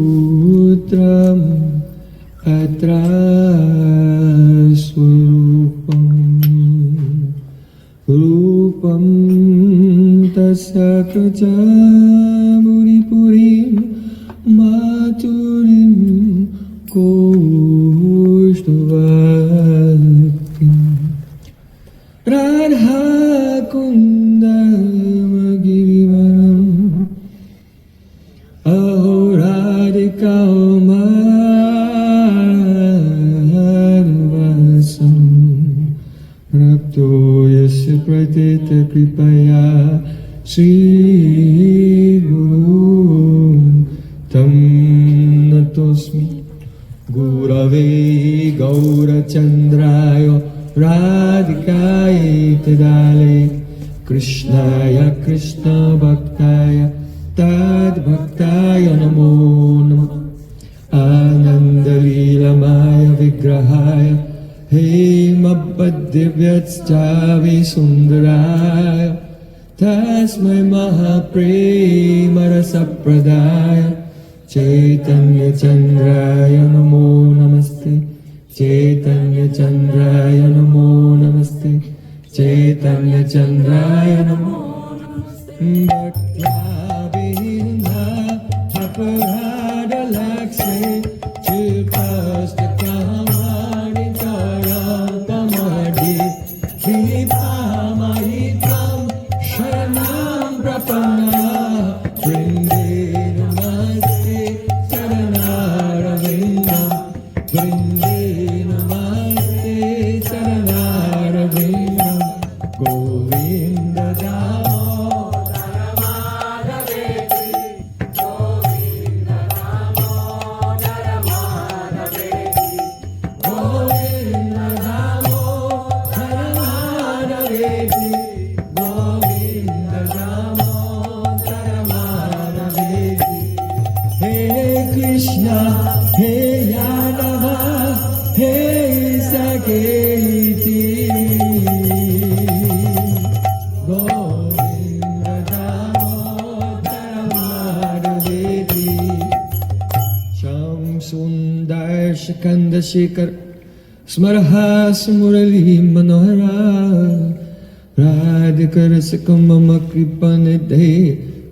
putram atra swarupam rupam tasya krachamuripurim maturim koshtovaktim radha kundamagirivaram aho radhika marvasam rakto yasya pratita kripaya Sri Guru Tam Natosmi Gurave Gaurachandraya Radhikaya Tadale Krishnaya Krishna Bhaktaya Tad Bhaktaya Namo Namah Ananda Leelamaya Vigrahaya Hemabhaddivyatstavi Sundaraya Tasmai Mahapremarasapradaya Chaitanya Chandraya Namo Namaste Chaitanya Chandraya Namo Namaste Chaitanya Chandraya Namo Namaste Bhaktya-vinda aparada lakse Chilpasta kamani tarantamadi Kripamahitam Sharanam Prapanna Vrinde Namaste Charanaravinda Vrinde Namaste Charanaravinda Govinda Damodara Madhaveti Govinda Damodara Madhaveti Govinda Damodara Madhaveti Govinda Damodara Madhaveti Hey Krishna, Hey Yadava, Hey Saketi Govinda Damodara Madhaveti Sham Sundar Shikanda Shikar Smarha Smurali Manohara Radhikar Sakamama Kripanidhe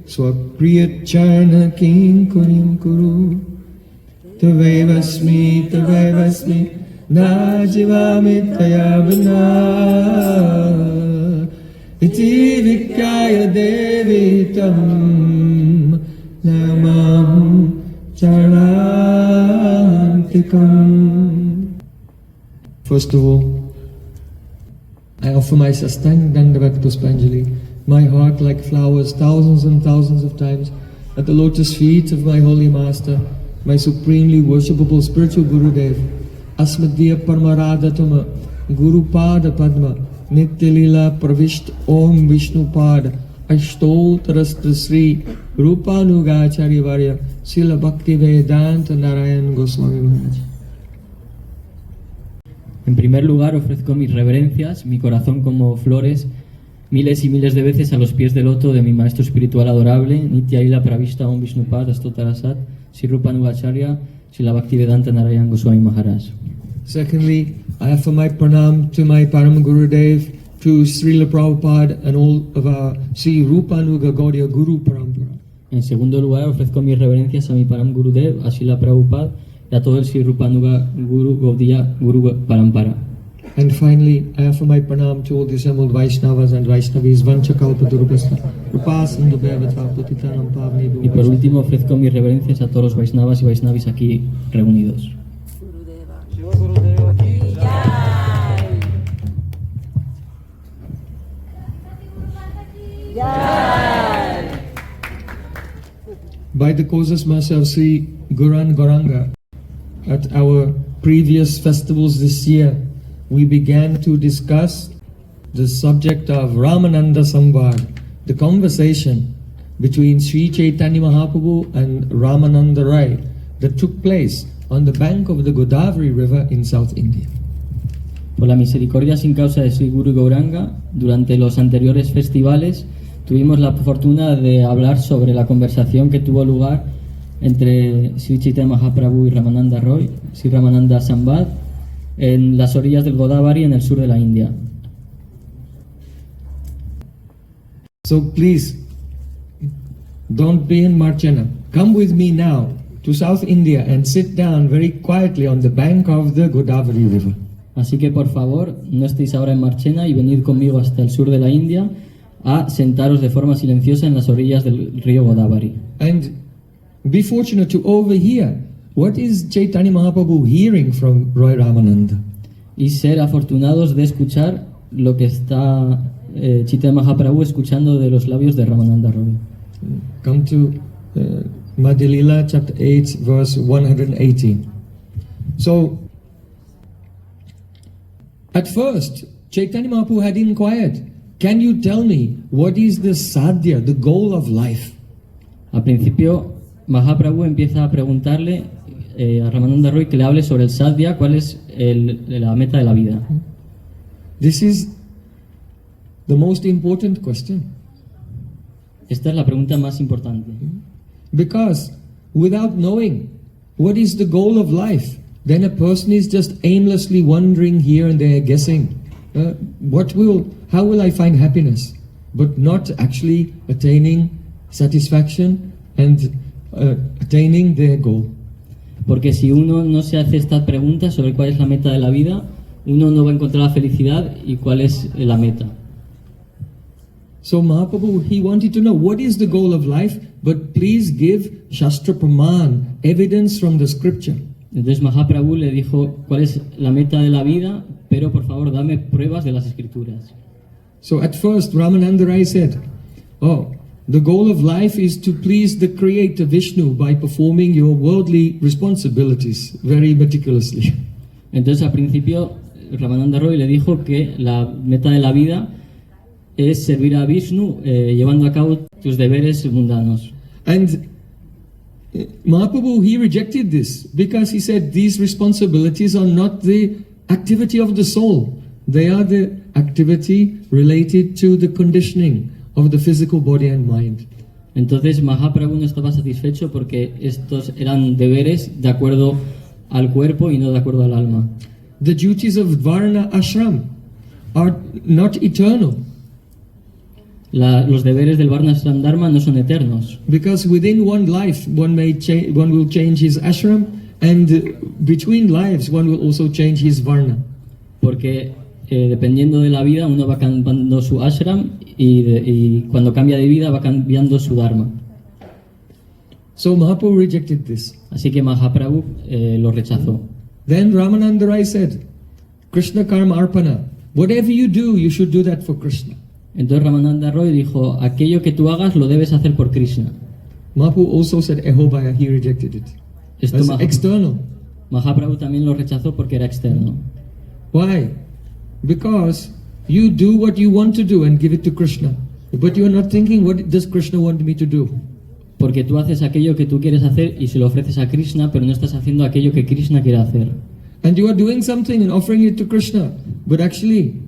Swapriyacharna Kinkurim Kuru Tavevasmi Najivami Tayavana Iti Vikaya Devi Tam Namam Charantikam. First of all, I offer my Sastang Dandavat Puspanjali, my heart like flowers thousands and thousands of times at the lotus feet of my holy master, my supremely worshipable spiritual Gurudev, Asmadhya Paramaradhatama, Guru Pada Padma, Nitya Lila Pravisht Om Vishnu Pada, Ashtotarastra Sri, Rupanugacharya Varya, Sila Bhakti Vedanta Narayan Goswami Maharaj. En primer lugar, ofrezco mis reverencias, mi corazón como flores, miles y miles de veces a los pies del loto de mi maestro espiritual adorable, Nitya Lila Pravishta Om Vishnupad Astotarasat, Sri Rupanugacharya, Srila Bhaktivedanta Narayan Goswami Maharaj. Secondly, I offer my pranam to my Param Gurudev, to Srila Prabhupada and all of our Sri Rupanuga Gaudiya Guru Parampara. En segundo lugar, ofrezco mis reverencias a mi Param Gurudev, a Srila Prabhupada y a todo el Sri Rupanuga Guru Gaudiya Guru Parampara. And finally, I offer my pranam to all the assembled Vaishnavas and Vaishnavis, Vanchakalpadurupasta, Rupasandubhyavatva Putitanam Pavni. Y por último, ofrezco mis reverencias a todos los Vaishnavas y Vaishnavis aquí reunidos. By the causes mercy of Sri Guran Gauranga, at our previous festivals this year, we began to discuss the subject of Ramananda Samvada, the conversation between Sri Chaitanya Mahaprabhu and Ramananda Raya that took place on the bank of the Godavari River in South India. Por la misericordia sin causa de Sri Guru Gauranga, durante los anteriores festivales tuvimos la fortuna de hablar sobre la conversación que tuvo lugar entre Sri Chaitanya Mahaprabhu y Ramananda Roy, Sri Ramananda Samvada, en las orillas del Godavari en el sur de la India. So please, don't be in Marchana. Come with me now to South India and sit down very quietly on the bank of the Godavari river. Así que por favor, no estéis ahora en Marchena y venid conmigo hasta el sur de la India a sentaros de forma silenciosa en las orillas del río Godavari. And be fortunate to overhear what is Chaitanya Mahaprabhu hearing from Roy Ramananda. Y ser afortunados de escuchar lo que está Chaitanya Mahaprabhu escuchando de los labios de Ramananda Roy. Come to Madhya Lila, chapter 8, verse 118. So, at first, Chaitanya Mahaprabhu had inquired, can you tell me what is the sadhya, the goal of life? Al principio, Mahaprabhu empieza a preguntarle a Ramananda Roy que le hable sobre el sadhya, cuál es la meta de la vida. This is the most important question. Esta es la pregunta más importante. Because without knowing what is the goal of life, then a person is just aimlessly wandering here and there, guessing, how will I find happiness? But not actually attaining satisfaction and attaining their goal. Porque si uno no se hace esta pregunta sobre cuál es la meta de la vida, uno no va a encontrar la felicidad y cuál es la meta. So Mahaprabhu, he wanted to know what is the goal of life, but please give Shastra Praman, evidence from the scripture. Entonces Mahaprabhu le dijo cuál es la meta de la vida, pero por favor dame pruebas de las escrituras. So at first Ramananda Rai said, the goal of life is to please the Creator Vishnu by performing your worldly responsibilities very meticulously. Entonces al principio Ramananda Roy le dijo que la meta de la vida es servir a Vishnu llevando a cabo tus deberes mundanos. And Mahaprabhu, he rejected this because he said these responsibilities are not the activity of the soul. They are the activity related to the conditioning of the physical body and mind. Entonces Mahaprabhu no estaba satisfecho porque estos eran deberes de acuerdo al cuerpo y no de acuerdo al alma. The duties of Varna Ashram are not eternal. Los deberes del Varnashram Dharma no son eternos. Because within one life one will change his ashram, and between lives one will also change his varna. Porque dependiendo de la vida uno va cambiando su ashram y cuando cambia de vida va cambiando su dharma. So Mahaprabhu rejected this. Así que Mahaprabhu lo rechazó. Then Ramananda Rai said, Krishna Karma Arpana, whatever you do, you should do that for Krishna. Entonces Ramananda Roy dijo, aquello que tú hagas lo debes hacer por Krishna. Mahaprabhu also said Ehobaya, he rejected it. As external. Mahaprabhu también lo rechazó porque era externo. Why? Because you do what you want to do and give it to Krishna. But you are not thinking, what does Krishna want me to do? Porque tú haces aquello que tú quieres hacer y se lo ofreces a Krishna, pero no estás haciendo aquello que Krishna quiere hacer. And you are doing something and offering it to Krishna. But actually,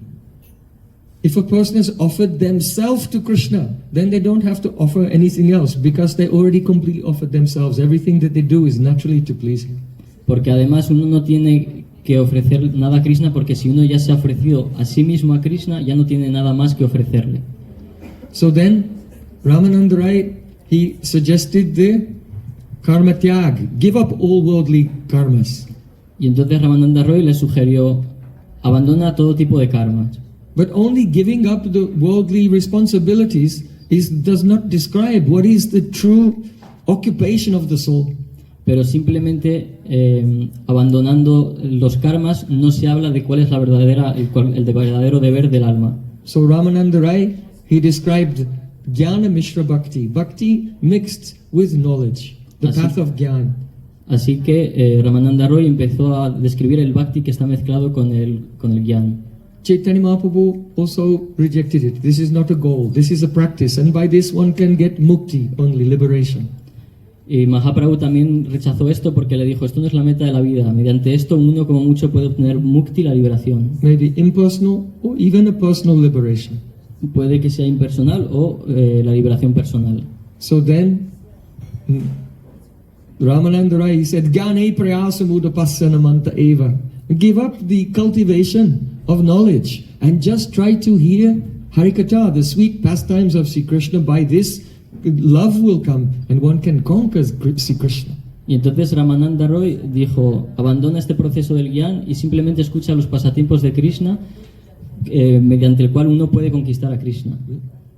if a person has offered themselves to Krishna, then they don't have to offer anything else because they already completely offered themselves. Everything that they do is naturally to please Him. Porque además uno no tiene que ofrecer nada a Krishna, porque si uno ya se ha ofrecido a sí mismo a Krishna, ya no tiene nada más que ofrecerle. So then, Ramananda Rai, he suggested the karma tyag, give up all worldly karmas. Y entonces Ramananda Roy le sugirió, abandona todo tipo de karmas. But only giving up the worldly responsibilities does not describe what is the true occupation of the soul. Pero simplemente abandonando los karmas no se habla de cuál es el verdadero deber del alma. So Ramananda Rai, he described Jnana Mishra Bhakti, Bhakti mixed with knowledge, the path of Jnana. Así que Ramananda Roy empezó a describir el Bhakti que está mezclado con el Jnana. Chaitanya Mahaprabhu also rejected it. This is not a goal, this is a practice, and by this one can get mukti, only liberation. Y Mahaprabhu también rechazó esto porque le dijo, esto no es la meta de la vida, mediante esto uno como mucho puede obtener mukti, la liberación. Maybe impersonal or even a personal liberation. Puede que sea impersonal o la liberación personal. So then, Ramananda Rai, he said, Gyane prayasamudapasyanamanta eva. Give up the cultivation of knowledge and just try to hear Harikatha, the sweet pastimes of Sri Krishna. By this, love will come and one can conquer Sri Krishna. Y entonces Ramananda Roy dijo, abandona este proceso del gyan y simplemente escucha los pasatiempos de Krishna, mediante el cual uno puede conquistar a Krishna.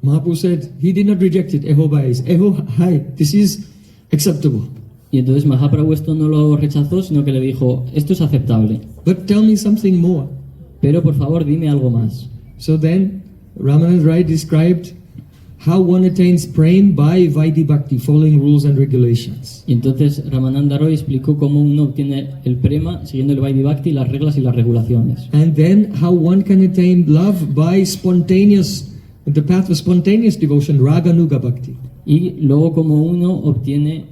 Mahaprabhu said, he did not reject it. Eho bhais, eho hai, this is acceptable. Y entonces Mahaprabhu esto no lo rechazó, sino que le dijo, esto es aceptable. But tell me something more. Pero por favor, dime algo más. So then, Ramananda Rai described how one attains Prem by Vaidhi Bhakti, following rules and regulations. Y entonces Ramananda Roy explicó cómo uno obtiene el prema siguiendo el Vaidhi Bhakti, las reglas y las regulaciones. And then how one can attain love by the path of spontaneous devotion, Raganuga Bhakti. Y luego cómo uno obtiene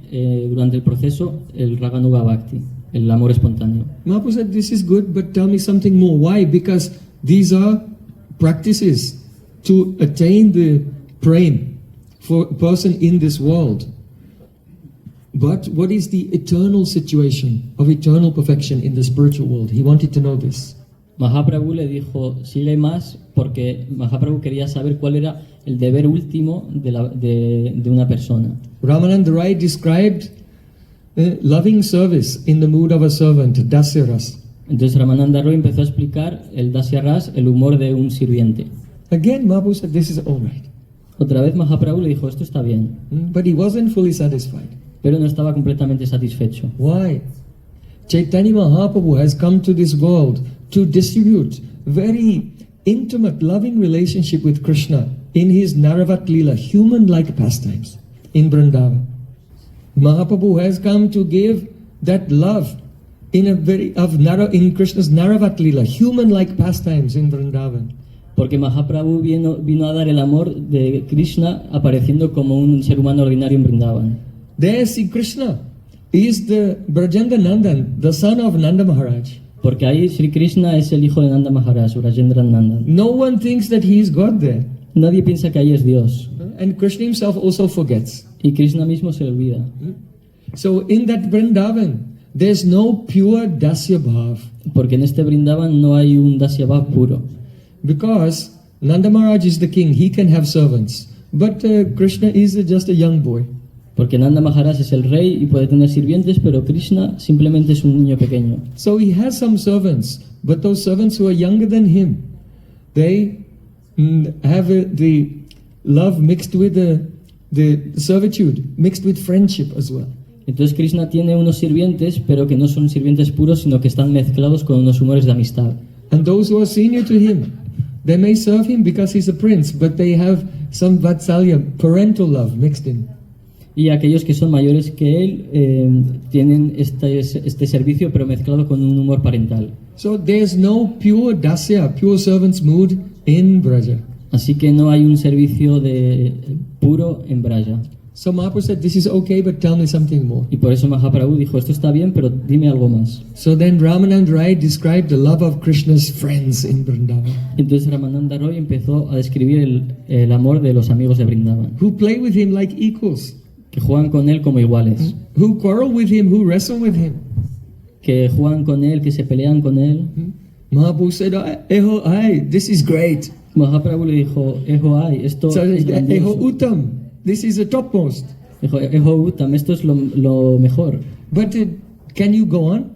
durante el proceso el Raganuga Bhakti, el amor espontáneo. Mahaprabhu said, this is good, but tell me something more. Why? Because these are practices to attain the Prem for a person in this world. But what is the eternal situation of eternal perfection in the spiritual world? He wanted to know this. Mahaprabhu le dijo, sigue más, porque Mahaprabhu quería saber cuál era el deber último de una persona. Ramananda Rai described loving service in the mood of a servant, Dasya Ras. Entonces Ramananda Roy empezó a explicar el Dasya Ras, el humor de un sirviente. Again, Mahaprabhu said, this is all right. Otra vez Mahaprabhu le dijo, esto está bien. But he wasn't fully satisfied. Pero no estaba completamente satisfecho. Why? Chaitanya Mahaprabhu has come to this world to distribute very intimate, loving relationship with Krishna in his Naravat Leela, human-like pastimes in Vrindavan. Mahaprabhu has come to give that love in Krishna's Naravat Leela, human-like pastimes in Vrindavan. Porque Mahaprabhu vino a dar el amor de Krishna apareciendo como un ser humano ordinario en Vrindavan. There, see, Krishna is the Brajanga Nandan, the son of Nanda Maharaj. Porque ahí Sri Krishna es el hijo de Nanda Maharaj, Brajendra Nandan. No one thinks that he is God there. Nadie piensa que ahí es Dios. And Krishna himself also forgets. Y Krishna mismo se olvida. So in that Vrindavan, there's no pure Dasya Bhav. Porque en este Vrindavan no hay un Dasya Bhav puro. Because Nanda Maharaj is the king, he can have servants. But Krishna is just a young boy. Porque Nanda Maharaj es el rey y puede tener sirvientes, pero Krishna simplemente es un niño pequeño. So he has some servants, but those servants who are younger than him, they have the love mixed with the servitude, mixed with friendship as well. Entonces Krishna tiene unos sirvientes, pero que no son sirvientes puros, sino que están mezclados con unos humores de amistad. And those who are senior to him, they may serve him because he's a prince, but they have some vatsalya, parental love mixed in. Y aquellos que son mayores que él tienen este servicio, pero mezclado con un humor parental. So there's no pure dasya, pure servant's mood in Braja. Así que no hay un servicio puro en Braja. So Mahaprabhu said, this is okay, but tell me something more. Y por eso Mahaprabhu dijo, esto está bien, pero dime algo más. So then Ramananda Rai described the love of Krishna's friends in Vrindavan. Entonces Ramananda Roy empezó a describir el amor de los amigos de Vrindavan. Who play with him like equals. Que juegan con él como iguales. Who quarrel with him, who wrestle with him. Que juegan con él, que se pelean con él. Mahaprabhu said, Eho ai, this is great. Mahaprabhu le dijo, Eho ai, esto es grandioso. Eho uttam, this is the topmost. Dijo, Eho uttam, esto es lo mejor. But can you go on?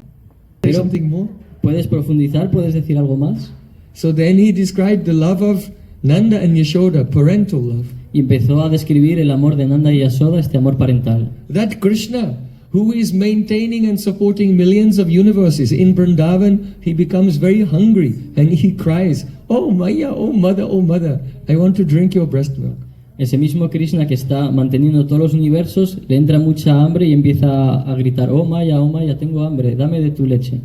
Say Pero, something more? ¿puedes profundizar? ¿Puedes decir algo más? So then he described the love of Nanda and Yashoda, parental love. Y empezó a describir el amor de Nanda y Yashoda, este amor parental. That Krishna, who is maintaining and supporting millions of universes in Vrindavan, he becomes very hungry and he cries, "Oh Maya, oh mother, I want to drink your breast milk." Ese mismo Krishna que está manteniendo todos los universos, le entra mucha hambre y empieza a gritar, oh Maya, tengo hambre, dame de tu leche.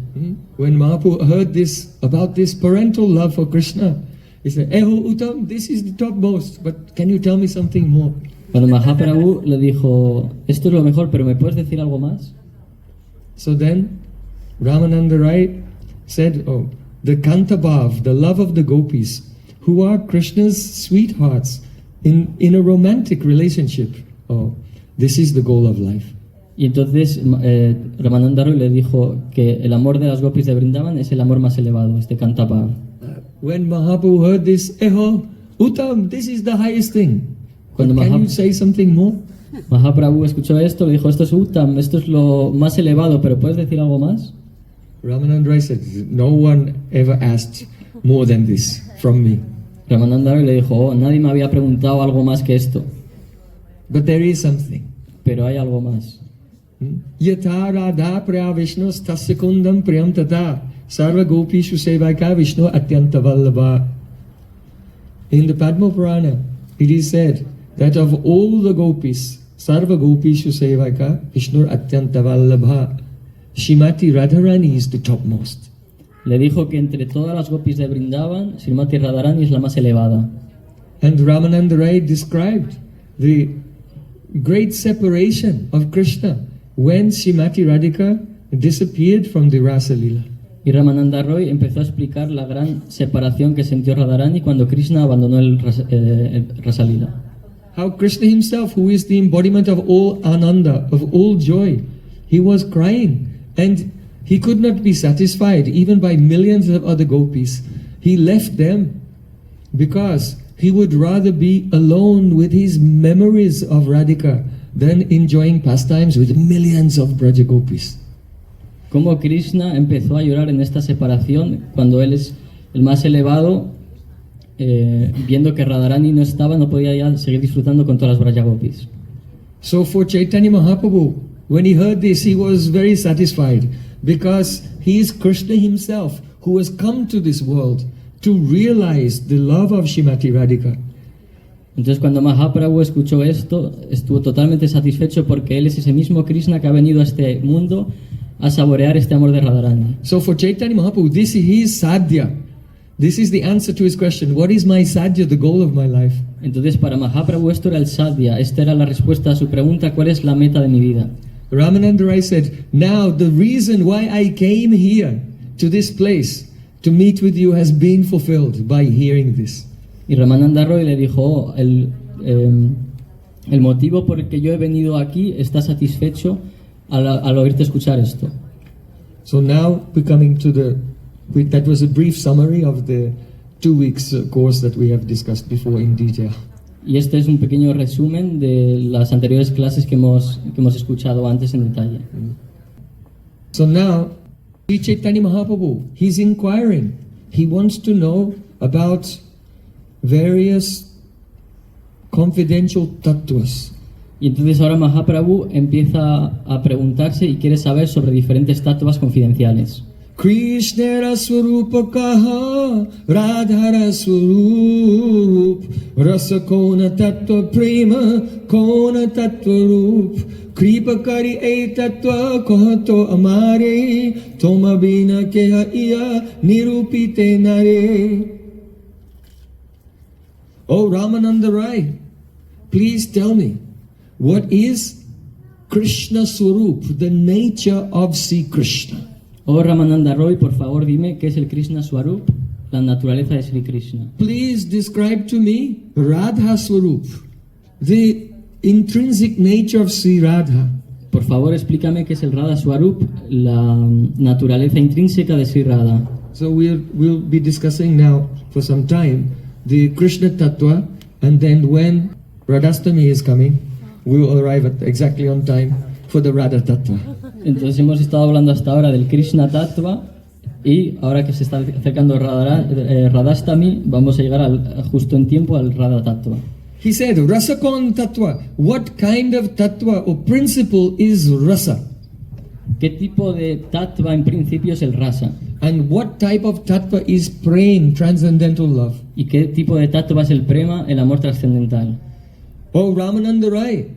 When Mahaprabhu heard this, about this parental love for Krishna, he said, Eho uttam, this is the topmost, but can you tell me something more? Cuando Mahaprabhu le dijo, esto es lo mejor, pero ¿me puedes decir algo más? So then, Ramananda Rai said, oh, the Kantabhav, the love of the gopis, who are Krishna's sweethearts in a romantic relationship. Oh, this is the goal of life. Y entonces Ramananda Roy le dijo que el amor de las gopis de Vrindavan es el amor más elevado, este canta Bhav. When Mahaprabhu heard this, Eho, Uttam, this is the highest thing. Cuando Can you say something more? Mahaprabhu escuchó esto, le dijo, esto es Uttam, esto es lo más elevado, pero ¿puedes decir algo más? Ramananda Rai said, no one ever asked more than this from me. Ramananda Roy le dijo, oh, nadie me había preguntado algo más que esto, But there is something. pero hay algo más. Yatha Radha Priya Vishnu Tasya Kundam Priyam Tata Sarva Gopishu Sevaika Vishnu Atyanta Vallabha. In the Padma Purana, it is said that of all the gopis, Sarva Gopishu Sevaika Vishnu Atyanta Vallabha, Shrimati Radharani is the topmost. Le dijo que entre todas las gopis de Vrindavan, Srimati Radharani es la más elevada. And Ramananda Rai described the great separation of Krishna when Srimati Radhika disappeared from the Rasa Lila. Y Ramananda Roy empezó a explicar la gran separación que sintió Radharani cuando Krishna abandonó el Rasa Lila. How Krishna himself, who is the embodiment of all ananda, of all joy, he was crying and he could not be satisfied even by millions of other gopis. He left them because he would rather be alone with his memories of Radhika than enjoying pastimes with millions of Braja gopis. Cómo Krishna empezó a llorar en esta separación cuando él es el más elevado, viendo que Radharani no estaba, no podía ya seguir disfrutando con todas las Braja gopis. So for Chaitanya Mahaprabhu, when he heard this, he was very satisfied because he is Krishna himself who has come to this world to realize the love of Srimati Radhika. Entonces cuando Mahaprabhu escuchó esto, estuvo totalmente satisfecho porque él es ese mismo Krishna que ha venido a este mundo a saborear este amor de Radharani. So for Chaitanya Mahaprabhu, this is his sadhya. This is the answer to his question. What is my sadhya, the goal of my life? Entonces para Mahaprabhu esto era el sadhya, esta era la respuesta a su pregunta, ¿cuál es la meta de mi vida? Ramananda Rai said, now the reason why I came here to this place to meet with you has been fulfilled by hearing this. Y Ramananda Roy le dijo, oh, el motivo por el que yo he venido aquí está satisfecho al oírte escuchar esto. So now we're coming to that was a brief summary of the 2 weeks course that we have discussed before in detail. Y este es un pequeño resumen de las anteriores clases que hemos escuchado antes en detalle. So now, Sri Chaitanya Mahaprabhu, he's inquiring. He wants to know about various confidential tattvas. Y entonces ahora Mahaprabhu empieza a preguntarse y quiere saber sobre diferentes tattvas confidenciales. Krishna Swarupa Kaha Radhara Swarup Rasa Kona Tattva Prema Kona Tattva Rup Kripa Kari Ei Tattva Kohato Amare Toma Bina Keha Iya Nirupite Nare. Oh Ramananda Rai, please tell me, what is Krishna Swarup, the nature of Sri Krishna? Oh Ramananda Roy, por favor dime qué es el Krishna Swarup, la naturaleza de Sri Krishna. Please describe to me Radha Swarup, the intrinsic nature of Sri Radha. Por favor explícame qué es el Radha Swarup, la naturaleza intrínseca de Sri Radha. So we'll be discussing now for some time the Krishna Tattva, and then when Radhastami is coming, we will arrive at exactly on time for the Radha Tattva. Entonces hemos estado hablando hasta ahora del Krishna Tattva y ahora que se está acercando Radhastami vamos a llegar justo en tiempo al Radha Tattva. He said, Rasakon Tattva. What kind of Tattva or principle is Rasa? ¿Qué tipo de Tattva en principio es el Rasa? And what type of Tattva is Prem, transcendental love? ¿Y qué tipo de Tattva es el Prema, el amor trascendental? Oh Ramananda Rai,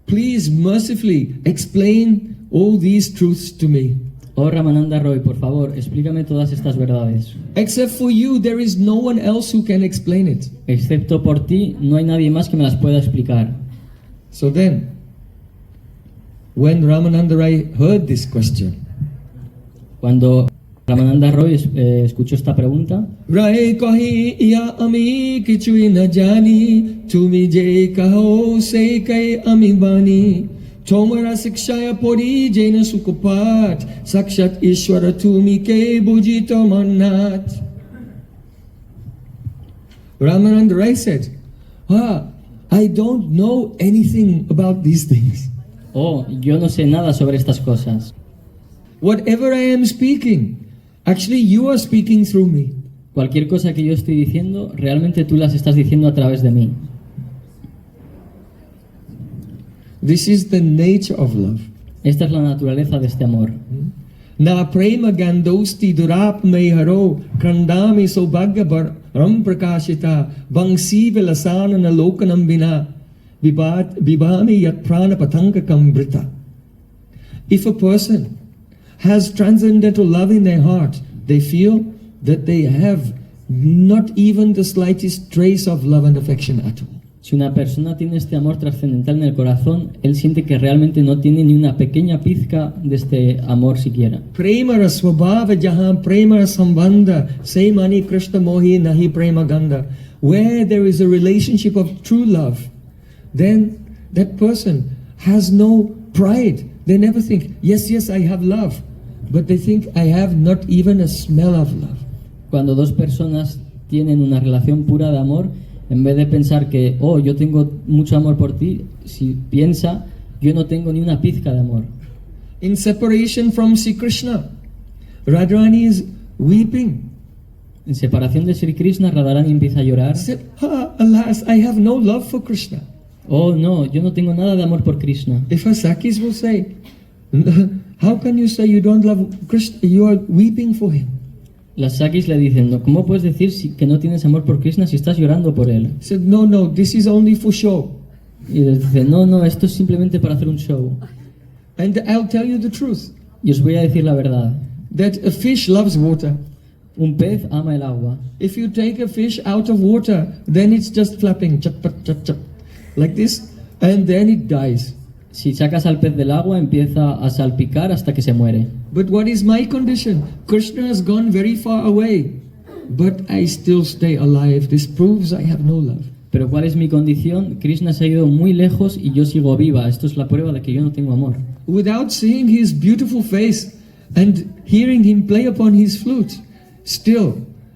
please mercifully explain all these truths to me. Oh Ramananda Roy, por favor, explícame todas estas verdades. Except for you, there is no one else who can explain it. Excepto por ti, no hay nadie más que me las pueda explicar. So then, when Ramananda Rai heard this question, Cuando Ramananda Roy escuchó esta pregunta, Rai kahi ya ami kichui na jani, tumi je kaho se kai ami bani, Tomara sikshaya pori jena sukupat sakshat ishwara tumi ke bujito manat. Ramananda Rai said, I don't know anything about these things. Oh, yo no sé nada sobre estas cosas. Whatever I am speaking, actually you are speaking through me. Cualquier cosa que yo estoy diciendo, realmente tú las estás diciendo a través de mí. This is the nature of love. Esta es la naturaleza de este amor. Na prema gandosti durap meharo krandami sobhagya ram prakashita bangsi vilasana na lokanam vina vibhami yat prana patanga kambrita. If a person has transcendental love in their heart, they feel that they have not even the slightest trace of love and affection at all. Si una persona tiene este amor trascendental en el corazón, él siente que realmente no tiene ni una pequeña pizca de este amor siquiera. Prema swabhava jahan prema samvada say mani krishna mohi nahi prema ganda. Where there is a relationship of true love, then that person has no pride. They never think, yes, I have love. But they think, I have not even a smell of love. Cuando dos personas tienen una relación pura de amor, en vez de pensar que, yo tengo mucho amor por ti, si piensa, yo no tengo ni una pizca de amor. In separation from Sri Krishna, Radharani is weeping. En separación de Sri Krishna, Radharani empieza a llorar. Said, alas, I have no love for Krishna. Oh no, yo no tengo nada de amor por Krishna. If her Sakis will say, how can you say you don't love Krishna? You are weeping for him. Las Sakis le dicen, ¿cómo puedes decir que no tienes amor por Krishna si estás llorando por él? He said, no, this is only for show. Y les dice, no, esto es simplemente para hacer un show. And I'll tell you the truth. Y os voy a decir la verdad. That a fish loves water. Un pez ama el agua. If you take a fish out of water, then it's just flapping, chap, chap, chap, like this, and then it dies. Si sacas al pez del agua, empieza a salpicar hasta que se muere. But what is my condition? Krishna has gone very far away, but I still stay alive. This proves I have no love. Pero ¿cuál es mi condición? Krishna se ha ido muy lejos y yo sigo viva. Esto es la prueba de que yo no tengo amor. Without seeing his beautiful face and hearing him play upon his flute, still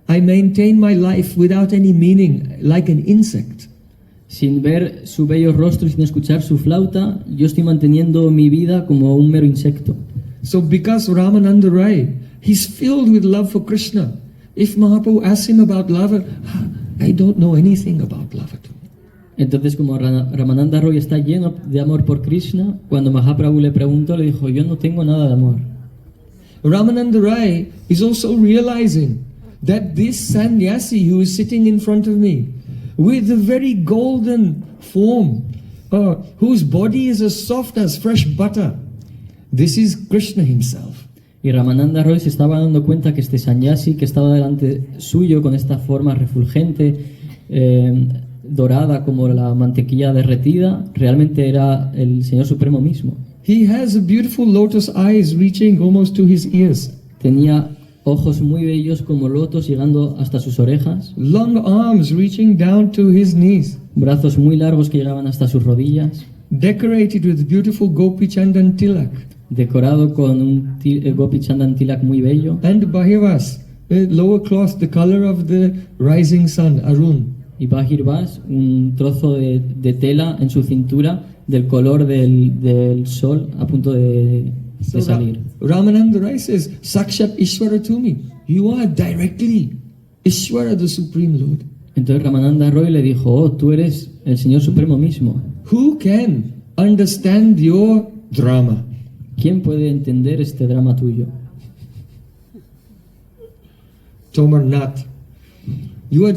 I maintain my life without any meaning, like an insect. Sin ver su bello rostro y sin escuchar su flauta, yo estoy manteniendo mi vida como un mero insecto. So because Ramananda Rai, he's filled with love for Krishna. If Mahaprabhu asks him about love, I don't know anything about love at all. Entonces, como Ramananda Rai está lleno de amor por Krishna, cuando Mahaprabhu le preguntó, le dijo, yo no tengo nada de amor. Ramananda Rai is also realizing that this sannyasi who is sitting in front of me, with a very golden form, whose body is as soft as fresh butter, this is Krishna himself. Y Ramananda Rai se estaba dando cuenta que este sannyasi que estaba delante suyo con esta forma refulgente, dorada como la mantequilla derretida, realmente era el Señor Supremo mismo. He has a beautiful lotus eyes reaching almost to his ears. Tenía ojos muy bellos como lotos llegando hasta sus orejas. Long arms reaching down to his knees. Brazos muy largos que llegaban hasta sus rodillas. Decorated with beautiful Gopi Chandan tilak. Decorado con un Gopi Chandan tilak muy bello. And bahirvas, lower cloth, the color of the rising sun, Arun. Y bahirvas, un trozo de tela en su cintura del color del sol a punto de salir. Ramananda Rai says, Sakshat Ishwara to me. You are directly Ishwara, the Supreme Lord. Entonces Ramananda Rai le dijo, tú eres el Señor Supremo mismo. Who can understand your drama? ¿Quién puede entender este drama tuyo? Tomar Nat. You are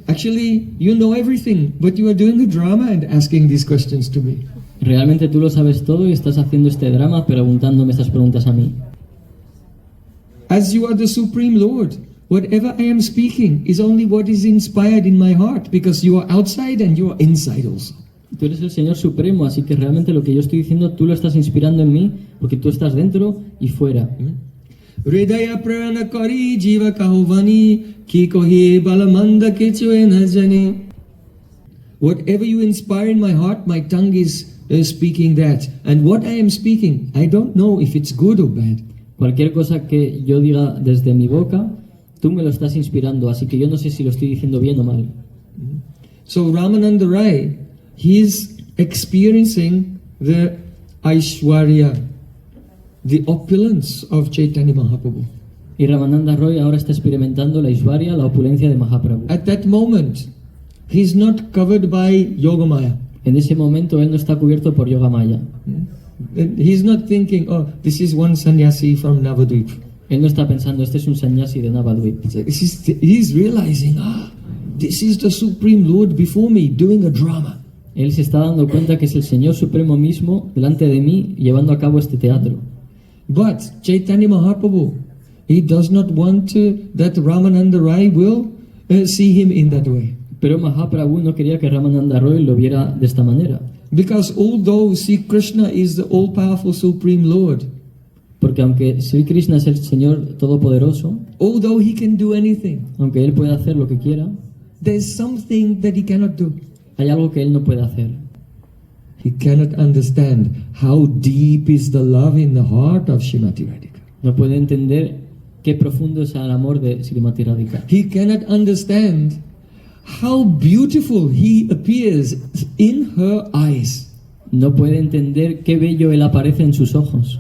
actually, you know everything, but you are doing the drama and asking these questions to me. Realmente tú lo sabes todo y estás haciendo este drama preguntándome estas preguntas a mí. As you are the Supreme Lord, whatever I am speaking is only what is inspired in my heart, because you are outside and you are inside also. Tú eres el Señor Supremo, así que realmente lo que yo estoy diciendo tú lo estás inspirando en mí, porque tú estás dentro y fuera. Hridaya prana kari jiva kahuvani ki kohi balamanda kichue najani. Whatever you inspire in my heart, my tongue is speaking that. And what I am speaking, I don't know if it's good or bad. Cualquier cosa que yo diga desde mi boca, tú me lo estás inspirando, así que yo no sé si lo estoy diciendo bien o mal. So Ramananda Rai, he is experiencing the Aishwarya, the opulence of Chaitanya Mahaprabhu. Y Ramananda Roy ahora está experimentando la Aishwarya, la opulencia de Mahaprabhu. At that moment, he's not covered by Yogamaya. En ese momento él no está cubierto por Yoga Maya. He's not thinking, oh, this is one sannyasi from Navadvip. Él no está pensando, este es un sannyasi de Navadvip. He's realizing, this is the Supreme Lord before me doing a drama. Él se está dando cuenta que es el Señor Supremo mismo delante de mí llevando a cabo este teatro. But Chaitanya Mahaprabhu, he does not want that Ramananda Rai will see him in that way. Pero Mahaprabhu no quería que Ramananda Roy lo viera de esta manera. Because although Sri Krishna is the all-powerful Supreme Lord, Porque aunque Sri Krishna es el Señor Todopoderoso, although he can do anything, aunque Él puede hacer lo que quiera, there's something that he cannot do. hay algo que Él no puede hacer. He cannot understand how deep is the love in the heart of Srimati Radhika. No puede entender qué profundo es el amor de Srimati Radhika. He cannot understand how beautiful he appears in her eyes. No puede entender qué bello Él aparece en sus ojos.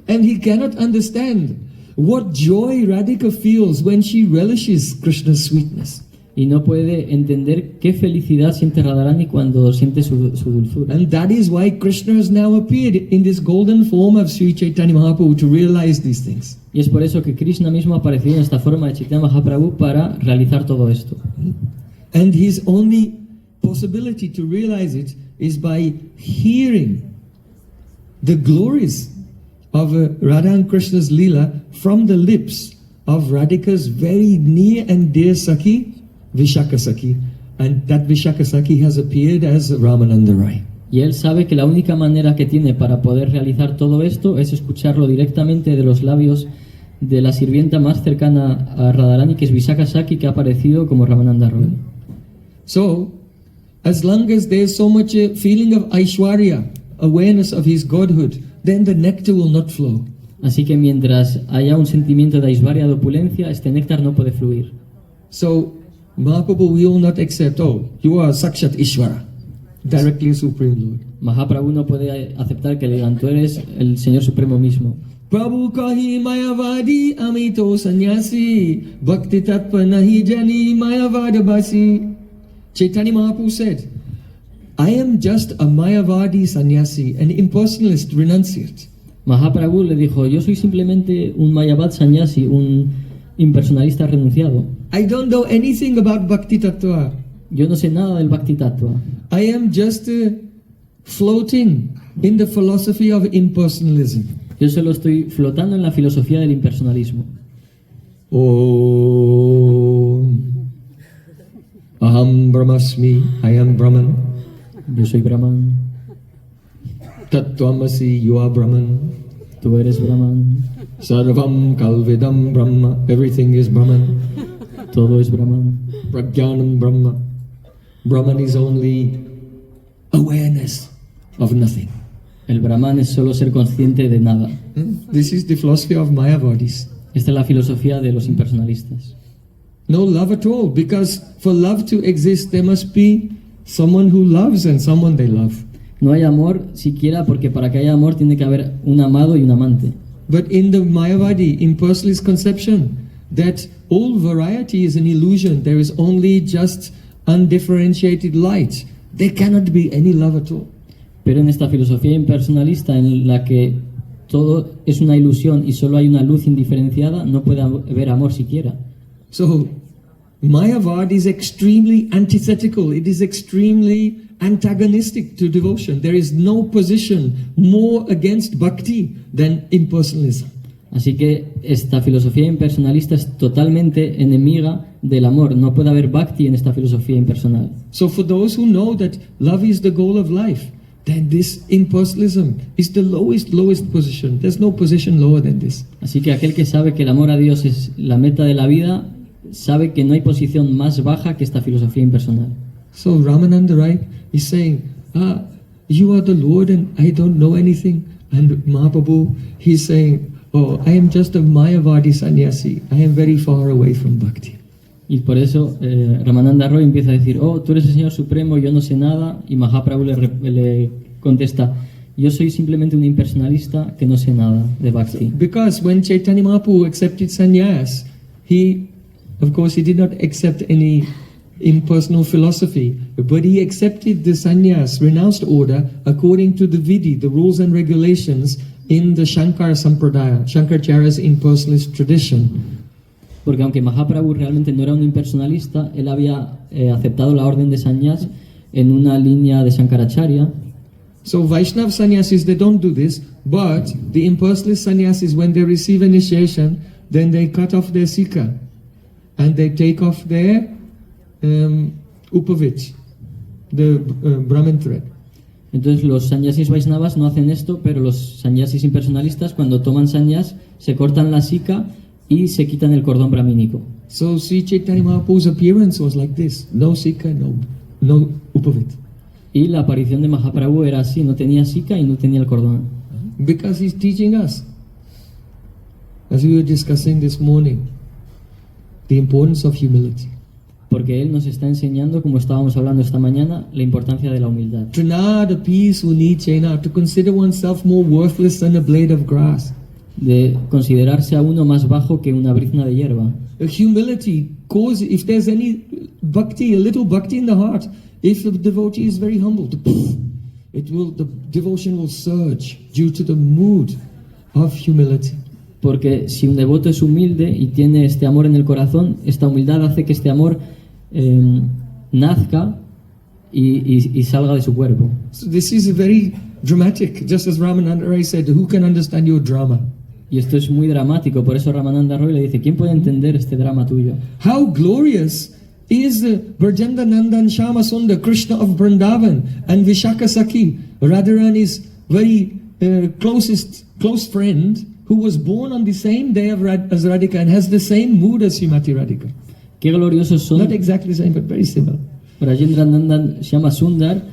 And he cannot understand what joy Radhika feels when she relishes Krishna's sweetness. Y no puede entender qué felicidad siente Radharani cuando siente su dulzura. And that is why Krishna has now appeared in this golden form of Sri Chaitanya Mahaprabhu to realize these things. Y es por eso que Krishna mismo ha aparecido en esta forma de Chaitanya Mahaprabhu para realizar todo esto. And his only possibility to realize it is by hearing the glories of Radha and Krishna's Leela from the lips of Radhika's very near and dear Sakhi, Vishaka Sakhi. And that Vishaka Sakhi has appeared as Ramananda Rai. Y él sabe que la única manera que tiene para poder realizar todo esto es escucharlo directamente de los labios de la sirvienta más cercana a Radharani, que es Vishaka Sakhi, que ha aparecido como Ramananda Roy. So, as long as there's so much feeling of Aishwarya, awareness of his godhood, then the nectar will not flow. Así que mientras haya un sentimiento de Aishwarya, de opulencia, este néctar no puede fluir. So, Mahaprabhu will not accept, oh, you are Sakshat Ishvara, directly Supreme Lord. Mahaprabhu no puede aceptar que le digan, tú eres el Señor Supremo mismo. Prabhu kahi mayavadi amito sannyasi, bhakti tattva nahi jani mayavadabasi. Chaitanya Mahaprabhu said, I am just a mayavadi sannyasi, an impersonalist renunciate. Mahaprabhu le dijo, yo soy simplemente un Mayavad Sannyasi, un impersonalista renunciado. I don't know anything about bhakti tattva. Yo no sé nada del Bhakti Tattva. I am just floating in the philosophy of impersonalism. Yo solo estoy flotando en la filosofía del impersonalismo. Om Aham Brahmasmi, I am Brahman. Yo soy Brahman, Tattvamasi, you are Brahman. tú eres Brahman, Sarvam Kalvidam Brahma, everything is Brahman. todo es Brahman. Prajnanam Brahma. Brahman is only awareness of nothing. El Brahman es solo ser consciente de nada. This is the philosophy of Mayavadis. Esta es la filosofía de los impersonalistas. No love at all, because for love to exist, there must be someone who loves and someone they love. No hay amor siquiera porque para que haya amor tiene que haber un amado y un amante. But in the Mayavadi impersonalist conception, that all variety is an illusion. There is only just undifferentiated light. There cannot be any love at all. Pero en esta filosofía impersonalista en la que todo es una ilusión y solo hay una luz indiferenciada, no puede haber amor siquiera. So, Mayavad is extremely antithetical. It is extremely antagonistic to devotion. There is no position more against bhakti than impersonalism. Así que esta filosofía impersonalista es totalmente enemiga del amor. No puede haber bhakti en esta filosofía impersonal. So for those who know that love is the goal of life, then this impersonalism is the lowest position. There's no position lower than this. Así que aquel que sabe que el amor a Dios es la meta de la vida, sabe que no hay posición más baja que esta filosofía impersonal. So Ramananda Rai is saying, you are the Lord and I don't know anything. And Mahaprabhu, he's saying, oh, I am just a Mayavadi sannyasi. I am very far away from bhakti. Y por eso Ramananda Roy empieza a decir, oh, tú eres el Señor Supremo, yo no sé nada. Y Mahaprabhu le contesta, yo soy simplemente un impersonalista que no sé nada de bhakti. Because when Chaitanya Mahaprabhu accepted sannyas, he, of course, he did not accept any impersonal philosophy, but he accepted the sannyas, renounced order, according to the vidhi, the rules and regulations in the Shankara Sampradaya, Shankaracharya's impersonalist tradition. Porque aunque Mahaprabhu realmente no era un impersonalista, él había aceptado la orden de sannyas en una línea de Shankaracharya. So Vaishnava sannyasis, they don't do this, but the impersonalist sannyasis, when they receive initiation, then they cut off their sika and they take off their upavit, the Brahmin thread. Entonces los sannyasis Vaishnavas no hacen esto, pero los sannyasis impersonalistas cuando toman sannyas se cortan la sika y se quitan el cordón brahmínico. So Sri Chaitanya Mahaprabhu's appearance was like this: no sika, no upavit. Y la aparición de Mahaprabhu era así, no tenía sika y no tenía el cordón. Because he's teaching us, as we were discussing this morning, the importance of humility. Porque él nos está enseñando, como estábamos hablando esta mañana, la importancia de la humildad. Trinada peace unichena, to consider oneself more worthless than a blade of grass. De considerarse a uno más bajo que una brizna de hierba. Humility cause, if there's any bhakti, a little bhakti in the heart, if the devotee is very humble, the devotion will surge due to the mood of humility. Porque si un devoto es humilde y tiene este amor en el corazón, esta humildad hace que este amor nazca y salga de su cuerpo. So this is very dramatic, just as Ramananda Rai said, who can understand your drama? Y esto es muy dramático, por eso Ramananda Roy le dice, ¿quién puede entender este drama tuyo? How glorious is Brajendra Nandan Shama Sundar, Krishna of Vrindavan, and Vishaka Sakhi, Radharani's very close friend, who was born on the same day as Radhika and has the same mood as Srimati Radhika. Qué gloriosos son Not exactly the same, but very similar. Brajendra Nandan Shama Sundar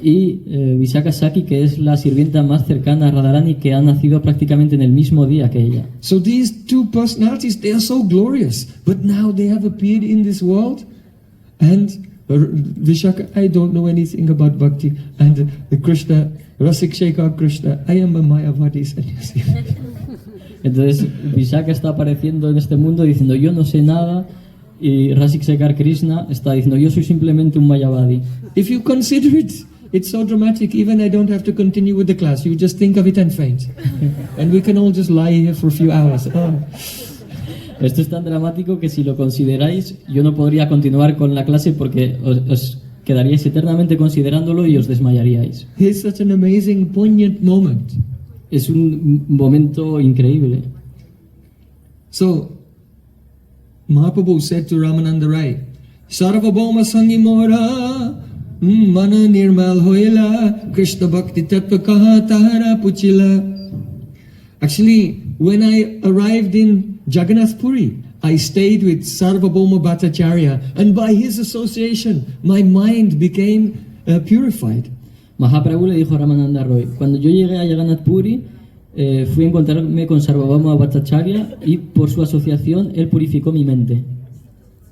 y Vishaka Sakhi, que es la sirvienta más cercana a Radharani, que ha nacido prácticamente en el mismo día que ella. So these two personalities, they are so glorious, but now they have appeared in this world, and Vishaka, I don't know anything about bhakti, and Krishna, Rasik Shekhar Krishna, I am a Mayavadi sannyasi. Entonces Vishaka está apareciendo en este mundo diciendo yo no sé nada, y Rasik Shekhar Krishna está diciendo yo soy simplemente un Mayavadi. If you consider it, it's so dramatic, even I don't have to continue with the class. You just think of it and faint. And we can all just lie here for a few hours. Oh. Esto es tan dramático que si lo consideráis, yo no podría continuar con la clase porque os quedaríais eternamente considerándolo y os desmayaríais. It's such an amazing, poignant moment. Es un momento increíble. So, Mahaprabhu said to Ramananda Rai, Sarvabhauma Sangi Mora, Mana Nirmal Hoila, Krishna Bhakti Tattva Kaha Tahara Puchila. Actually, when I arrived in Jagannath Puri, I stayed with Sarvabhauma Bhattacharya, and by his association, my mind became purified. Mahaprabhu le dijo a Ramananda Roy, cuando yo llegué a Jagannath Puri, fui a encontrarme con Sarvabhauma Bhattacharya y por su asociación él purificó mi mente.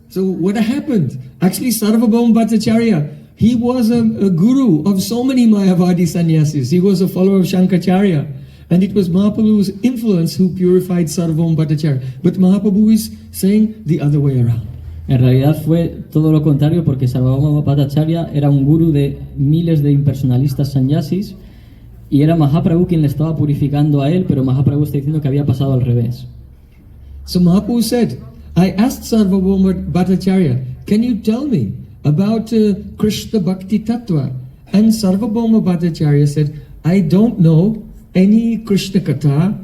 So what happened? Actually, Sarvabhauma Bhattacharya, he was a guru of so many Mayavadi sannyasis. He was a follower of Shankaracharya. And it was Mahaprabhu's influence who purified Sarvabhauma Bhattacharya. But Mahaprabhu is saying the other way around. En realidad fue todo lo contrario porque Sarvabhauma Bhattacharya era un guru de miles de impersonalistas sannyasis y era Mahaprabhu quien le estaba purificando a él, pero Mahaprabhu está diciendo que había pasado al revés. So Mahaprabhu said, I asked Sarvabhauma Bhattacharya, can you tell me about Krishna Bhakti Tattva? And Sarvabhauma Bhattacharya said, I don't know any Krishna Katha.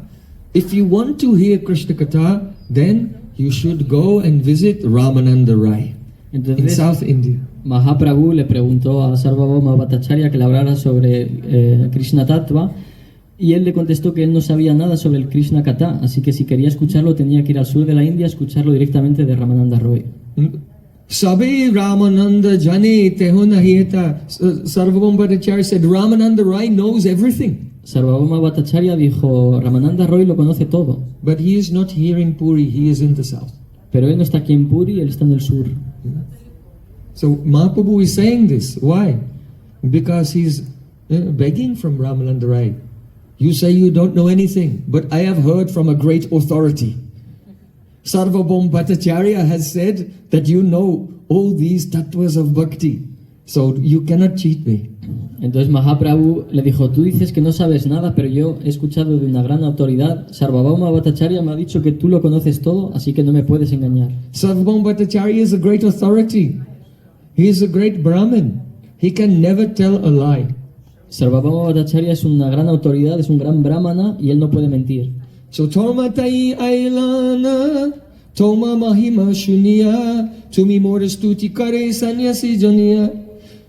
If you want to hear Krishna Katha, then you should go and visit Ramananda Rai in South India. Mahaprabhu le preguntó a Sarvabhauma Bhattacharya que le hablara sobre Krishna Tattva y él le contestó que él no sabía nada sobre el Krishna Katha, así que si quería escucharlo tenía que ir al sur de la India a escucharlo directamente de Ramananda Roy. Sabe Ramananda Jane Tehunahita. Sarvabhauma Bhattacharya said, Ramananda Rai knows everything. Sarvabhauma Bhattacharya dijo, Ramananda Roy lo conoce todo, But he is not here in Puri, he is in the south. pero él no está aquí en Puri, él está en el sur. So Mahaprabhu is saying this. Why? Because he's begging from Ramananda Rai. You say you don't know anything, but I have heard from a great authority. Sarvabhauma Bhattacharya has said that you know all these tattvas of bhakti. So you cannot cheat me. Entonces Mahaprabhu le dijo, tú dices que no sabes nada, pero yo he escuchado de una gran autoridad, Sarvabhauma Bhattacharya me ha dicho que tú lo conoces todo, así que no me puedes engañar. Sarvabhauma Bhattacharya is a great authority. He is a great Brahmin. He can never tell a lie. Sarvabhauma Bhattacharya es una gran autoridad, es un gran brahmana y él no puede mentir. So Toma Tai Ailana, Toma Mahima Shunya, Tumi Morastuti Kare Sanyasi Janya.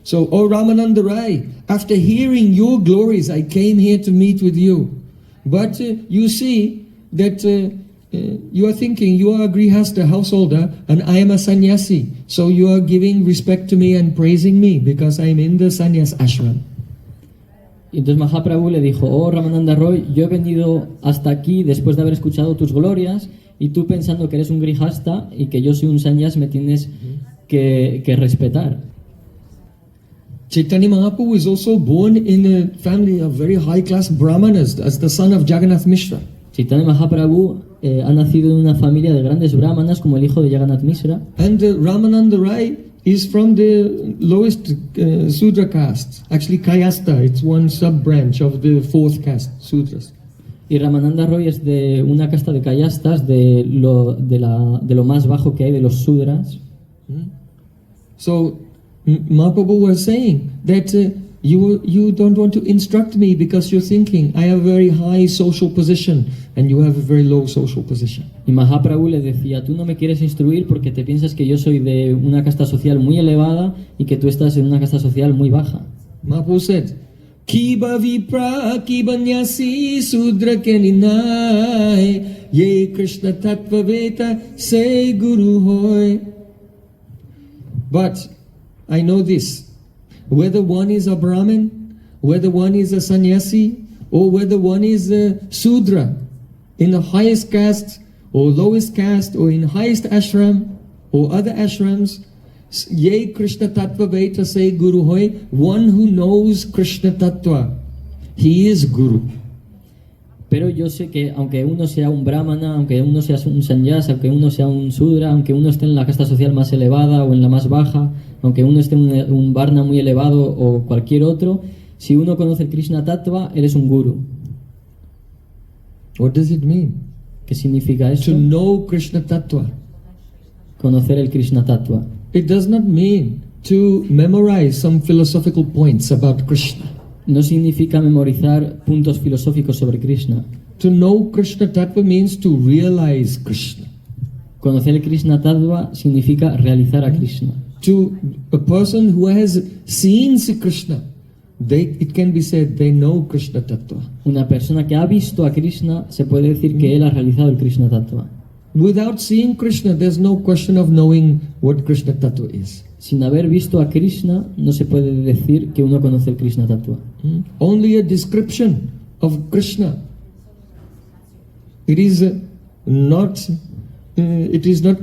So, O Ramananda Rai, after hearing your glories, I came here to meet with you. But you see that you are thinking you are a grihasta householder and I am a sannyasi. So you are giving respect to me and praising me because I am in the sannyas ashram. Y entonces Mahaprabhu le dijo, oh Ramananda Roy, yo he venido hasta aquí después de haber escuchado tus glorias y tú pensando que eres un grihasta y que yo soy un sannyas me tienes que respetar. Chaitanya Mahaprabhu is also born in a family of very high-class brahmanas as the son of Jagannath Mishra. Chaitanya Mahaprabhu ha nacido en una familia de grandes brahmanas como el hijo de Jagannath Mishra. And Ramananda Rai is from the lowest Sudra caste. Actually, Kayasta, it's one sub-branch of the fourth caste, Sudras. Y Ramananda Roy es de una casta de kayastas, de lo más bajo que hay de los sudras. So, Mahaprabhu was saying that you don't want to instruct me because you're thinking I have a very high social position and you have a very low social position. Y Mahaprabhu le decía, tú no me quieres instruir porque te piensas que yo soy de una casta social muy elevada y que tú estás en una casta social muy baja. Mahaprabhu said, Kiba vipra kibanyasi sudra keninai ye Krishna tattva veta say guru hoy. But I know this, whether one is a Brahmin, whether one is a sannyasi, or whether one is a Sudra, in the highest caste, or lowest caste, or in highest ashram, or other ashrams, ye Krishna Tattva Veta say Guru Hoy, one who knows Krishna Tattva, he is Guru. Pero yo sé que aunque uno sea un brahmana, aunque uno sea un sannyas, aunque uno sea un sudra, aunque uno esté en la casta social más elevada o en la más baja, aunque uno esté en un varna muy elevado o cualquier otro, si uno conoce el Krishna Tattva, él es un guru. What does it mean? ¿Qué significa eso? To know Krishna Tattva. Conocer el Krishna Tattva. It does not mean to memorize some philosophical points about Krishna. No significa memorizar puntos filosóficos sobre Krishna. To know Krishna Tattva means to realize Krishna. Conocer el Krishna Tattva significa realizar a Krishna. To a person who has seen Sri Krishna, it can be said they know Krishna Tattva. Una persona que ha visto a Krishna se puede decir que él ha realizado el Krishna Tattva. Without seeing Krishna, there's no question of knowing what Krishna Tattva is. Sin haber visto a Krishna, no se puede decir que uno conoce el Krishna Tattva. Only a description of Krishna. It is not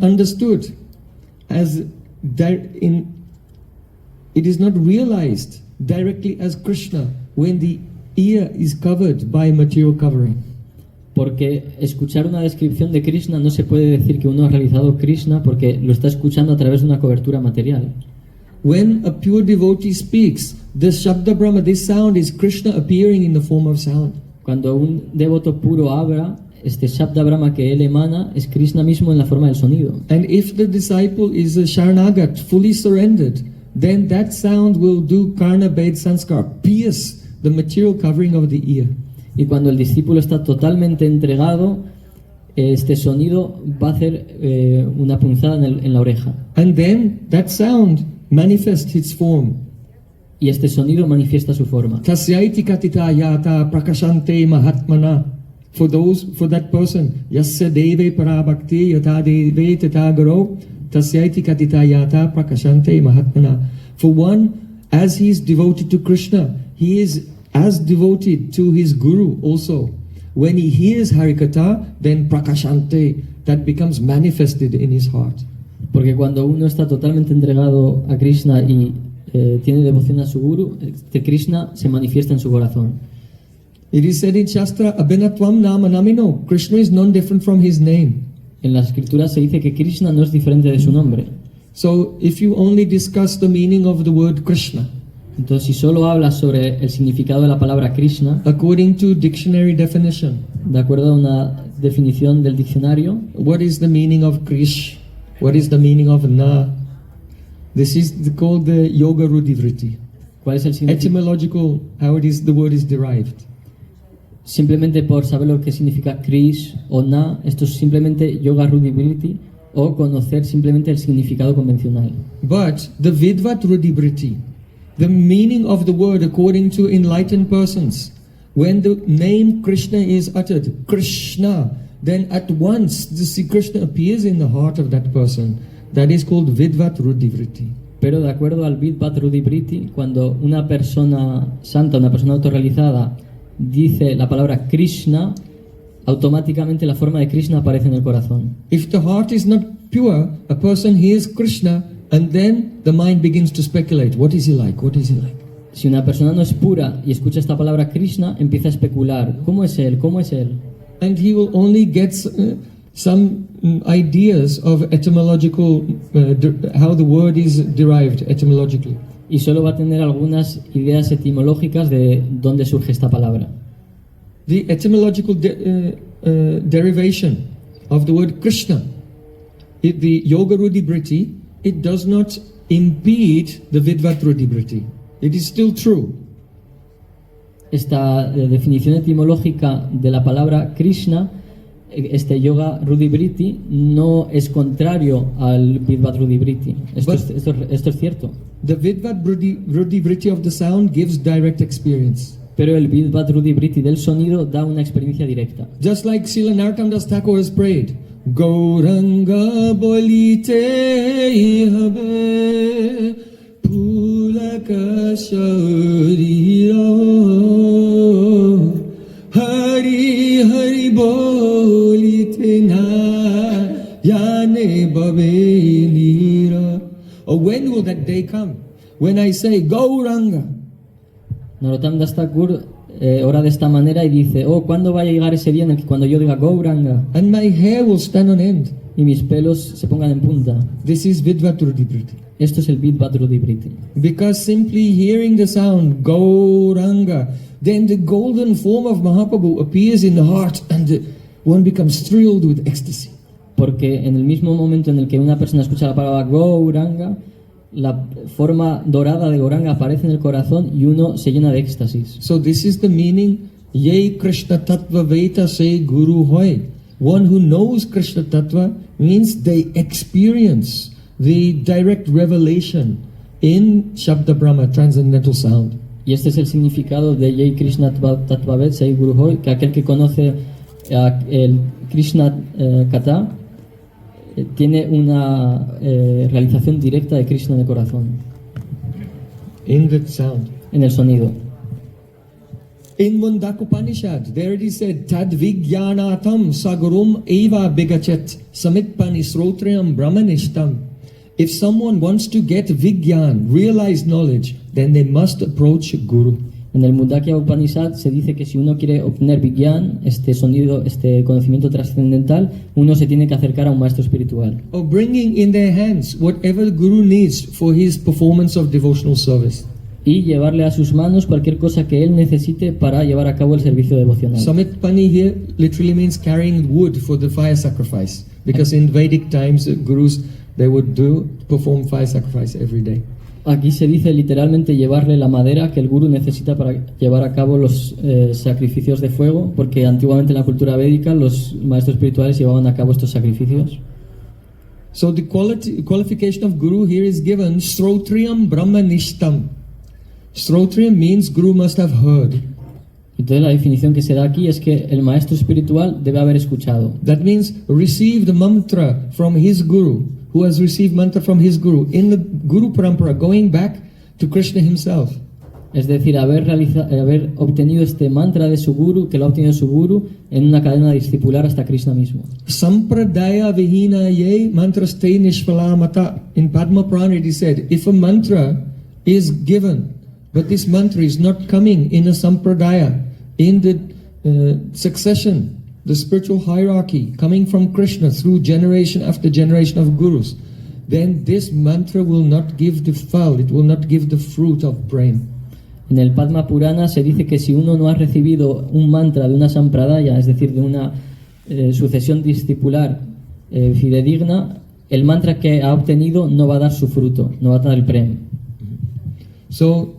understood as it is not realized directly as Krishna when the ear is covered by material covering. Porque escuchar una descripción de Krishna no se puede decir que uno ha realizado Krishna porque lo está escuchando a través de una cobertura material. When a pure devotee speaks, the Shabda Brahma, this sound is Krishna appearing in the form of sound. Cuando un devoto puro habla, este Shabda Brahma que él emana es Krishna mismo en la forma del sonido. And if the disciple is a Sharanagat, fully surrendered, then that sound will do Karna Bhed Sanskar, pierce the material covering of the ear. Y cuando el discípulo está totalmente entregado, este sonido va a hacer una punzada en la oreja. And then that sound manifests its form. Y este sonido manifiesta su forma. Tasyaiti katita yata prakashante mahatmana. For that person, yasya deve parabhakti yata deve tata garo tasyaiti katitayata prakashante mahatmana. For one, as he is devoted to Krishna, he is as devoted to his guru also. When he hears Harikatha, then prakashante, that becomes manifested in his heart. Porque cuando uno está totalmente entregado a Krishna y tiene devoción a su guru, este Krishna se manifiesta en su corazón. It is said in Shastra, Abhinatvam nama namino. Krishna is none different from his name. En las escrituras se dice que Krishna no es diferente de su nombre. So if you only discuss the meaning of the word Krishna, Entonces, si solo hablas sobre el significado de la palabra Krishna, according to dictionary definition, de acuerdo a una definición del diccionario, what is the meaning of Krish? What is the meaning of Na? This is called the Yoga Rudivriti. ¿cuál es el significado? Etymological, how the word is derived. Simplemente por saber lo que significa Krish o Na, esto es simplemente Yoga Rudivriti, o conocer simplemente el significado convencional. But the Vidvat Rudivriti, the meaning of the word according to enlightened persons, when the name Krishna is uttered, Krishna, then at once the Sri Krishna appears in the heart of that person. That is called Vidvat Rudivriti. Pero de acuerdo al Vidvat Rudivriti, cuando una persona santa, una persona autorrealizada, dice la palabra Krishna, automáticamente la forma de Krishna aparece en el corazón. If the heart is not pure, a person hears Krishna and then the mind begins to speculate. What is he like? What is he like? Si una persona no es pura y escucha esta palabra Krishna, empieza a especular. ¿Cómo es él? ¿Cómo es él? And he will only get some ideas of etymological, how the word is derived etymologically. Y solo va a tener algunas ideas etimológicas de dónde surge esta palabra. The etymological derivation of the word Krishna, the Yoga Rudivriti, it does not impede the Vidvat Rudivriti. It is still true. Esta definición etimológica de la palabra Krishna, este Yoga Rudivriti, no es contrario al Vidvat Rudivriti. Esto es cierto. The Vidvat Rudivriti of the sound gives direct experience. Pero el Vidvat Rudivriti del sonido da una experiencia directa. Just like Srila Narottam Das Thakur has prayed, Gauranga bolite habe pulaka sharira Hari Hari bolite na yane babe nira. Oh, when will that day come? When I say Gauranga. Narottam Das Thakur ora de esta manera y dice, ¿cuándo va a llegar ese día en el que cuando yo diga Gauranga And my hair will stand on end. y mis pelos se pongan en punta? This is Vidvat Rudivriti. Esto es el Vidvat Rudivriti. Because simply hearing the sound Gauranga, then the golden form of Mahaprabhu appears in the heart and one becomes thrilled with ecstasy. Porque en el mismo momento en el que una persona escucha la palabra Gauranga, la forma dorada de Gauranga aparece en el corazón y uno se llena de éxtasis. So this is the meaning, Ye Krishna Tattva Veta Se Guru Hoy. One who knows Krishna Tattva means they experience the direct revelation in Shabda Brahma, transcendental sound. Y este es el significado de Yei Krishna Tattva Ved Sei Guru Hoy, que aquel que conoce el Krishna Kata tiene una realización directa de Krishna en el corazón, In the sound. en el sonido. In Mundakupanishad, there it is said, Tad Vigyanatam Sagarum Eva Bigachet Samitpani Srotriam Brahmanishtam. If someone wants to get Vigyan, realize knowledge, then they must approach Guru. En el Mundakya Upanishad se dice que si uno quiere obtener Vigyan, este sonido, este conocimiento trascendental, uno se tiene que acercar a un maestro espiritual. Or bringing in their hands whatever the Guru needs for his performance of devotional service. Y llevarle a sus manos cualquier cosa que él necesite para llevar a cabo el servicio devocional. Samitpani here literally means carrying wood for the fire sacrifice. Because in Vedic times, gurus, they would perform fire sacrifice every day. Aquí se dice literalmente llevarle la madera que el gurú necesita para llevar a cabo los sacrificios de fuego, porque antiguamente en la cultura védica los maestros espirituales llevaban a cabo estos sacrificios. So the qualification of guru here is given, Srotriam Brahmanishtam. Srotriam means guru must have heard. Entonces la definición que se da aquí es que el maestro espiritual debe haber escuchado. That means receive the mantra from his guru, who has received mantra from his guru in the Guru Parampara, going back to Krishna himself. Es decir, haber obtenido este mantra de su guru, que lo ha obtenido su guru, en una cadena discipular hasta Krishna mismo. Sampradaya vihina ye mantraste nishvalamata. In Padma Purana it is said, if a mantra is given, but this mantra is not coming in a sampradaya, in the succession, the spiritual hierarchy, coming from Krishna through generation after generation of gurus, then this mantra will not give the fal, it will not give the fruit of Prem. En el Padma Purana se dice que si uno no ha recibido un mantra de una sampradaya, es decir, de una sucesión discipular fidedigna, el mantra que ha obtenido no va a dar su fruto, no va a dar el Prem. So,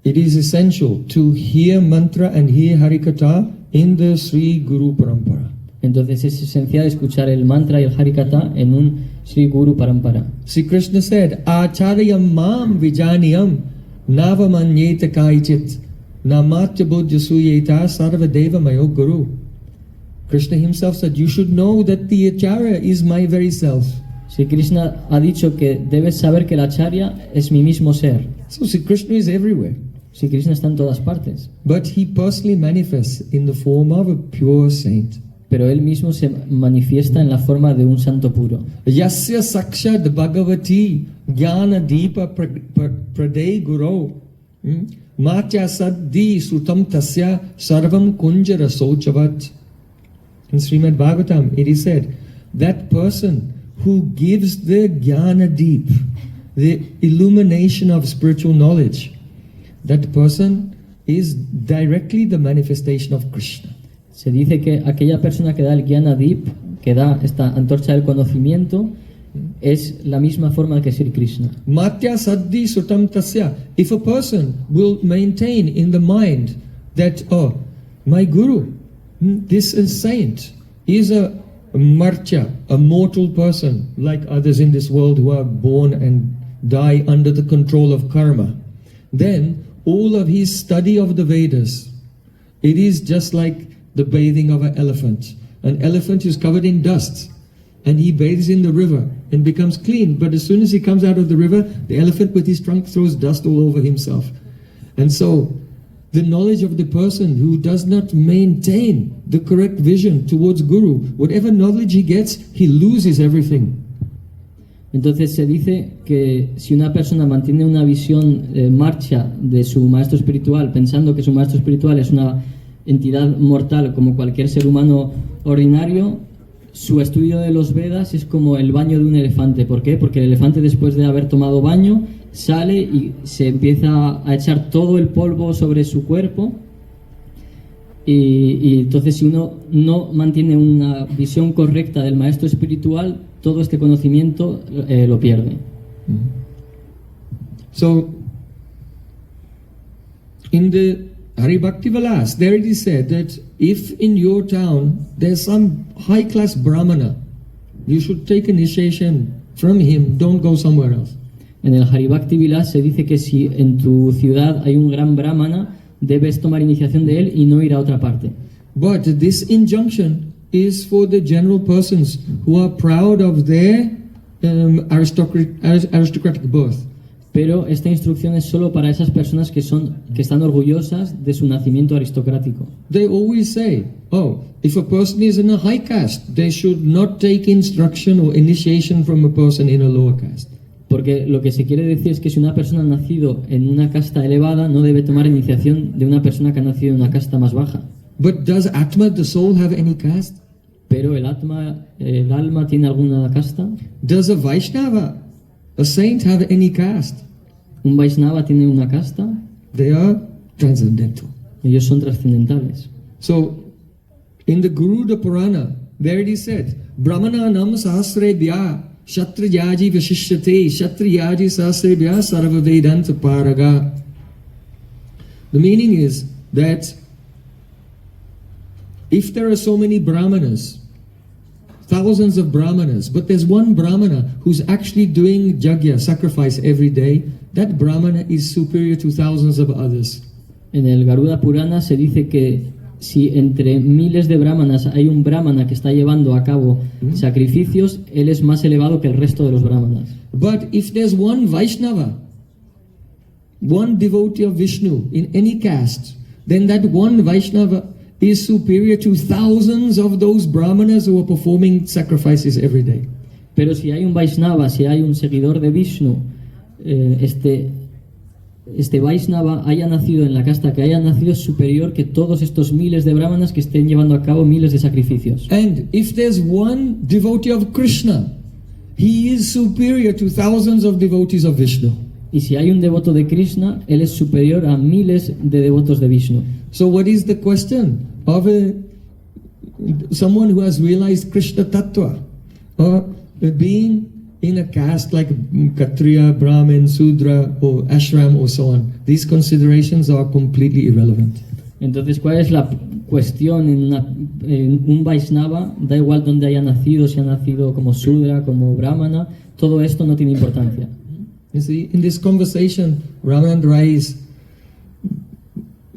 it is essential to hear mantra and hear Harikatha in the Sri Guru Parampara. Entonces es esencial escuchar el mantra y el Harikatha en un Sri Guru Parampara. Sri Krishna said, Acharyam mam vijaniyam navamanyeta kaichit namatya bodhyasuyeta sarvadeva mayo guru. Krishna himself said, you should know that the Acharya is my very self. Sri Krishna ha dicho que debes saber que el Acharya es mi mismo ser. So Sri Krishna is everywhere. Sri Krishna está en todas partes. But he personally manifests in the form of a pure saint. Pero él mismo se manifiesta en la forma de un santo puro. Yasya sakshat bhagavati jnana deepa praday guru matya saddhi sutam tasya sarvam kunjara sochavat. In Srimad Bhagavatam it is said, that person who gives the jnana deep, the illumination of spiritual knowledge, that person is directly the manifestation of Krishna. Se dice que aquella persona que da el Jnana Deep, que da esta antorcha del conocimiento, es la misma forma que Sri Krishna. Matya saddhi sutam tasya. If a person will maintain in the mind that, oh, my guru, this is saint, is a marcha, a mortal person, like others in this world who are born and die under the control of karma, then all of his study of the Vedas, it is just like the bathing of an elephant. An elephant is covered in dust and he bathes in the river and becomes clean, but as soon as he comes out of the river, the elephant with his trunk throws dust all over himself. And so the knowledge of the person who does not maintain the correct vision towards Guru, whatever knowledge he gets, he loses everything. Entonces se dice que si una persona mantiene una visión marcha de su maestro espiritual, pensando que su maestro espiritual es una entidad mortal como cualquier ser humano ordinario, su estudio de los Vedas es como el baño de un elefante. ¿Por qué? Porque el elefante, después de haber tomado baño, sale y se empieza a echar todo el polvo sobre su cuerpo, y entonces si uno no mantiene una visión correcta del maestro espiritual, todo este conocimiento lo pierde. So, in the Hari Bhakti Vilas, there it is said that if in your town there's some high-class Brahmana, you should take initiation from him, don't go somewhere else. En el Hari Bhakti Vilas se dice que si en tu ciudad hay un gran Brahmana, debes tomar iniciación de él y no ir a otra parte. But this injunction is for the general persons who are proud of their aristocratic birth. Pero esta instrucción es solo para esas personas que están orgullosas de su nacimiento aristocrático. They always say, oh, if a person is in a high caste, they should not take instruction or initiation from a person in a lower caste. Porque lo que se quiere decir es que si una persona ha nacido en una casta elevada, no debe tomar iniciación de una persona que ha nacido en una casta más baja. But does Atma, the soul, have any caste? Pero el alma tiene alguna casta. Does a Vaishnava, a saint, have any caste? Un Vaishnava tiene una casta. They are transcendental. Ellos son trascendentales. So, in the Garuda Purana, there it is said, Brahmananam sahasrebhya Kshatriyaji Vashishyate Kshatriyaji Sahasrebhya Sarva Vedanta Paraga. The meaning is that if there are so many Brahmanas, thousands of Brahmanas, but there's one Brahmana who's actually doing yajna, sacrifice every day, that Brahmana is superior to thousands of others. En el Garuda Purana se dice que si entre miles de brahmanas hay un brahmana que está llevando a cabo sacrificios, él es más elevado que el resto de los brahmanas. But if there's one Vaishnava, one devotee of Vishnu in any caste, then that one Vaishnava is superior to thousands of those brahmanas who are performing sacrifices every day. Pero si hay un Vaishnava, si hay un seguidor de Vishnu, este Vaishnava haya nacido en la casta que haya nacido es superior que todos estos miles de brahmanas que estén llevando a cabo miles de sacrificios. And if there's one devotee of Krishna, he is superior to thousands of devotees of Vishnu. Y si hay un devoto de Krishna, él es superior a miles de devotos de Vishnu. So what is the question of someone who has realized Krishna Tattva, or being in a caste like Kshatriya, Brahmin, Sudra, or Ashram, or so on? These considerations are completely irrelevant. Entonces, ¿cuál es la cuestión en un Vaishnava? Da igual dónde haya nacido, si ha nacido como Sudra, como Brahmana, todo esto no tiene importancia. You see, in this conversation, Ramananda Raya is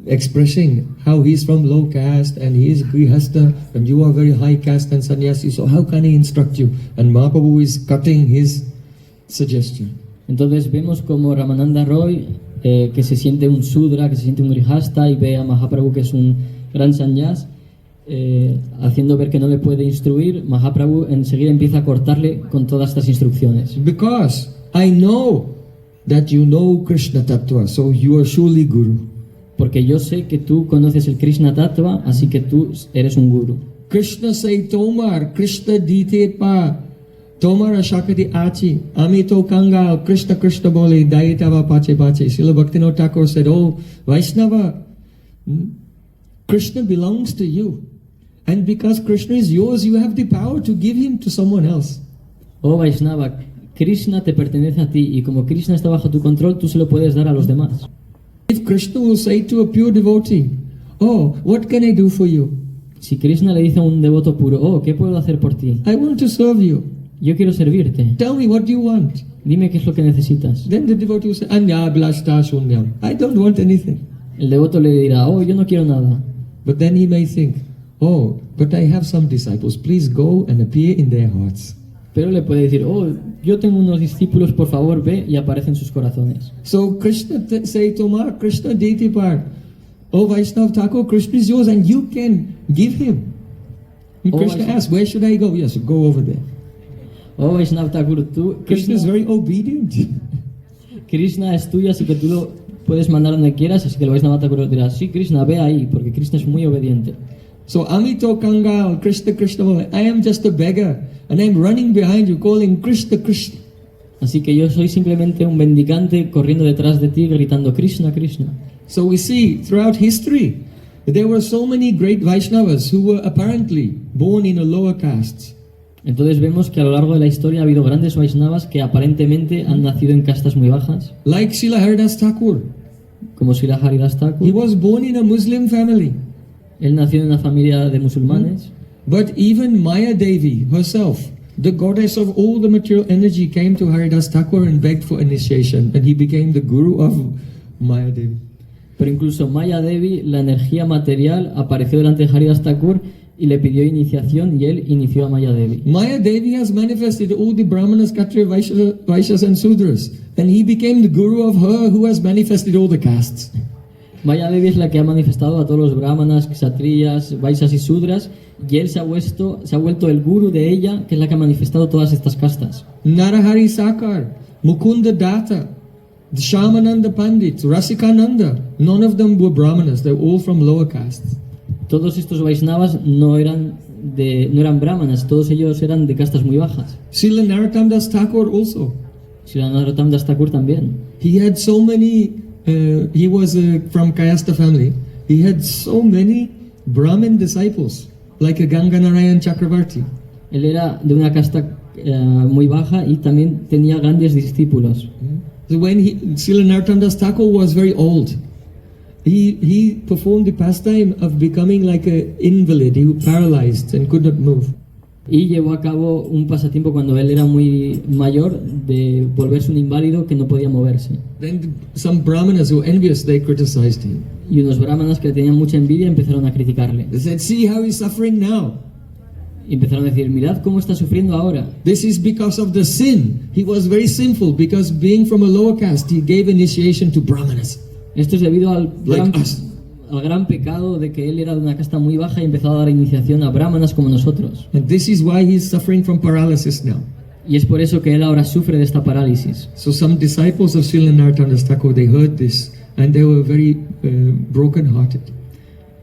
expressing how he's from low caste and he is grihasta and you are very high caste and sannyasi, so how can he instruct you? And Mahaprabhu is cutting his suggestion. Entonces vemos como Ramananda Roy, que se siente un Sudra, que se siente un grihasta, y ve a Mahaprabhu, que es un gran sannyas, haciendo ver que no le puede instruir. Mahaprabhu enseguida empieza a cortarle con todas estas instrucciones. Because I know that you know Krishna Tattva, so you are surely Guru. Porque yo sé que tú conoces el Krishna Tattva, así que tú eres un guru. Krishna say Tomar, Krishna dite pa, Tomar ashakati achi, amito kangal, Krishna Krishna bole, daitava pache pache. Srila Bhaktivinoda Thakur said, oh Vaishnava, Krishna belongs to you. And because Krishna is yours, you have the power to give him to someone else. Oh Vaishnava, Krishna te pertenece a ti, y como Krishna está bajo tu control, tú se lo puedes dar a los demás. If Krishna will say to a pure devotee, oh, what can I do for you? Si Krishna le dice a un devoto puro, oh, ¿qué puedo hacer por ti? I want to serve you. Yo quiero servirte. Tell me what you want. Dime qué es lo que necesitas. Then the devotee will say, Anya blashta shunyam. I don't want anything. El devoto le dirá, oh, yo no quiero nada. But then he may think, oh, but I have some disciples. Please go and appear in their hearts. Pero le puede decir, oh, yo tengo unos discípulos, por favor, ve y aparece en sus corazones. So Krishna say Tomar, Krishna deti par. Oh Vaishnava Thakur, Krishna is yours and you can give him. And Krishna asks, where should I go? Yes, go over there. Oh Vaishnava Thakur, tú, Krishna is very obedient. Krishna es tuyo, así que tú lo puedes mandar donde quieras, así que el Vaishnava Thakur dirá, sí, Krishna, ve ahí, porque Krishna es muy obediente. So Amito Kangal, Krishna Krishna, I am just a beggar and I am running behind you calling Krishna Krishna. Así que yo soy simplemente un mendicante corriendo detrás de ti gritando Krishna Krishna. So we see throughout history there were so many great Vaishnavas who were apparently born in a lower caste. Entonces vemos que a lo largo de la historia ha habido grandes Vaishnavas que aparentemente han nacido en castas muy bajas. Like Srila Haridas Thakur. Como Srila Haridas Thakur. He was born in a Muslim family. Él nació en una familia de musulmanes. But even Maya Devi herself, the goddess of all the material energy, came to Haridas Thakur and begged for initiation, and he became the guru of Maya Devi. Pero incluso Maya Devi, la energía material, apareció delante de Haridas Thakur y le pidió iniciación, y él inició a Maya Devi. Maya Devi has manifested all the Brahmanas, Kshatriya, Vaishyas and Sudras, and he became the guru of her who has manifested all the castes. Maya Devi es la que ha manifestado a todos los brahmanas, kshatriyas, vaishyas y sudras, y él se ha vuelto el guru de ella, que es la que ha manifestado todas estas castas. Narahari Sakar, Mukunda Datta, the Shamananda Pandit, Rasikananda, none of them were Brahmanas, they were all from lower castes. Todos estos Vaishnavas no eran brahmanas, todos ellos eran de castas muy bajas. Srila Narottam Das Thakur also. Srila Narottam Das Thakur también. He had so many, he was from Kayastha family, he had so many Brahmin disciples, like a Ganganarayan Chakravarti. Él era de una casta muy baja y también tenía grandes discípulos. So when Srila Narottam Das Thakur was very old, he performed the pastime of becoming like an invalid. He was paralyzed and could not move. y llevó a cabo un pasatiempo cuando él era muy mayor de volverse un inválido que no podía moverse. Then some brahmanas who were envious, they criticized him. Y unos brahmanas que le tenían mucha envidia empezaron a criticarle. They said, see how he's suffering now. Y empezaron a decir, mirad cómo está sufriendo ahora. This is because of the sin. He was very sinful because being from a lower caste, he gave initiation to brahmanas. Esto es debido al Like us. gran pecado de que él era de una casta muy baja y empezó a dar iniciación a brahmanas como nosotros. And this is why he's suffering from paralysis now. Y es por eso que él ahora sufre de esta parálisis. So some disciples of Srila Narottam Das Thakur, they heard this and they were very broken-hearted.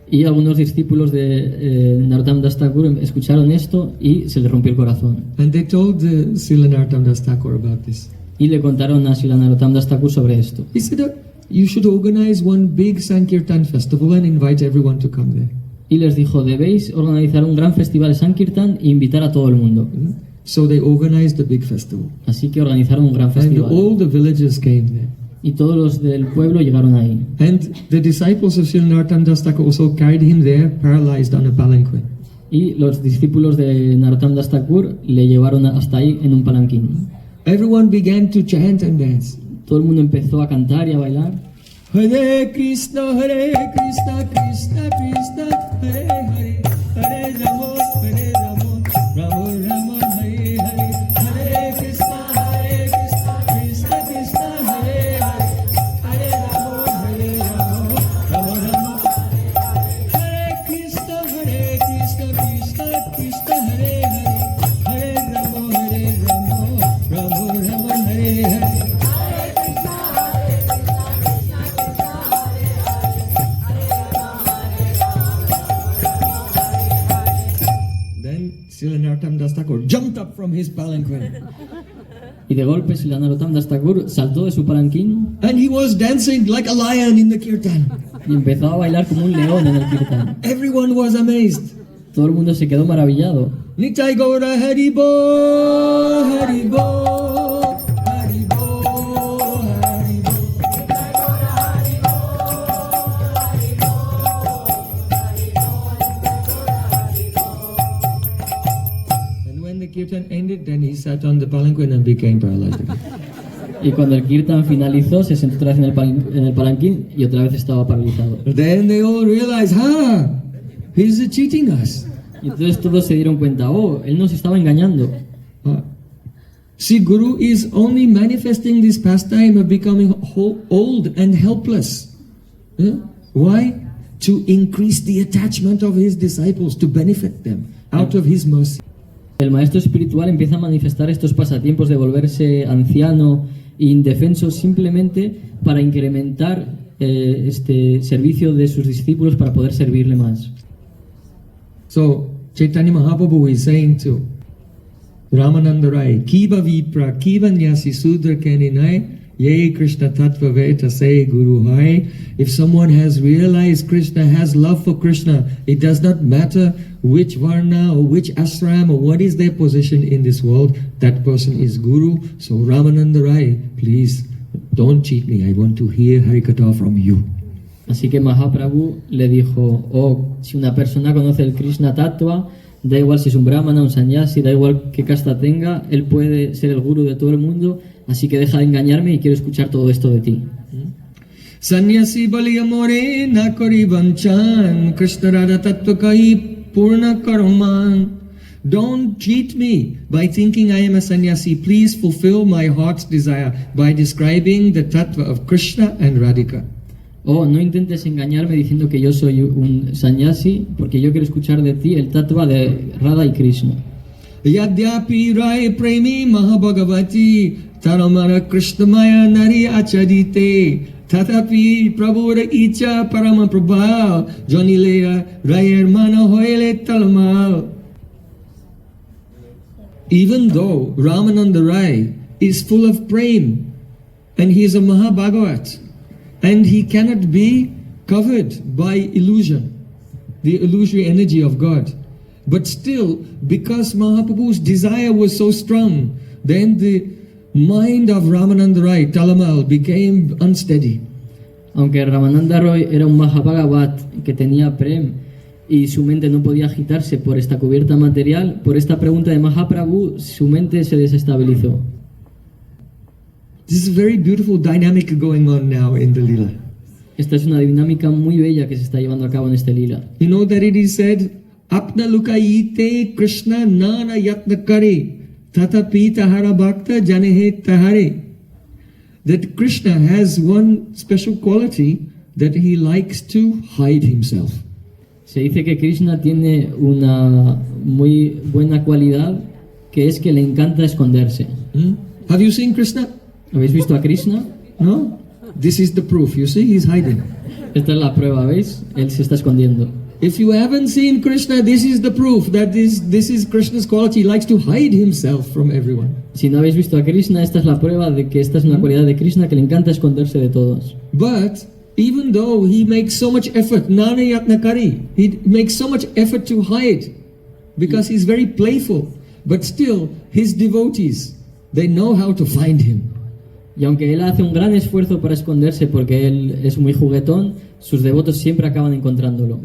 Y algunos discípulos de Narottam Das Thakur escucharon esto y se les rompió el corazón. And they told Srila Narottam Das Thakur about this. Y le contaron a Srila Narottam Das Thakur sobre esto. He said, you should organize one big Sankirtan festival and invite everyone to come there. Y les dijo, debéis organizar un gran festival de Sankirtan e invitar a todo el mundo. So they organized a big festival. Así que organizaron un gran And festival. all the villagers came there. Y todos los del pueblo llegaron ahí. And the disciples of Srila Narottam Das Thakur also carried him there, paralyzed on a palanquin. Y los discípulos de Narottam Das Thakur le llevaron hasta ahí en un palanquín. Everyone began to chant and dance. Todo el mundo empezó a cantar y a bailar. Hare Krishna, Krishna Krishna, Hare Hare, Hare Rama, Rama Rama, Hare Hare, Hare Krishna, Krishna Krishna, Hare Hare, Hare Rama, Rama Rama, Hare Krishna, Krishna Krishna, Hare Hare, Hare Rama, Rama Rama, Hare Hare. Srila Narottam Das Thakur jumped up from his palanquin Y de golpe Srila Narottam Das Thakur saltó de su palanquín and he was dancing like a lion in the kirtan. y empezó a bailar como un león en el kirtan. Everyone was amazed. Todo el mundo se quedó maravillado. Nitai Gaura Haribo, Haribo, Haribo, Haribo. And when the kirtan ended, then he sat on the palanquin and became paralyzed again. Y cuando el kirtan finalizó, se sentó otra vez en el palanquín y otra vez estaba paralizado. Then they all realized, he's cheating us. Y entonces todos se dieron cuenta, oh, él nos estaba engañando. See, Guru is only manifesting this pastime of becoming old and helpless. Why? To increase the attachment of his disciples, to benefit them out of his mercy. El maestro espiritual empieza a manifestar estos pasatiempos de volverse anciano e indefenso simplemente para incrementar este servicio de sus discípulos para poder servirle más. So, Chaitanya Mahaprabhu is saying to Ramananda Raya, Kiva Vipra, Kiva Nyasi Sudra Kaninai, Ye Krishna Tattva Veta Say Guru Hai. If someone has realized Krishna, has love for Krishna, it does not matter which varna or which ashram or what is their position in this world, that person is Guru. So Ramananda Raya, please don't cheat me. I want to hear Harikatha from you. Así que Mahaprabhu le dijo, oh, si una persona conoce el Krishna Tattva, da igual si es un brahmana, un sannyasi, da igual qué casta tenga, él puede ser el guru de todo el mundo, así que deja de engañarme y quiero escuchar todo esto de ti. Sannyasi bali amore nakari vanchan, Krishna Radha Tattva kai purna karman. Don't cheat me by thinking I am a sannyasi. Please fulfill my heart's desire by describing the tattva of Krishna and Radhika. Oh, no intentes engañarme diciendo que yo soy un sannyasi, porque yo quiero escuchar de ti el tattva de Radha y Krishna. Yadyapi Rai Premi Mahabhagavati Taramara Krishnamaya Nari Achadite Tatapi Prabhura Icha Parama Prabha Jonileya Rai Hermana Hoele Talamal. Even though Ramananda Rai is full of prem and he is a Mahabhagavat, and he cannot be covered by illusion, the illusory energy of God. But still, because Mahaprabhu's desire was so strong, then the mind of Ramananda Rai, Talamal, became unsteady. Aunque Ramananda Roy era un Mahabhagavat que tenía Prem y su mente no podía agitarse por esta cubierta material, por esta pregunta de Mahaprabhu, su mente se desestabilizó. This is a very beautiful dynamic going on now in the Lila. Esta es una dinámica muy bella que se está llevando a cabo en este lila. You know that it is said, Apna Lukaite Krishna Nana Yatna Kare Tata Pita Hara Bhakta Janehe Tahare. That Krishna has one special quality that he likes to hide himself. Se dice que Krishna tiene una muy buena cualidad, que es que le encanta esconderse. Have you seen Krishna? ¿Habéis visto a Krishna? No? This is the proof. You see, he's hiding. Esta es la prueba, ¿veis? Él se está escondiendo. If you haven't seen Krishna, this is the proof that this is Krishna's quality. He likes to hide himself from everyone. Si no habéis visto a Krishna, esta es la prueba de que esta es una cualidad de Krishna, que le encanta esconderse de todos. But even though he makes so much effort, Nana Yatnakari, he makes so much effort to hide because he's very playful. But still, his devotees, they know how to find him. Y aunque él hace un gran esfuerzo para esconderse porque él es muy juguetón, sus devotos siempre acaban encontrándolo.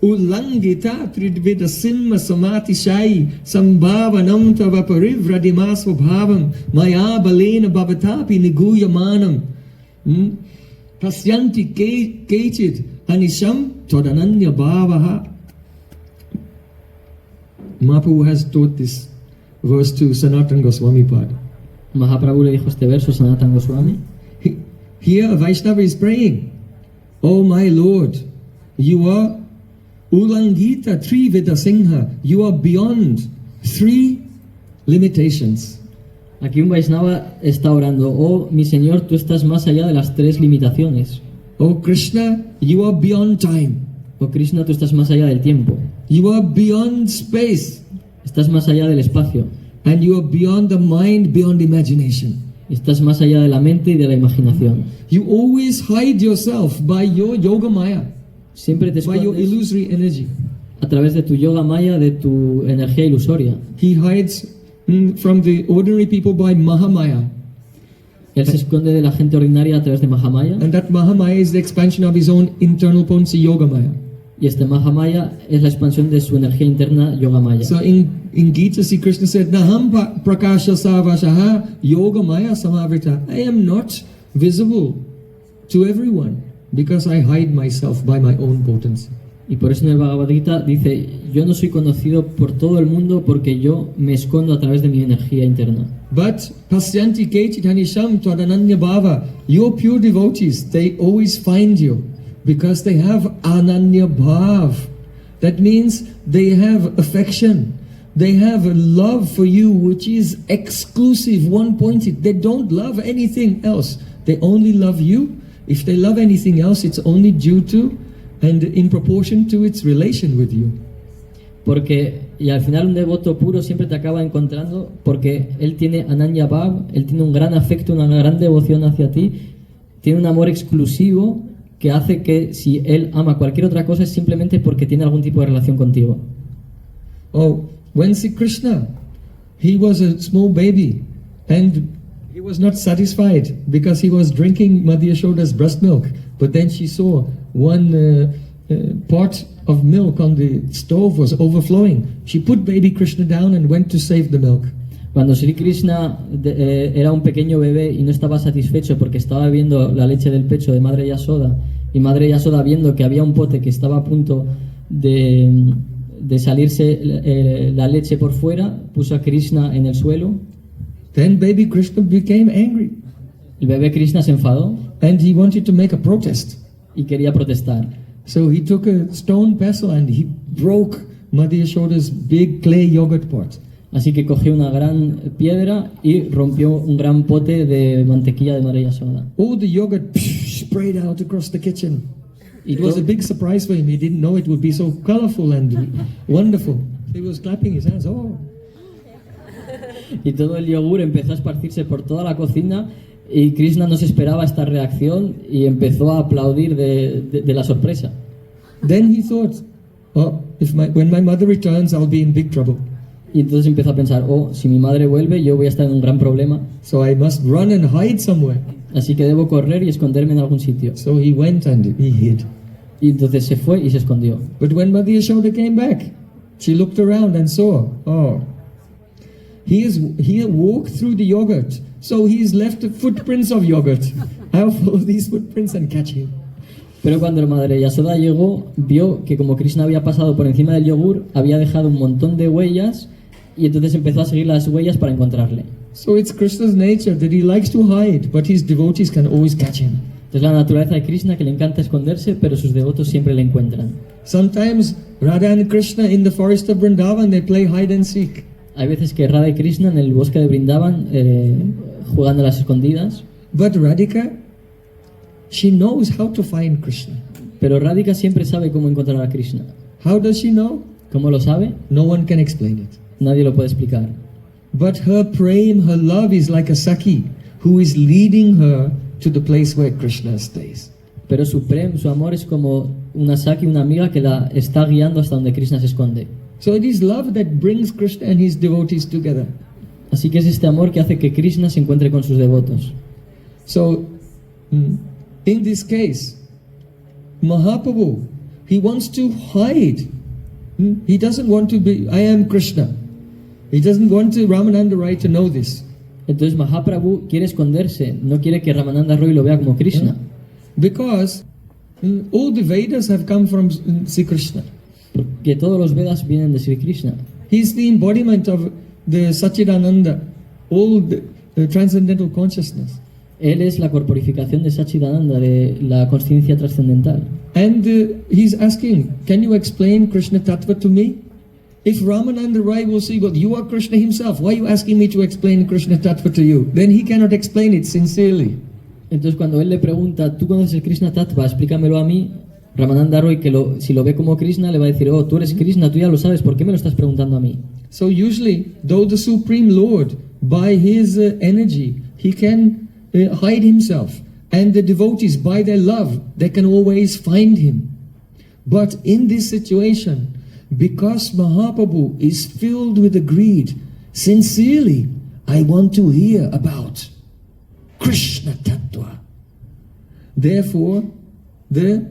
Ulangita tridvida simma samati shai sambhavanam tava parivradhimasva bhavam maya balena bhavatapi niguyamanam pasyanti kechit anisham todananya bhavaha. Mahaprabhu has taught this verse to Sanatana Goswami Pad. Mahaprabhu le dijo este verso a Sanatana Goswami. Here a Vaishnava is praying, "Oh my Lord, you are Ulangita Triveda Singha, you are beyond 3 limitations." Aquí un Vaishnava está orando: oh mi Señor, tú estás más allá de las 3 limitaciones. Oh Krishna, you are beyond time. Oh Krishna, tú estás más allá del tiempo. You are beyond space. Estás más allá del espacio. And you are beyond the mind, beyond imagination. Estás más allá de la mente y de la imaginación. You always hide yourself by your yoga maya, Siempre te by your escondes illusory energy. a través de tu yoga maya, de tu energía ilusoria. He hides from the ordinary people by Mahamaya. Él se esconde de la gente ordinaria a través de Mahamaya. And that Mahamaya is the expansion of his own internal potency, yoga maya. Y este Mahamaya es la expansión de su energía interna, yoga maya. So in Gita, Sri Krishna said, Naham prakasha savashaha yoga maya samavrita. I am not visible to everyone because I hide myself by my own potency. Y por eso en el Bhagavad Gita dice: yo no soy conocido por todo el mundo porque yo me escondo a través de mi energía interna. But pasyanti kechit hanisham tvadananya bhava. Your pure devotees, they always find you because they have ananya bhav. That means they have affection. They have a love for you which is exclusive, one-pointed. They don't love anything else. They only love you. If they love anything else, it's only due to and in proportion to its relation with you. Porque, y al final un devoto puro siempre te acaba encontrando porque él tiene Ananya Bhav, él tiene un gran afecto, una gran devoción hacia ti, tiene un amor exclusivo que hace que si él ama cualquier otra cosa es simplemente porque tiene algún tipo de relación contigo. Oh, when Sri Krishna, he was a small baby and he was not satisfied because he was drinking Madhya Yashoda's breast milk. But then she saw one pot of milk on the stove was overflowing. She put baby Krishna down and went to save the milk. Cuando Sri Krishna era un pequeño bebé y no estaba satisfecho porque estaba bebiendo la leche del pecho de Madre Yasoda, y Madre Yasoda, viendo que había un pote que estaba a punto de salirse la leche por fuera, puso a Krishna en el suelo. Then baby Krishna became angry El bebé Krishna se enfadó and he wanted to make a protest. y quería protestar. So he took a stone pestle and he broke Madhya Yashoda's big clay yogurt pot. Así que cogió una gran piedra y rompió un gran pote de mantequilla de Madre Yasoda. All the yogurt sprayed out across the kitchen. Y It was a big surprise for him. He didn't know it would be so colorful and wonderful. He was clapping his hands. Oh. Y todo el yogur empezó a esparcirse por toda la cocina y Krishna no se esperaba esta reacción y empezó a aplaudir de la sorpresa. Then he thought, oh, when my mother returns, I'll be in big trouble. Y entonces empezó a pensar: oh, si mi madre vuelve, yo voy a estar en un gran problema. So I must run and hide somewhere. Así que debo correr y esconderme en algún sitio. So he went and he hid. Y entonces se fue y se escondió. But when Mother Yashoda came back, she looked around and saw, he walked through the yogurt, so he's left footprints of yogurt. I'll follow these footprints and catch him. Pero cuando la madre Yasoda llegó, vio que como Krishna había pasado por encima del yogur, había dejado un montón de huellas y entonces empezó a seguir las huellas para encontrarle. So it's Krishna's nature that he likes to hide, but his devotees can always catch him. Entonces la naturaleza de Krishna, que le encanta esconderse, pero sus devotos siempre le encuentran. Sometimes Radha and Krishna in the forest of Vrindavan, they play hide and seek. Hay veces que Radha y Krishna en el bosque de Vrindavan juegan a las escondidas. But Radhika, she knows how to find Krishna. Pero Radhika siempre sabe cómo encontrar a Krishna. How does she know? ¿Cómo lo sabe? No one can explain it. Nadie lo puede explicar. But her prem, her love is like a Sakhi who is leading her to the place where Krishna stays. Pero su Prem, su amor, es como una Saki, una amiga que la está guiando hasta donde Krishna se esconde. So it is love that brings Krishna and his devotees together. Así que es este amor que hace que Krishna se encuentre con sus devotos. So, in this case, Mahaprabhu, he wants to hide. He doesn't want to be, I am Krishna. He doesn't want to Ramananda Rai to know this. Entonces Mahaprabhu quiere esconderse, no quiere que Ramananda Roy lo vea como Krishna. Because all the Vedas have come from Sri Krishna. Porque todos los Vedas vienen de Sri Krishna. He's the embodiment of the Satchidananda, all the transcendental consciousness. Él es la corporificación de Satchidananda, de la consciencia trascendental. And he's asking, can you explain Krishna Tattva to me? If Ramananda Rai will say, well, you are Krishna himself, why are you asking me to explain Krishna Tattva to you? Then he cannot explain it sincerely. Entonces cuando él le pregunta, ¿tú conoces el Krishna Tattva? Explícamelo a mí. Ramananda Roy, que si lo ve como Krishna, le va a decir, oh, tú eres Krishna, tú ya lo sabes, ¿por qué me lo estás preguntando a mí? So usually, though the Supreme Lord, by his energy, he can hide himself. And the devotees, by their love, they can always find him. But in this situation, because Mahaprabhu is filled with the greed, sincerely, I want to hear about Krishna Tattva. Therefore, the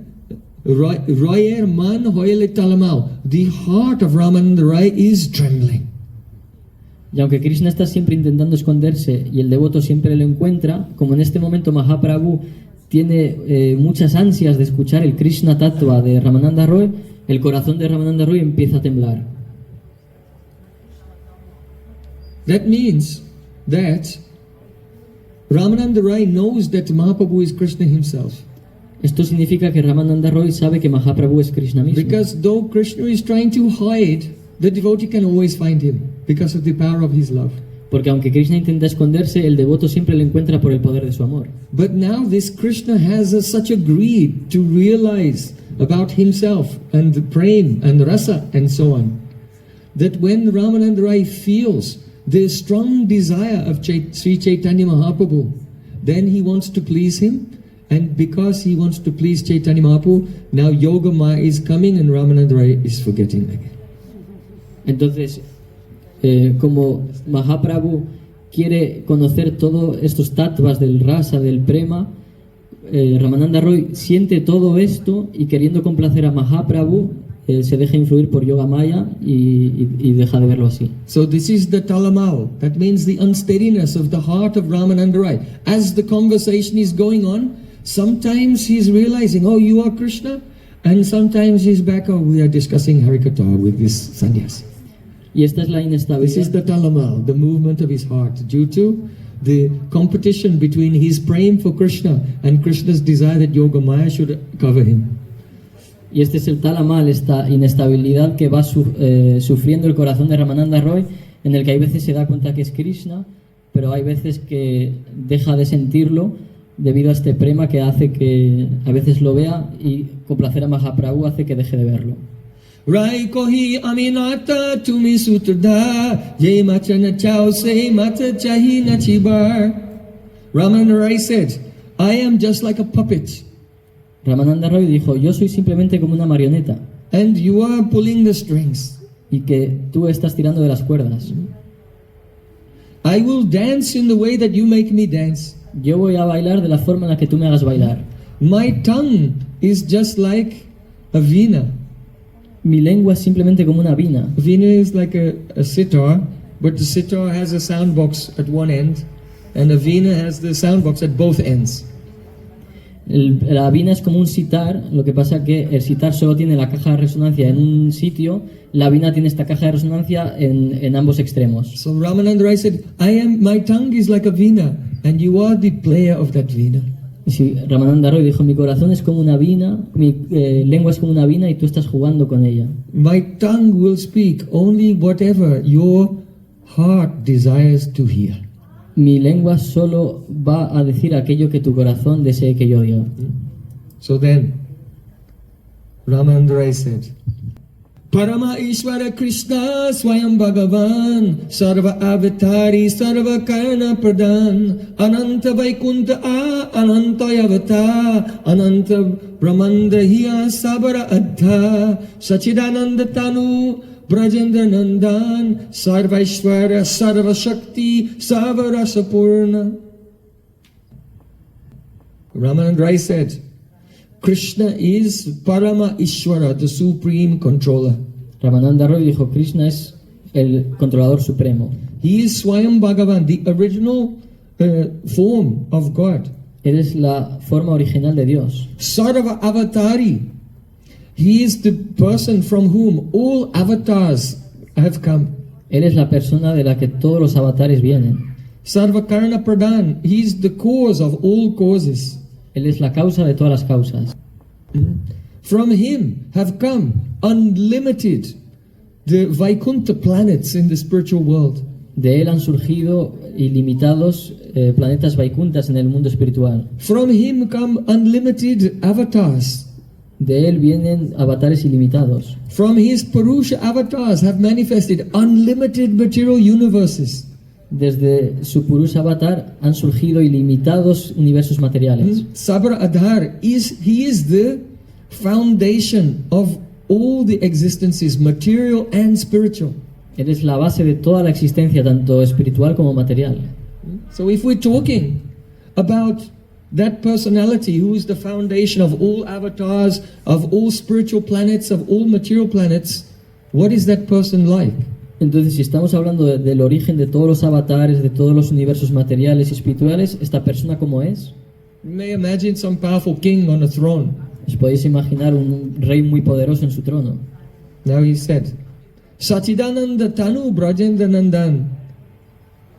Raya man hoyle talamau, the heart of Ramananda Rai is trembling. Y aunque Krishna está siempre intentando esconderse y el devoto siempre lo encuentra, como en este momento Mahaprabhu tiene muchas ansias de escuchar el Krishna Tattva de Ramananda Roy, el corazón de Ramananda Roy empieza a temblar. That means that Ramananda Rai knows that Mahaprabhu is Krishna himself. Esto significa que Ramananda Roy sabe que Mahaprabhu es Krishna mismo. Because though Krishna is trying to hide, the devotee can always find him because of the power of his love. Porque aunque Krishna intenta esconderse, el devoto siempre lo encuentra por el poder de su amor. But now this Krishna has such a greed to realize about himself and the Prem and rasa and so on, that when Ramananda Rai feels the strong desire of Sri Chaitanya Mahaprabhu, then he wants to please him. And because he wants to please Chaitanya Mahaprabhu, now Yoga Maya is coming and Ramananda Rai is forgetting again. Entonces, como Mahaprabhu quiere conocer todos estos tattvas del rasa, del prema, Ramananda Roy siente todo esto y queriendo complacer a Mahaprabhu, se deja influir por Yoga Maya y deja de verlo así. So this is the talamal. That means the unsteadiness of the heart of Ramananda Rai. As the conversation is going on, sometimes he's realizing, oh, you are Krishna, and sometimes he's back, oh, we are discussing Harikatha with this sannyasi. Y esta es la inestabilidad. This is the talamal, the movement of his heart, due to the competition between his praying for Krishna and Krishna's desire that Yoga Maya should cover him. Y este es el talamal, esta inestabilidad que va sufriendo el corazón de Ramananda Roy, en el que hay veces se da cuenta que es Krishna, pero hay veces que deja de sentirlo debido a este prema que hace que a veces lo vea y complacer a Mahaprabhu hace que deje de verlo. Rai kohi aminata tumi sutrda ye machana chao se mata chahi nachibar. Ramananda Rai said, I am just like a puppet. Ramananda Roy dijo, yo soy simplemente como una marioneta. And you are pulling the strings. Y que tú estás tirando de las cuerdas. I will dance in the way that you make me dance. Yo voy a bailar de la forma en la que tú me hagas bailar. My tongue is just like a veena. Mi lengua es simplemente como una vina. A veena is like a sitar, but the sitar has a sound box at one end, and a veena has the sound box at both ends. La vina es como un sitar, lo que pasa que el sitar solo tiene la caja de resonancia en un sitio, la vina tiene esta caja de resonancia en ambos extremos. So Ramananda Rai said, my tongue is like a veena, and you are the player of that veena. Y si Ramananda Roy dijo, mi corazón es como una vina, mi lengua es como una vina y tú estás jugando con ella. My tongue will speak only whatever your heart desires to hear. Mi lengua solo va a decir aquello que tu corazón desee que yo diga. So then, Ramananda Rai said, Parama Ishvara Krishna Swayam Bhagavan Sarva Avatari Sarva Karna Pradhan Ananta Vaikunta Ananta Yavata Ananta Brahmanda Hiya Sabara Adha Sachidananda Tanu Brajendra Nandan Sarvaishvara Sarva Shakti Savarasa Purna. Ramananda Rai said, Krishna is Parama Ishvara, the supreme controller. Ramananda Roy dijo, Krishna es el controlador supremo. He is Swayam Bhagavan, the original form of God. Él es la forma original de Dios. Sarva Avatari. He is the person from whom all avatars have come. Él es la persona de la que todos los avatares vienen. Sarva Karna Pradhan. He is the cause of all causes. Él es la causa de todas las causas. From him have come unlimited the Vaikuntha planets in the spiritual world. De él han surgido ilimitados planetas vaikuntas en el mundo espiritual. From him come unlimited avatars. De él vienen avatares ilimitados. From his Purusha avatars have manifested unlimited material universes. Desde su Purusha avatar han surgido ilimitados universos materiales. Sabra Adhar he is the foundation of all the existences, material and spiritual. Él es la base de toda la existencia, tanto espiritual como material. So if we're talking about that personality who is the foundation of all avatars, of all spiritual planets, of all material planets, what is that person like? Entonces, si estamos hablando del origen de todos los avatares, de todos los universos materiales y espirituales, ¿esta persona cómo es? You may imagine some powerful king on a throne. Os podéis imaginar un rey muy poderoso en su trono. Now he said, Sachidananda Tanu Brajendra Nandan,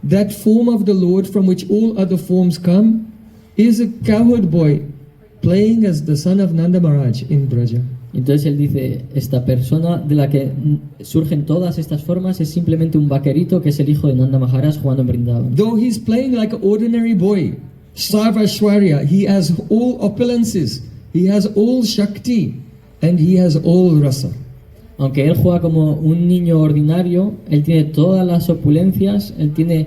that form of the Lord from which all other forms come, is a cowherd boy playing as the son of Nanda Maharaj in Braja. Entonces él dice, esta persona de la que surgen todas estas formas es simplemente un vaquerito que es el hijo de Nanda Maharaj jugando en Vrindavan. Though he's playing like an ordinary boy, Sarvashwarya, he has all opulences, he has all Shakti, and he has all Rasa. Aunque él juega como un niño ordinario, él tiene todas las opulencias, él tiene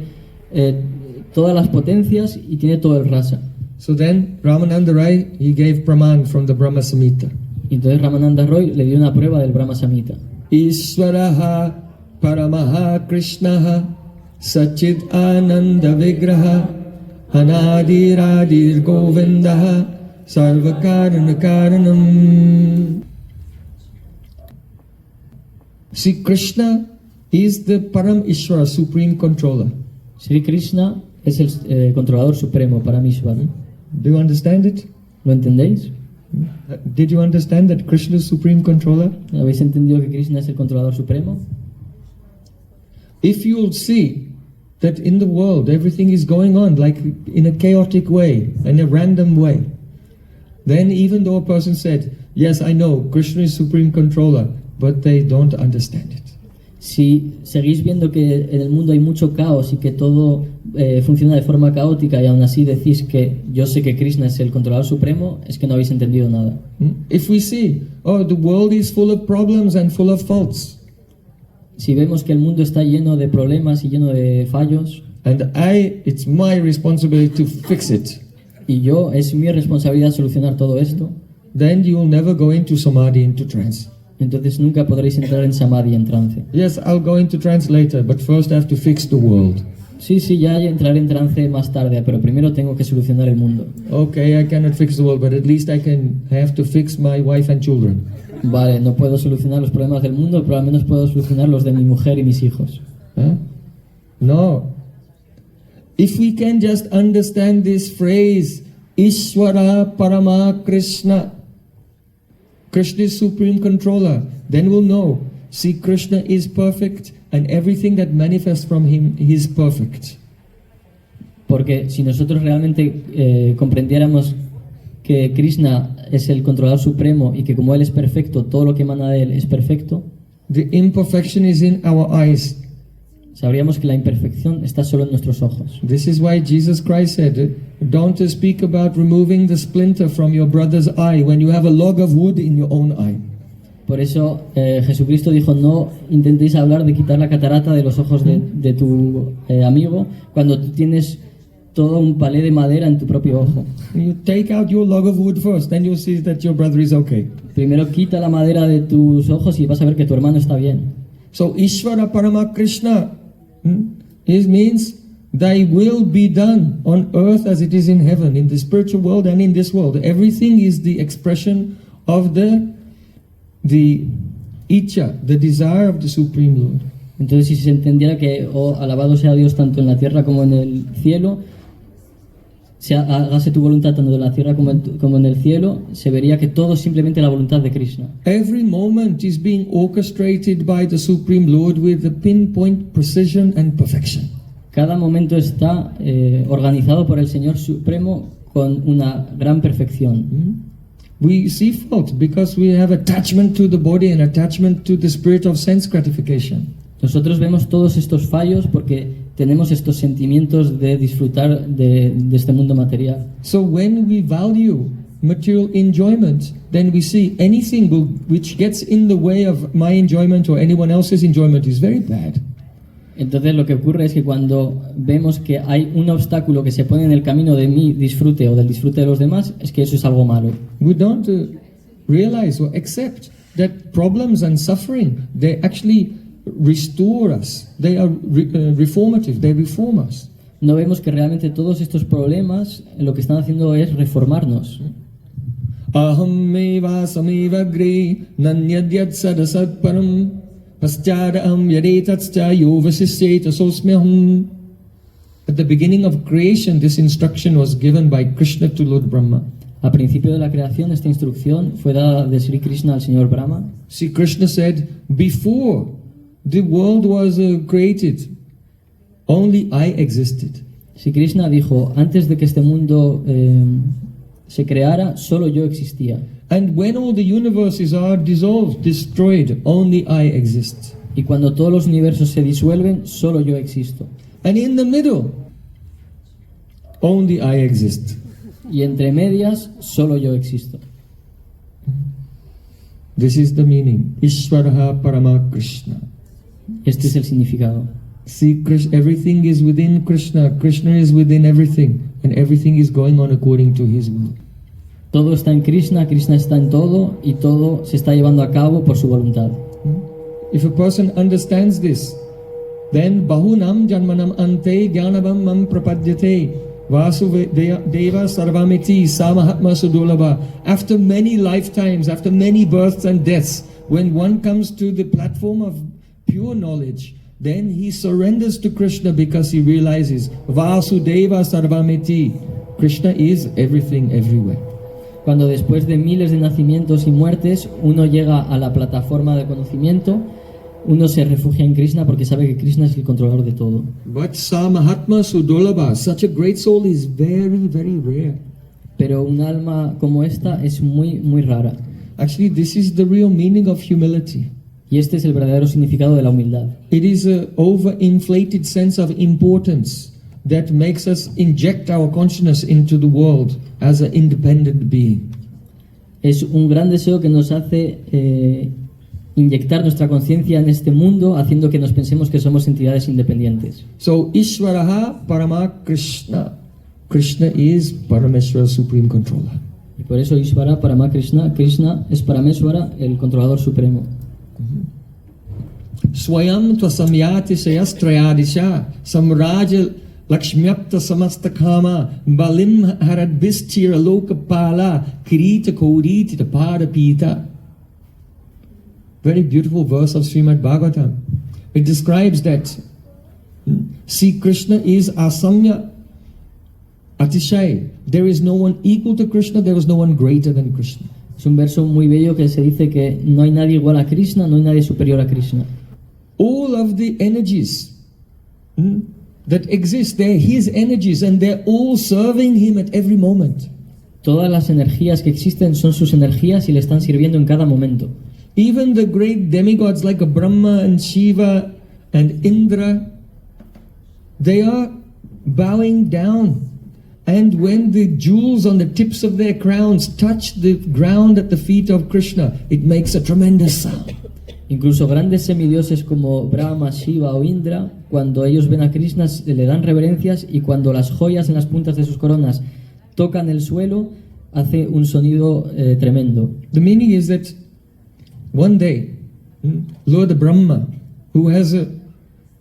todas las potencias y tiene todo el rasa. So then, Ramananda Rai, he gave Praman from the Brahma Samhita. Y entonces Ramananda Roy le dio una prueba del Brahma Samhita. Ishvaraha Paramaha Krishnaha Sachid Ananda Vigraha Anadiradir Govindaha Sarvakarana Karanam. See, Krishna is the Param Ishvara, supreme controller. Sri Krishna es el controlador supremo, Paramishvara. Do you understand it? ¿Lo entendéis? Did you understand that Krishna is supreme controller? ¿Habéis entendido que Krishna es el controlador supremo? If you'll see that in the world everything is going on like in a chaotic way, in a random way, then even though a person said, yes, I know, Krishna is supreme controller, but they don't understand it. Si seguís viendo que en el mundo hay mucho caos y que todo funciona de forma caótica y aún así decís que yo sé que Krishna es el controlador supremo, es que no habéis entendido nada. If we see, oh, the world is full of problems and full of faults, Si vemos que el mundo está lleno de problemas y lleno de fallos, and it's my responsibility to fix it, y yo es mi responsabilidad solucionar todo esto, then you will never go into samadhi, into trance. entonces nunca podréis entrar en samadhi, en trance. Yes, I'll go into trance later, but first I have to fix the world. Sí, ya entraré en trance más tarde, pero primero tengo que solucionar el mundo. Okay, I cannot fix the world, but at least I have to fix my wife and children. Vale, no puedo solucionar los problemas del mundo, pero al menos puedo solucionar los de mi mujer y mis hijos. Huh? No. If we can just understand this phrase, Ishvara Parama Krishna, Krishna is supreme controller, then we'll know, see, Krishna is perfect and everything that manifests from him is perfect. Porque si nosotros realmente comprendiéramos que Krishna es el controlador supremo y que como Él es perfecto, todo lo que emana de Él es perfecto, the imperfection is in our eyes. Sabríamos que la imperfección está solo en nuestros ojos. This is why Jesus Christ said, don't speak about removing the splinter from your brother's eye when you have a log of wood in your own eye. Por eso Jesucristo dijo, no intentéis hablar de quitar la catarata de los ojos de tu amigo cuando tú tienes todo un palé de madera en tu propio ojo. You take out your log of wood first, then you'll see that your brother is okay. Primero quita la madera de tus ojos y vas a ver que tu hermano está bien. So Ishvara Parama Krishna, it means thy will be done on earth as it is in heaven, in the spiritual world and in this world. Everything is the expression of the Icha, the desire of the Supreme Lord. Entonces, si se entendiera que alabado sea Dios tanto en la tierra como en el cielo, hágase tu voluntad tanto en la tierra como en el cielo, se vería que todo es simplemente la voluntad de Krishna. Every moment is being orchestrated by the Supreme Lord with a pinpoint precision and perfection. Cada momento está organizado por el Señor Supremo con una gran perfección. We see fault because we have attachment to the body and attachment to the spirit of sense gratification. Nosotros vemos todos estos fallos porque tenemos estos sentimientos de disfrutar de este mundo material. So when we value material enjoyment, then we see anything which gets in the way of my enjoyment or anyone else's enjoyment is very bad. Entonces lo que ocurre es que cuando vemos que hay un obstáculo que se pone en el camino de mi disfrute o del disfrute de los demás, es que eso es algo malo. We don't realize or accept that problems and suffering, they actually restore us. They are reformative, they reform us. No vemos que realmente todos estos problemas lo que están haciendo es reformarnos. Aham meva sameva gre nanyadyat sadasat param paschadaham yadetatsta yovasiseta sosmeham. At the beginning of creation, this instruction was given by Krishna to Lord Brahma. Al principio de la creación, esta instrucción fue dada de Sri Krishna al señor Brahma. See, Krishna said, before the world was created, only I existed. Si Krishna dijo, antes de que este mundo se creara, solo yo existía. And when all the universes are dissolved, destroyed, only I exist. Y cuando todos los universos se disuelven, solo yo existo. And in the middle, only I exist. Y entre medias, solo yo existo. This is the meaning. Ishvaraha Parama Krishna. Este es el significado. See, everything is within Krishna. Krishna is within everything. And everything is going on according to his will. Todo está en Krishna, Krishna está en todo y todo se está llevando a cabo por su voluntad. If a person understands this, then bahunam janmanam ante jnanavam mam prapadyate vasudeva sarvamiti samahatma sudulabha. After many lifetimes, after many births and deaths, when one comes to the platform of pure knowledge, then he surrenders to Krishna because he realizes Vasudeva Sarvamiti. Krishna is everything, everywhere. Cuando después de miles de nacimientos y muertes uno llega a la plataforma de conocimiento, uno se refugia en Krishna porque sabe que Krishna es el controlador de todo. But Samahatma Sudolabha, such a great soul, is very, very rare. Pero un alma como esta es muy, muy rara. Actually, this is the real meaning of humility. Y este es el verdadero significado de la humildad. It is an overinflated sense of importance that makes us inject our consciousness into the world as an independent being. Es un gran deseo que nos hace inyectar nuestra conciencia en este mundo, haciendo que nos pensemos que somos entidades independientes. So, Ishvaraha Parama Krishna. Krishna is Parameshwara, Supreme Controller. Y por eso Ishvara Parama Krishna, Krishna es Parameshwara, el controlador supremo. Swayam tvasamyati sayastrayadisha samraja lakshmyapta samastakama balim haradbistira lokapala kirita koditi tapada pita. Very beautiful verse of Srimad Bhagavatam. It describes that see, Krishna is asamya atishay. There is no one equal to Krishna, there is no one greater than Krishna. Es un verso muy bello que se dice que no hay nadie igual a Krishna, no hay nadie superior a Krishna. All of the energies that exist, they're his energies and they're all serving him at every moment. Todas las energías que existen son sus energías y le están sirviendo en cada momento. Even the great demigods like Brahma and Shiva and Indra, they are bowing down. And when the jewels on the tips of their crowns touch the ground at the feet of Krishna, it makes a tremendous sound. Incluso grandes semidioses como Brahma, Shiva o Indra, cuando ellos ven a Krishna le dan reverencias, y cuando las joyas en las puntas de sus coronas tocan el suelo, hace un sonido tremendo. The meaning is that one day, Lord Brahma, who has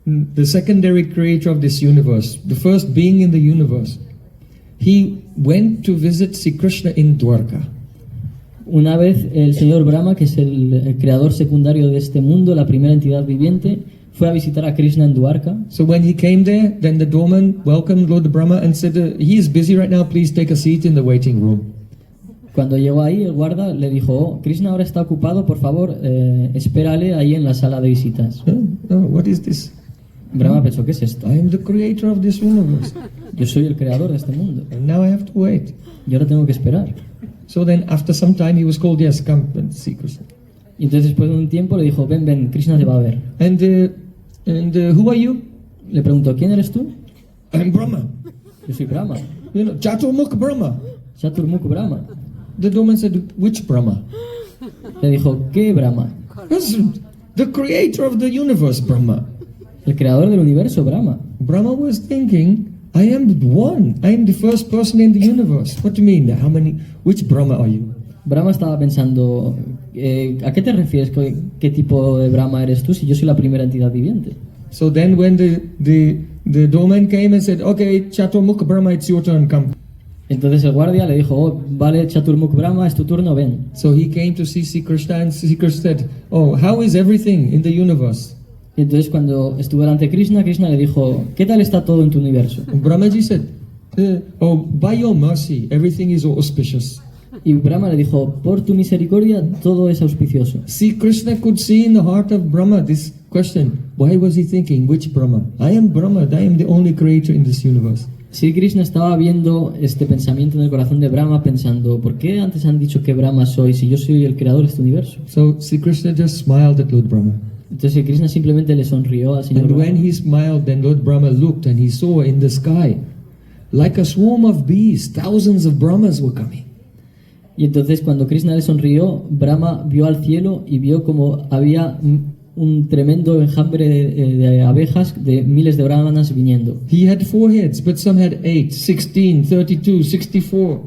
the secondary creator of this universe, the first being in the universe, he went to visit Sri Krishna in Dwarka. Una vez el señor Brahma, que es el creador secundario de este mundo, la primera entidad viviente, fue a visitar a Krishna en Dwarka. So when he came there, then the doorman welcomed Lord Brahma and said, he is busy right now, please take a seat in the waiting room. Cuando llegó ahí, el guarda le dijo, oh, Krishna ahora está ocupado, por favor, espérale ahí en la sala de visitas. What is this? Brahma pensó, ¿qué es esto? I am the creator of this universe. Yo soy el creador de este mundo. And now I have to wait. Y ahora tengo que esperar. So then after some time he was called, yes, come and see Krishna. Y entonces después de un tiempo le dijo, ven, ven, Krishna te va a ver. And who are you? Le preguntó, ¿quién eres tú? I'm Brahma. Yo soy Brahma. You know, Chaturmukh Brahma. Chaturmukh Brahma. The doorman said, which Brahma? Le dijo, ¿qué Brahma? That's the creator of the universe, Brahma. El creador del universo, Brahma. Brahma was thinking, I am one. I am the first person in the universe. What do you mean? Which Brahma are you? Brahma estaba pensando, ¿a qué te refieres? ¿Qué tipo de Brahma eres tú si yo soy la primera entidad viviente? So then when the doorman came and said, okay, Chaturmukh Brahma, it's your turn, come. Entonces el guardia le dijo, oh, vale, Chaturmukh Brahma, es tu turno, ven. So he came to see Sri Krishna and Sri Krishna said, oh, how is everything in the universe? Y entonces cuando estuvo delante de Krishna, Krishna le dijo, ¿qué tal está todo en tu universo? And Brahmaji said, oh, by your mercy, everything is auspicious. Y Brahma le dijo, por tu misericordia todo es auspicioso. See, Krishna could see in the heart of Brahma this question. Why was he thinking, which Brahma? I am Brahma, I am the only creator in this universe. Si Krishna estaba viendo este pensamiento en el corazón de Brahma, pensando, ¿por qué antes han dicho que Brahma soy si yo soy el creador de este universo? So Sri Krishna just smiled at Lord Brahma. Entonces Krishna simplemente le sonrió al señor And Brahma. when he smiled, then Lord Brahma looked and he saw in the sky, like a swarm of bees, thousands of Brahmas were coming. Y entonces cuando Krishna le sonrió, Brahma vio al cielo y vio como había un tremendo enjambre de abejas, de miles de brahmanas viniendo. He had 4 heads, but some had 8, 16, 32, 64.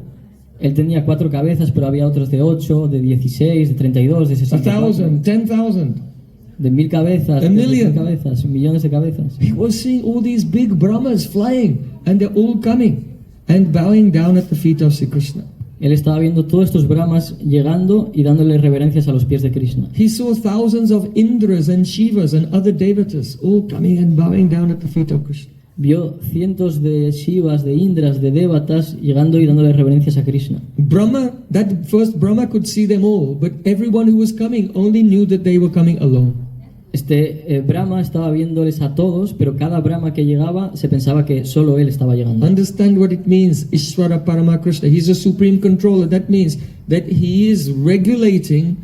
Él tenía 4 cabezas, pero había otros de 8, de 16, de 32, de 64. 1,000, 10,000. De 1000 cabezas, A de million. 1000 cabezas, millones de cabezas. He was seeing all these big Brahmas flying, and they're all coming and bowing down at the feet of Sri Krishna. Él estaba viendo todos estos brahmas llegando y dándole reverencias a los pies de Krishna. He saw thousands of Indras and Shivas and other devatas all coming and bowing down at the feet of Krishna. Vio cientos de Shivas, de Indras, de Devatas llegando y dándole reverencias a Krishna. Brahma, that first Brahma could see them all, but everyone who was coming only knew that they were coming alone. Brahma estaba viéndoles a todos, pero cada Brahma que llegaba se pensaba que solo él estaba llegando. Understand what it means, Ishvara Parama Krishna. He's a supreme controller. That means that he is regulating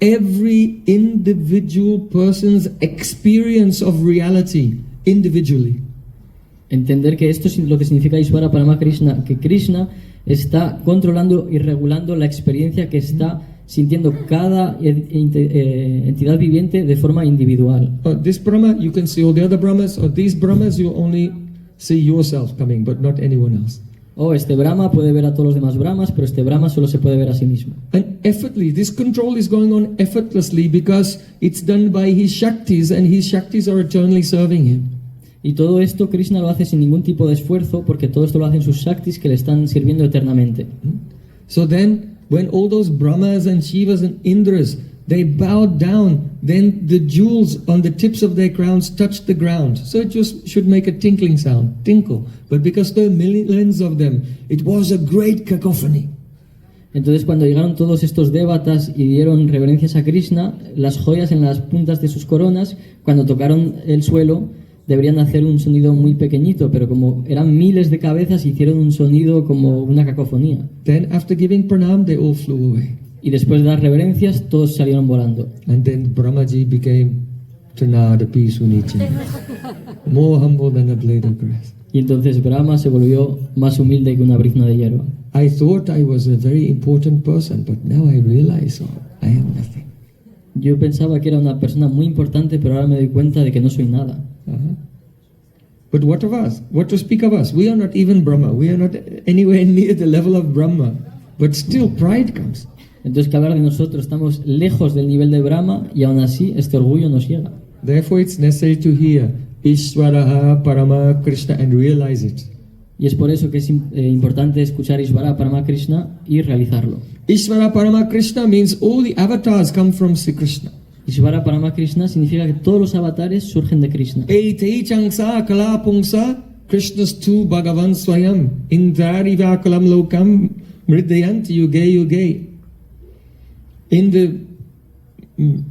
every individual person's experience of reality individually. Entender que esto es lo que significa Ishvara Parama Krishna, que Krishna está controlando y regulando la experiencia que está sintiendo cada entidad viviente de forma individual. This Brahma, you can see all the other Brahmas, or these Brahmas, you only see yourself coming, but not anyone else. oh, este Brahma puede ver a todos los demás Brahmas, pero este Brahma solo se puede ver a sí mismo. And effortlessly, this control is going on effortlessly because it's done by his Shaktis, and his Shaktis are eternally serving him. Y todo esto Krishna lo hace sin ningún tipo de esfuerzo, porque todo esto lo hacen sus Shaktis que le están sirviendo eternamente. So then, when all those Brahmas and Shivas and Indras, they bowed down, then the jewels on the tips of their crowns touched the ground. So it just should make a tinkling sound, tinkle. But because there were millions of them, it was a great cacophony. Entonces cuando llegaron todos estos dévatas y dieron reverencias a Krishna, las joyas en las puntas de sus coronas, cuando tocaron el suelo, deberían hacer un sonido muy pequeñito, pero como eran miles de cabezas, hicieron un sonido como una cacofonía. Then after giving pranam, they all flew away. Y después de dar reverencias, todos salieron volando. And then Brahmaji became Trinada Pisuniche, more humble than a blade of grass. Y entonces Brahma se volvió más humilde que una brizna de hierba. I thought I was a very important person, but now I realize, I am nothing. Yo pensaba que era una persona muy importante, pero ahora me doy cuenta de que no soy nada. But what of us? What to speak of us? We are not even Brahma. We are not anywhere near the level of Brahma. But still pride comes. Entonces, que hablar de nosotros, estamos lejos del nivel de Brahma y aún así este orgullo nos llega. Therefore it's necessary to hear Ishvaraha Parama Krishna and realize it. Y es por eso que es importante escuchar Ishvara Parama Krishna y realizarlo. Ishvara Parama Krishna means all the avatars come from Sri Krishna. Ishvara Parama Krishna significa que todos los avatares surgen de Krishna. Eitei Changsa Kala Pungsa Krishna's tu Bhagavan Swayam Indari Vakalam Lokam Mridayant Yuge Yuge. In the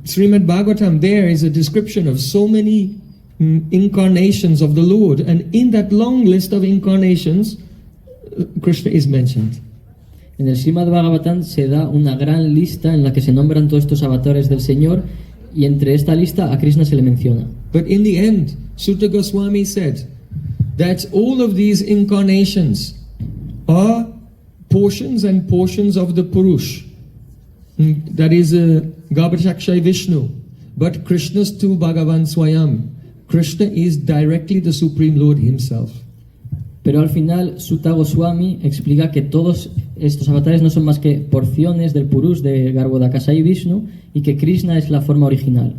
Srimad Bhagavatam, there is a description of so many incarnations of the Lord, and in that long list of incarnations, Krishna is mentioned. En el Srimad Bhagavatam se da una gran lista en la que se nombran todos estos avatares del Señor, y entre esta lista a Krishna se le menciona. But in the end, Sutta Goswami said that all of these incarnations are portions and portions of the Purush. That is Garbhachakshay Vishnu. But Krishna's tu Bhagavan Swayam. Krishna is directly the Supreme Lord himself. Pero al final Sutta Goswami explica que todos estos avatares no son más que porciones del Purush de Garbhodakashayi Vishnu y que Krishna es la forma original.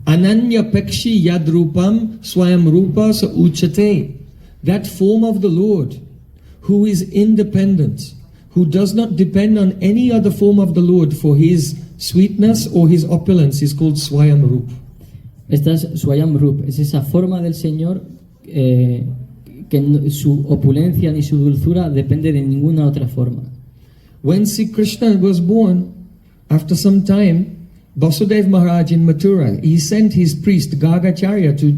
Ananya Pekshi Yadrupam Swayam Rupa Sa Uchate. That form of the Lord who is independent, who does not depend on any other form of the Lord for his sweetness or his opulence, is called Swayam Rup. Esta es Swayam Rup, es esa forma del Señor que su opulencia ni su dulzura depende de ninguna otra forma. When Sri Krishna was born, after some time, Vasudev Maharaj in Mathura, he sent his priest Gargacharya to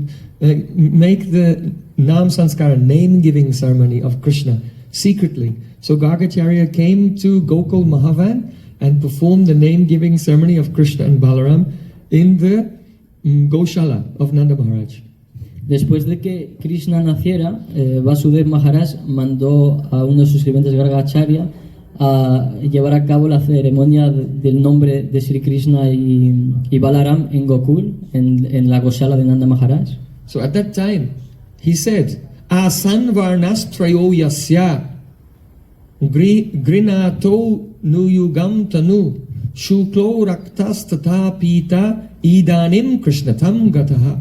make the Nam Sanskara, name-giving ceremony of Krishna secretly. So Gargacharya came to Gokul Mahavan and performed the name-giving ceremony of Krishna and Balaram in the Goshala of Nanda Maharaj. Después de que Krishna naciera, Vasudev Maharaj mandó a uno de sus sirvientes Gargacharya a llevar a cabo la ceremonia del nombre de Sri Krishna y Balaram en Gokul, en la Goshala de Nanda Maharaj. So at that time, he said, Asan varnas trayo yasya grinato nuyugam tanu shuklo raktas tata pita idanim krishnatam gataha.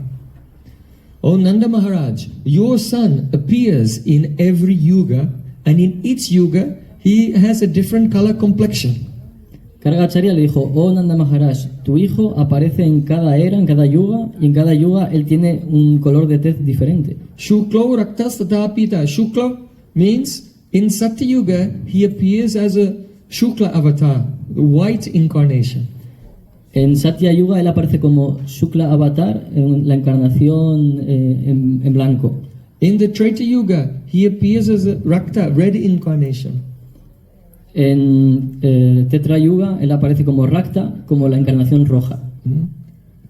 O Nanda Maharaj, your son appears in every yuga, and in each yuga he has a different color complexion. Gargacharya le dijo, oh Nanda Maharaj, tu hijo aparece en cada era, en cada yuga, y en cada yuga él tiene un color de tez diferente. Shuklo raktas tata pita. Shukla means in Satya Yuga he appears as a Shukla avatar, the white incarnation. En Satya Yuga él aparece como Shukla Avatar, en la encarnación en blanco. In the Treta Yuga he appears as a Rakta, red incarnation. En Tetra Yuga él aparece como Rakta, como la encarnación roja.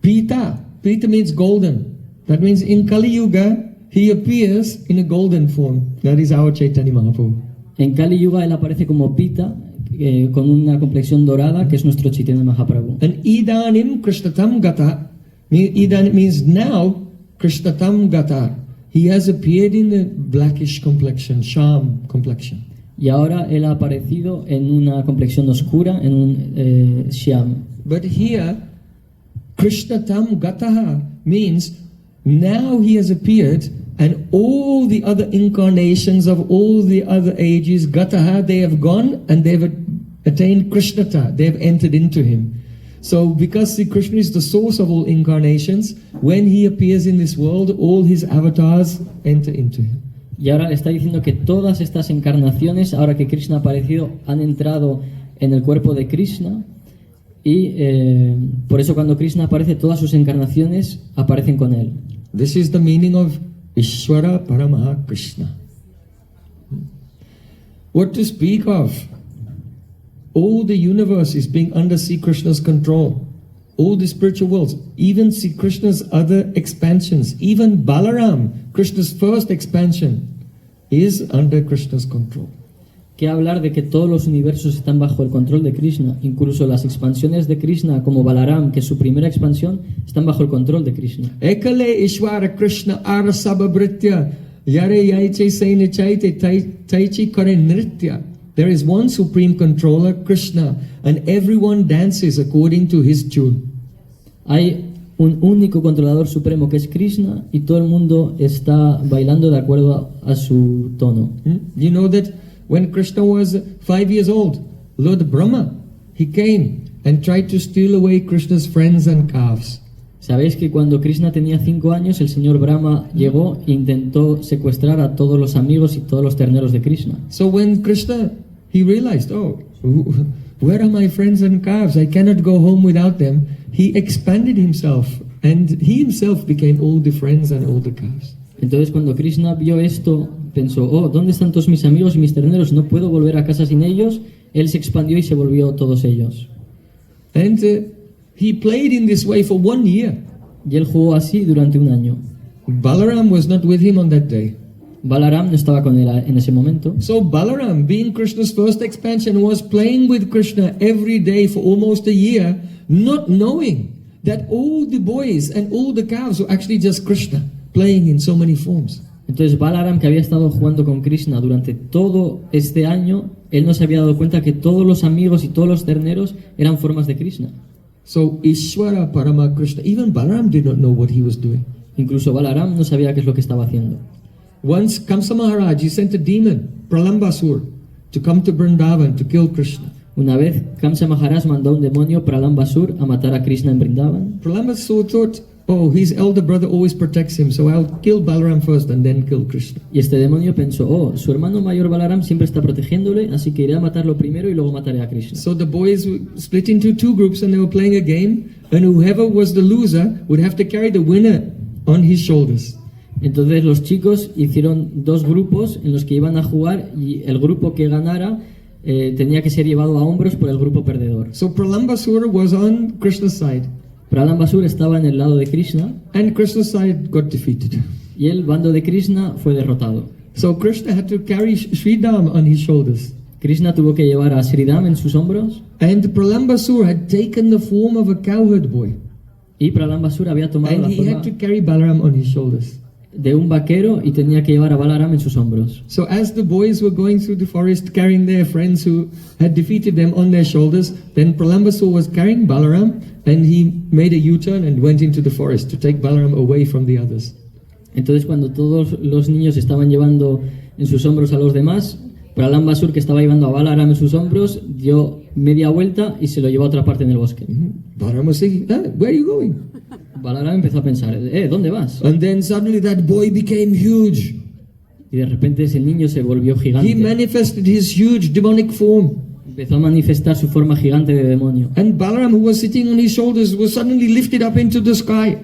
Pita means golden. That means in Kali Yuga he appears in a golden form. That is our Chaitanya Mahaprabhu. En Kali Yuga él aparece como Pita, con una complexión dorada, que es nuestro Chaitanya Mahaprabhu. And Idanim Krishnatam Gata, Idanim means now Krishnatam Gata. He has appeared in the blackish complexion, Sham complexion. Y ahora él ha aparecido en una complexión oscura, en un Shyam. But here, Krishna Tam Gataha means now he has appeared and all the other incarnations of all the other ages, Gataha, they have gone and they have attained Krishnata, they have entered into him. So because Sri Krishna is the source of all incarnations, when he appears in this world, all his avatars enter into him. Y ahora le está diciendo que todas estas encarnaciones, ahora que Krishna ha aparecido, han entrado en el cuerpo de Krishna. Y por eso cuando Krishna aparece, todas sus encarnaciones aparecen con él. This is the meaning of Ishvara Paramaha Krishna. What to speak of? All the universe is being under Sri Krishna's control. All the spiritual worlds, even Sri Krishna's other expansions, even Balaram, Krishna's first expansion, is under Krishna's control. Que hablar de que todos los universos están bajo el control de Krishna, incluso las expansiones de Krishna como Balaram, que es su primera expansión, están bajo el control de Krishna. Ekale Ishvara Krishna Arasabhabritya Yare Yaiche Saine Chaite Taichi Kare Nritya. There is one supreme controller, Krishna, and everyone dances according to his tune. Hay un único controlador supremo que es Krishna y todo el mundo está bailando de acuerdo a su tono. You know that when Krishna was 5 years old, Lord Brahma, he came and tried to steal away Krishna's friends and calves. ¿Sabéis que cuando Krishna tenía 5 años, el señor Brahma llegó e intentó secuestrar a todos los amigos y todos los terneros de Krishna? So when Krishna, he realized, oh, where are my friends and calves? I cannot go home without them. He expanded himself and he himself became all the friends and all the calves. Entonces cuando Krishna vio esto, pensó, oh, ¿dónde están todos mis amigos y mis terneros? No puedo volver a casa sin ellos. Él se expandió y se volvió todos ellos. And he played in this way for 1 year. Y él jugó así durante 1 año. Balaram was not with him on that day. Balaram no estaba con él en ese momento. So Balaram, being Krishna's first expansion, was playing with Krishna every day for almost a year, not knowing that all the boys and all the calves were actually just Krishna, playing in so many forms. Entonces Balaram, que había estado jugando con Krishna durante todo este año, él no se había dado cuenta que todos los amigos y todos los terneros eran formas de Krishna. So Ishvara Parama Krishna, even Balaram did not know what he was doing. Incluso Balaram no sabía qué es lo que estaba haciendo. Once Kamsa Maharaj, he sent a demon, Pralambasur, to come to Vrindavan to kill Krishna. Una vez Kamsa Maharaj mandó un demonio, Pralambasur, a matar a Krishna en Vrindavan. Pralambasur thought, oh, his elder brother always protects him, so I'll kill Balaram first and then kill Krishna. Y este demonio pensó, oh, su hermano mayor Balaram siempre está protegiéndole, así que iré a matarlo primero y luego mataré a Krishna. So the boys split into 2 groups and they were playing a game, and whoever was the loser would have to carry the winner on his shoulders. Entonces los chicos hicieron 2 grupos en los que iban a jugar y el grupo que ganara tenía que ser llevado a hombros por el grupo perdedor. So Pralambasura was on Krishna's side. Pralambasura estaba en el lado de Krishna and Krishna's side got defeated. Y el bando de Krishna fue derrotado. So Krishna had to carry Sridham on his shoulders. Krishna tuvo que llevar a Sridham en sus hombros. And Pralambasura had taken the form of a cowherd boy. Y Pralambasura había tomado la And he forma had to carry Balaram on his shoulders. de un vaquero y tenía que llevar a Balaram en sus hombros. So as the boys were going through the forest carrying their friends who had defeated them on their shoulders, then Pralambasura was carrying Balaram and he made a U-turn and went into the forest to take Balaram away from the others. Entonces cuando todos los niños estaban llevando en sus hombros a los demás, Pralambasur, que estaba llevando a Balaram en sus hombros, dio media vuelta y se lo llevó a otra parte en el bosque. Balaram was thinking, where are you going? Balaram empezó a pensar, ¿dónde vas? And then suddenly that boy became huge. Y de repente ese niño se volvió He gigante. manifested his huge demonic form. Empezó a manifestar su forma gigante de demonio. And Balaram, who was sitting on his shoulders, was suddenly lifted up into the sky.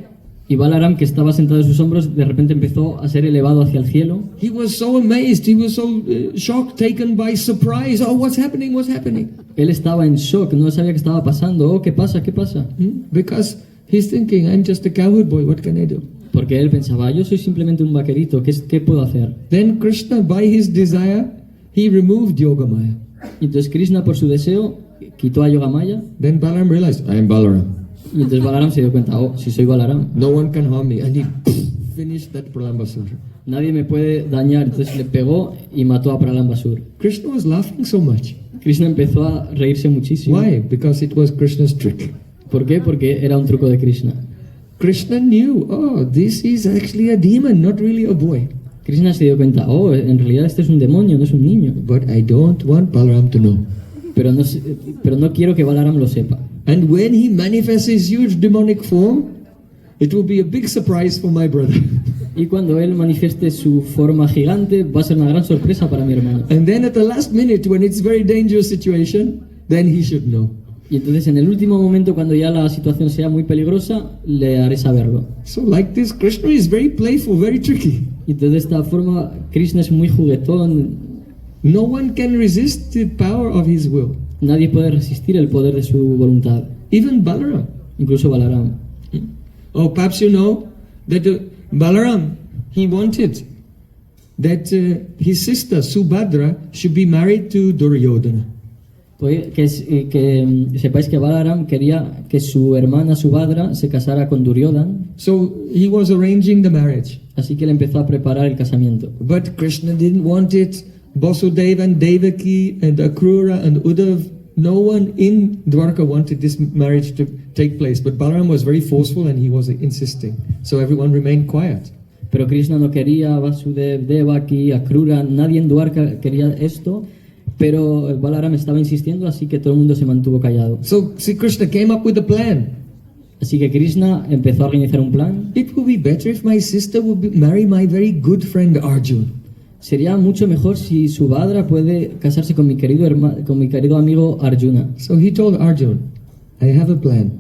Y Balaram, que estaba sentado en sus hombros, de repente empezó a ser elevado hacia el cielo. He was so amazed, he was so shocked, taken by surprise. Oh, what's happening? What's happening? Él estaba en shock, no sabía qué estaba pasando. Oh, ¿qué pasa? ¿Qué pasa? Because he's thinking, I'm just a cowherd boy, what can I do? Porque él pensaba, yo soy simplemente un vaquerito, ¿qué puedo hacer? Then Krishna, by his desire, he removed Yogamaya. Y entonces Krishna, por su deseo, quitó a Yogamaya. Then Balaram realized, I am Balaram. Y entonces Balaram se dio cuenta, oh, si soy Balaram. No one can harm me. And he finish that Pralambasur. Nadie me puede dañar. Entonces le pegó y mató a Pralambasur. Krishna was laughing so much. Krishna empezó a reírse muchísimo. Why? Because it was Krishna's trick. ¿Por qué? Porque era un truco de Krishna. Krishna knew, oh, this is actually a demon, not really a boy. Krishna se dio cuenta, oh, en realidad este es un demonio, no es un niño. But I don't want Balaram to know. Pero no quiero que Balaram lo sepa. And when he manifests his huge demonic form, it will be a big surprise for my brother. Y cuando él manifieste su forma gigante, va a ser una gran sorpresa para mi hermano. And then at the last minute, when it's a very dangerous situation, then he should know. Y entonces en el último momento, cuando ya la situación sea muy peligrosa, le haré saberlo. So like this, Krishna is very playful, very tricky. Y entonces de esta forma, Krishna es muy juguetón. No one can resist the power of his will. Nadie puede resistir el poder de su voluntad. Even Balaram. Incluso Balaram. Oh, perhaps you know that Balaram, he wanted that his sister Subhadra should be married to Duryodhana. Pues que sepáis que Balaram quería que su hermana Subhadra se casara con Duryodhana. So he was arranging the marriage. Así que él empezó a preparar el casamiento. But Krishna didn't want it. Vasudeva and Devaki and Akrura and Uddhav, no one in Dwarka wanted this marriage to take place. But Balaram was very forceful and he was insisting. So everyone remained quiet. Pero Krishna no quería, Vasudev, Devaki, Akrura, nadie en Dwarka quería esto. Pero Balaram estaba insistiendo, así que todo el mundo se mantuvo callado. So see, Krishna came up with a plan. Así que Krishna empezó a organizar un plan. It would be better if my sister would marry my very good friend Arjun. Sería mucho mejor si Subhadra puede casarse con mi querido amigo Arjuna. So he told Arjun, I have a plan.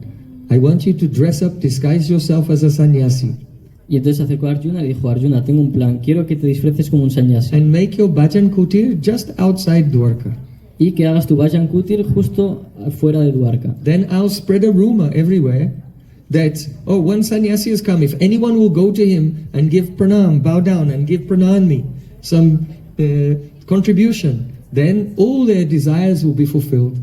I want you to dress up, disguise yourself as a sannyasi. Y entonces se acercó a Arjuna y dijo, Arjuna, tengo un plan, quiero que te disfraces como un sannyasi. And make your bhajan kutir just outside Dwarka. Y que hagas tu bhajan kutir justo fuera de Dwarka. Then I'll spread a rumor everywhere that, oh, one sannyasi has come. If anyone will go to him and give pranam, bow down and give pranami, some contribution, then all their desires will be fulfilled.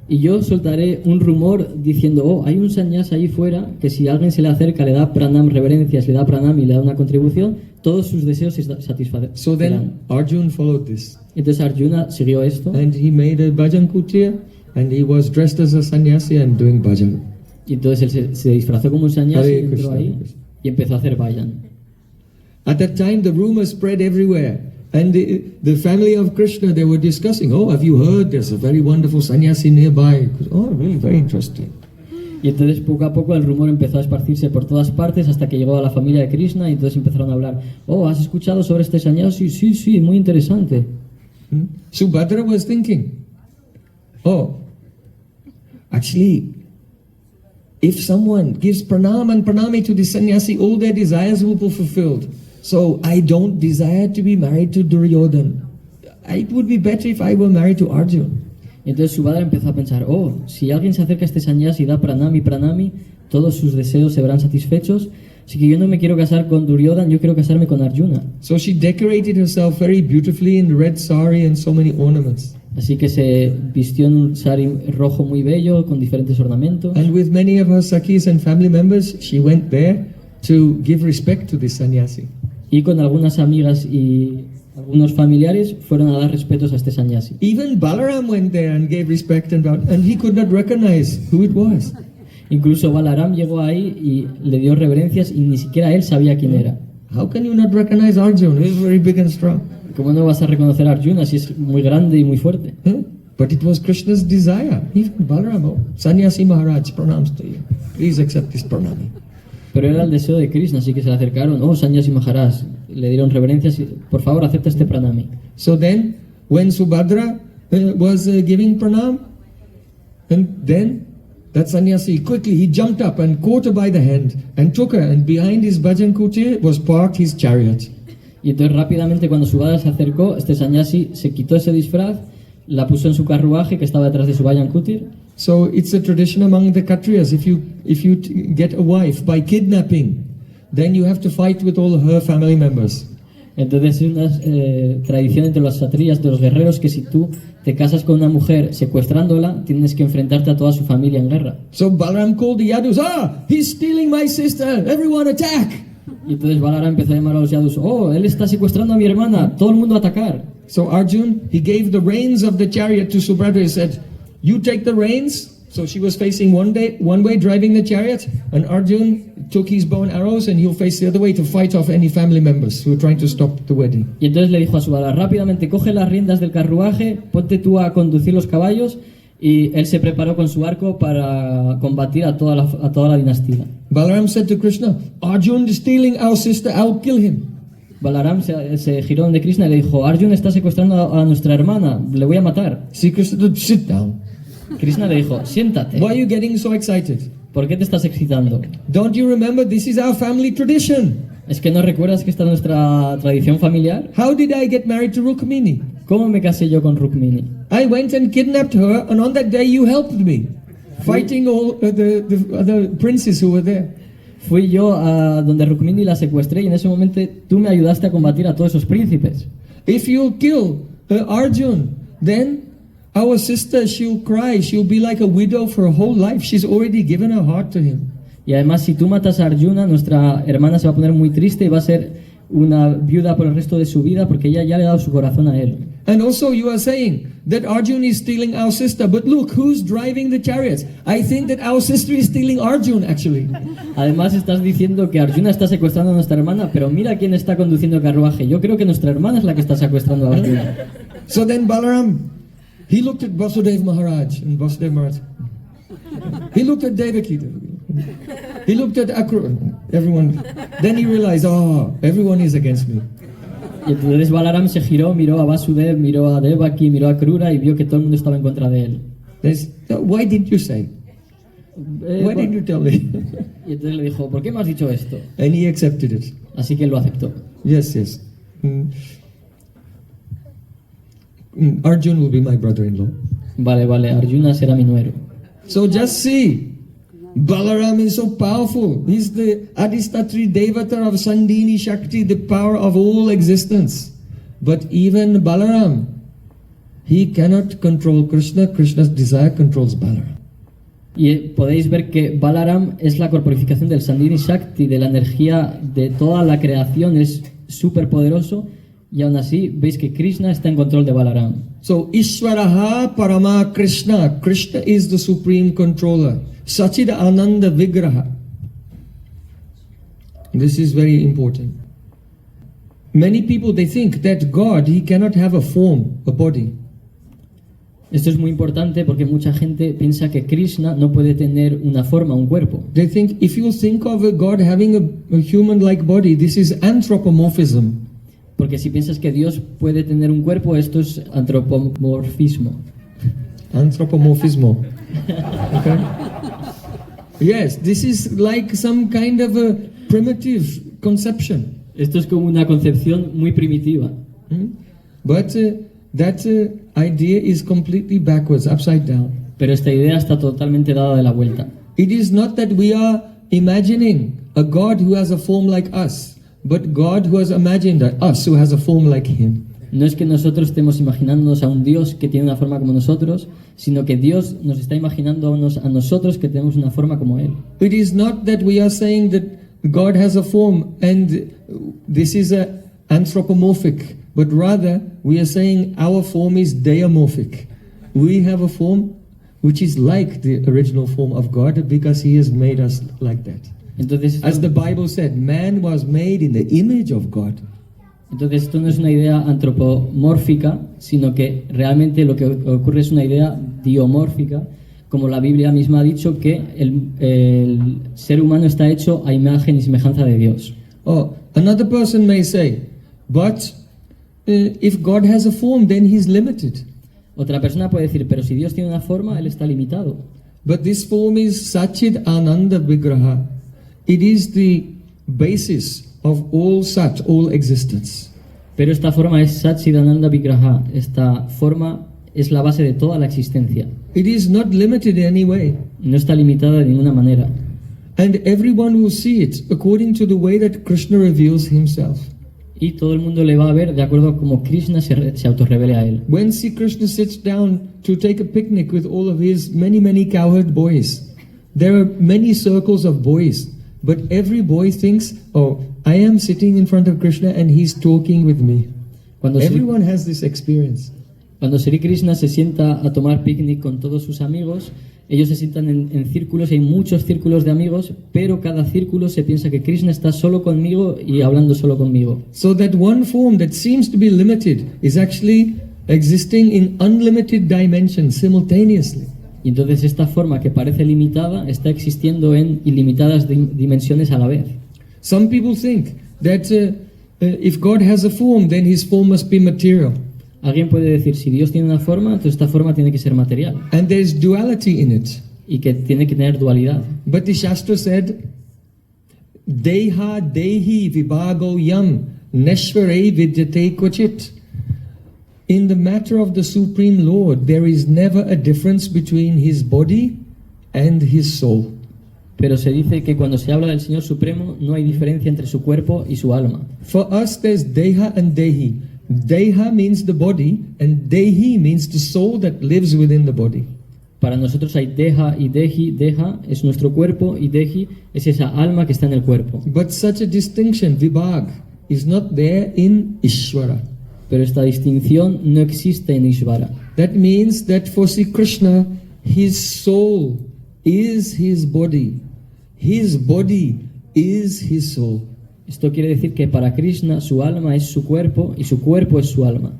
Y yo soltaré un rumor diciendo, oh, hay un sannyasi ahí fuera que si alguien se le acerca, le da pranam, reverencias, le da pranam y le da una contribución, todos sus deseos se satisfarán. So then Arjun followed this. Entonces Arjuna siguió esto. And he made a bhajan kutir and he was dressed as a sannyasi and doing bhajan. Y entonces él se disfrazó como un sannyasi, Hare entró Krishna, ahí Hare Krishna. y empezó a hacer bhajan. At that time, the rumor spread everywhere. And the family of Krishna, they were discussing, oh, have you heard? There's a very wonderful sannyasi nearby. Oh, really, very interesting. Y entonces poco a poco el rumor empezó a esparcirse por todas partes hasta que llegó a la familia de Krishna y entonces empezaron a hablar, oh, ¿has escuchado sobre este sannyasi? Sí, sí, muy interesante. Subhadra was thinking, oh, actually, if someone gives pranam and pranami to the sannyasi, all their desires will be fulfilled. So I don't desire to be married to Duryodhana. It would be better if I were married to Arjun. Entonces Subhadra empezó a pensar, oh, si alguien se acerca a este sannyasi y da pranami, todos sus deseos se verán satisfechos. Así que yo no me quiero casar con Duryodhana, yo quiero casarme con Arjuna. So she decorated herself very beautifully in red sari and so many ornaments. Así que se vistió en un sari rojo muy bello con diferentes ornamentos. And with many of her sakhis and family members, she went there to give respect to this sannyasi. Y con algunas amigas y algunos familiares fueron a dar respetos a este sannyasi. Even Balaram went there and gave respect and he could not recognize who it was. Incluso Balaram llegó ahí y le dio reverencias y ni siquiera él sabía quién era. How can you not recognize Arjun? He's very big and strong. ¿Cómo no vas a reconocer a Arjuna si es muy grande y muy fuerte? But it was Krishna's desire. Even Balaram, oh, Sannyasi Maharaj, pranams to you. Please accept this pranami. Pero era el deseo de Krishna, así que se le acercaron, oh, Sannyasi Maharaj, le dieron reverencias y, por favor, acepta este pranami. So then, when Subhadra was giving pranam, and then that sannyasi quickly, he jumped up and caught her by the hand and took her, and behind his bhajan kutir was parked his chariot. Y entonces rápidamente cuando Subhadra se acercó, este sannyasi se quitó ese disfraz, la puso en su carruaje que estaba detrás de su bhajan kutir. So it's a tradition among the Kshatriyas, if you get a wife by kidnapping, then you have to fight with all her family members. Entonces es una tradición entre los kshatriyas, de los guerreros, que si tú te casas con una mujer secuestrándola, tienes que enfrentarte a toda su familia en guerra. So Balaram called the Yadus, he's stealing my sister, everyone attack! Y entonces Balaram empezó a llamar a los yadus, oh, él está secuestrando a mi hermana, todo el mundo a atacar. So Arjun, he gave the reins of the chariot to Subhadra. He said, you take the reins. So she was facing one way driving the chariot, and Arjun took his bow and arrows and he'll face the other way to fight off any family members who were trying to stop the wedding. Y entonces le dijo a Subhadra, rápidamente coge las riendas del carruaje, ponte tú a conducir los caballos, y él se preparó con su arco para combatir a toda la dinastía. Balaram said to Krishna, Arjun is stealing our sister, I'll kill him. Balaram se giró donde Krishna y le dijo, Arjun está secuestrando a nuestra hermana, le voy a matar. See, Krishna said, sit down. Krishna le dijo, siéntate. Why are you getting so excited? ¿Por qué te estás excitando? Don't you remember this is our family tradition? ¿Es que no recuerdas que esta es nuestra tradición familiar? How did I get married to Rukmini? ¿Cómo me casé yo con Rukmini? I went and kidnapped her, and on that day you helped me, fighting all the other princes who were there. Fui yo a donde Rukmini la secuestré y en ese momento tú me ayudaste a combatir a todos esos príncipes. If you kill Arjun, then our sister, she'll cry, she'll be like a widow for her whole life. She's already given her heart to him. Y además, si tú matas a Arjuna, nuestra hermana se va a poner muy triste y va a ser una viuda por el resto de su vida porque ella ya le ha dado su corazón a él. And also you are saying that Arjun is stealing our sister, but look, who's driving the chariots? I think that our sister is stealing Arjun, actually. Además, estás diciendo que Arjuna está secuestrando a nuestra hermana, pero mira quién está conduciendo el carruaje. Yo creo que nuestra hermana es la que está secuestrando a Arjuna. So then Balaram, he looked at Vasudev Maharaj, and Vasudev Maharaj. He looked at Devaki. He looked at everyone. Then he realized, oh, everyone is against me. Y entonces Balaram se giró, miró a Vasudev, miró a Devaki, miró a Krura y vio que todo el mundo estaba en contra de él. Why didn't you say? Why didn't you tell me? Y entonces le dijo, ¿por qué me has dicho esto? And he accepted it. Así que él lo aceptó. Yes, yes. Arjun will be my brother-in-law. Vale, Arjuna será mi nuero. So just see, Balaram is so powerful. He's the Adistatri Devata of Sandini Shakti, the power of all existence. But even Balaram, he cannot control Krishna. Krishna's desire controls Balaram. Y podéis ver que Balaram es la corporificación del Sandini Shakti, de la energía de toda la creación, es súper poderoso. Y aún así, veis que Krishna está en control de Balaram. So, Ishvaraha Parama Krishna. Krishna is the supreme controller. Sachida Ananda Vigraha. This is very important. Many people, they think that God, he cannot have a form, a body. Esto es muy importante porque mucha gente piensa que Krishna no puede tener una forma, un cuerpo. They think, if you think of a God having a human-like body, this is anthropomorphism. Porque si piensas que Dios puede tener un cuerpo, esto es antropomorfismo. Anthropomorphismo. Okay? Yes, this is like some kind of a primitive conception. Esto es como una concepción muy primitiva. But that idea is completely backwards, upside down. Pero esta idea está totalmente dada de la vuelta. It is not that we are imagining a God who has a form like us, but God who has imagined us who has a form like him. No es que nosotros estemos imaginándonos a un Dios que tiene una forma como nosotros, sino que Dios nos está imaginándonos a nosotros que tenemos una forma como Él. It is not that we are saying that God has a form and this is a anthropomorphic, but rather we are saying our form is deomorphic. We have a form which is like the original form of God because he has made us like that. Entonces, as the Bible said, man was made in the image of God. Entonces esto no es una idea antropomórfica, sino que realmente lo que ocurre es una idea diomórfica, como la Biblia misma ha dicho que el ser humano está hecho a imagen y semejanza de Dios. Oh, another person may say, but if God has a form, then he's limited. Otra persona puede decir, pero si Dios tiene una forma, Él está limitado. But this form is Sachid Ananda Vigraha. It is the basis of all Sat, all existence. Pero esta forma es Satchidananda Vigraha. Esta forma es la base de toda la existencia. It is not limited in any way. No está limitada de ninguna manera. And everyone will see it according to the way that Krishna reveals himself. Y todo el mundo le va a ver de acuerdo a cómo Krishna se autorrevele a él. When Sri Krishna sits down to take a picnic with all of his many cowherd boys, there are many circles of boys. but every boy thinks, oh, I am sitting in front of Krishna and he's talking with me. Cuando Sri, Everyone has this experience. cuando Sri Krishna se sienta a tomar picnic con todos sus amigos, ellos se sientan en círculos, hay muchos círculos de amigos, pero cada círculo se piensa que Krishna está solo conmigo y hablando solo conmigo. So that one form that seems to be limited is actually existing in unlimited dimensions simultaneously. Y entonces esta forma que parece limitada está existiendo en ilimitadas dimensiones a la vez. Some people think that if God has a form, then his form must be material. Alguien puede decir, si Dios tiene una forma, entonces esta forma tiene que ser material. And there's duality in it. Y que tiene que tener dualidad. But the Shastra said, Deha dehi vibhago yam neshvare vidyate kvachit. In the matter of the Supreme Lord, there is never a difference between his body and his soul. Pero se dice que cuando se habla del Señor Supremo no hay diferencia entre su cuerpo y su alma. For us, there's Deha and Dehi. Deha means the body, and Dehi means the soul that lives within the body. Para nosotros hay Deha y Dehi. Deha es nuestro cuerpo y Dehi es esa alma que está en el cuerpo. But such a distinction, Vibhag, is not there in Ishvara. Pero esta distinción no existe en Ishvara. That means that for Sri Krishna, his soul is his body. His body is his soul. Esto quiere decir que para Krishna su alma es su cuerpo y su cuerpo es su alma.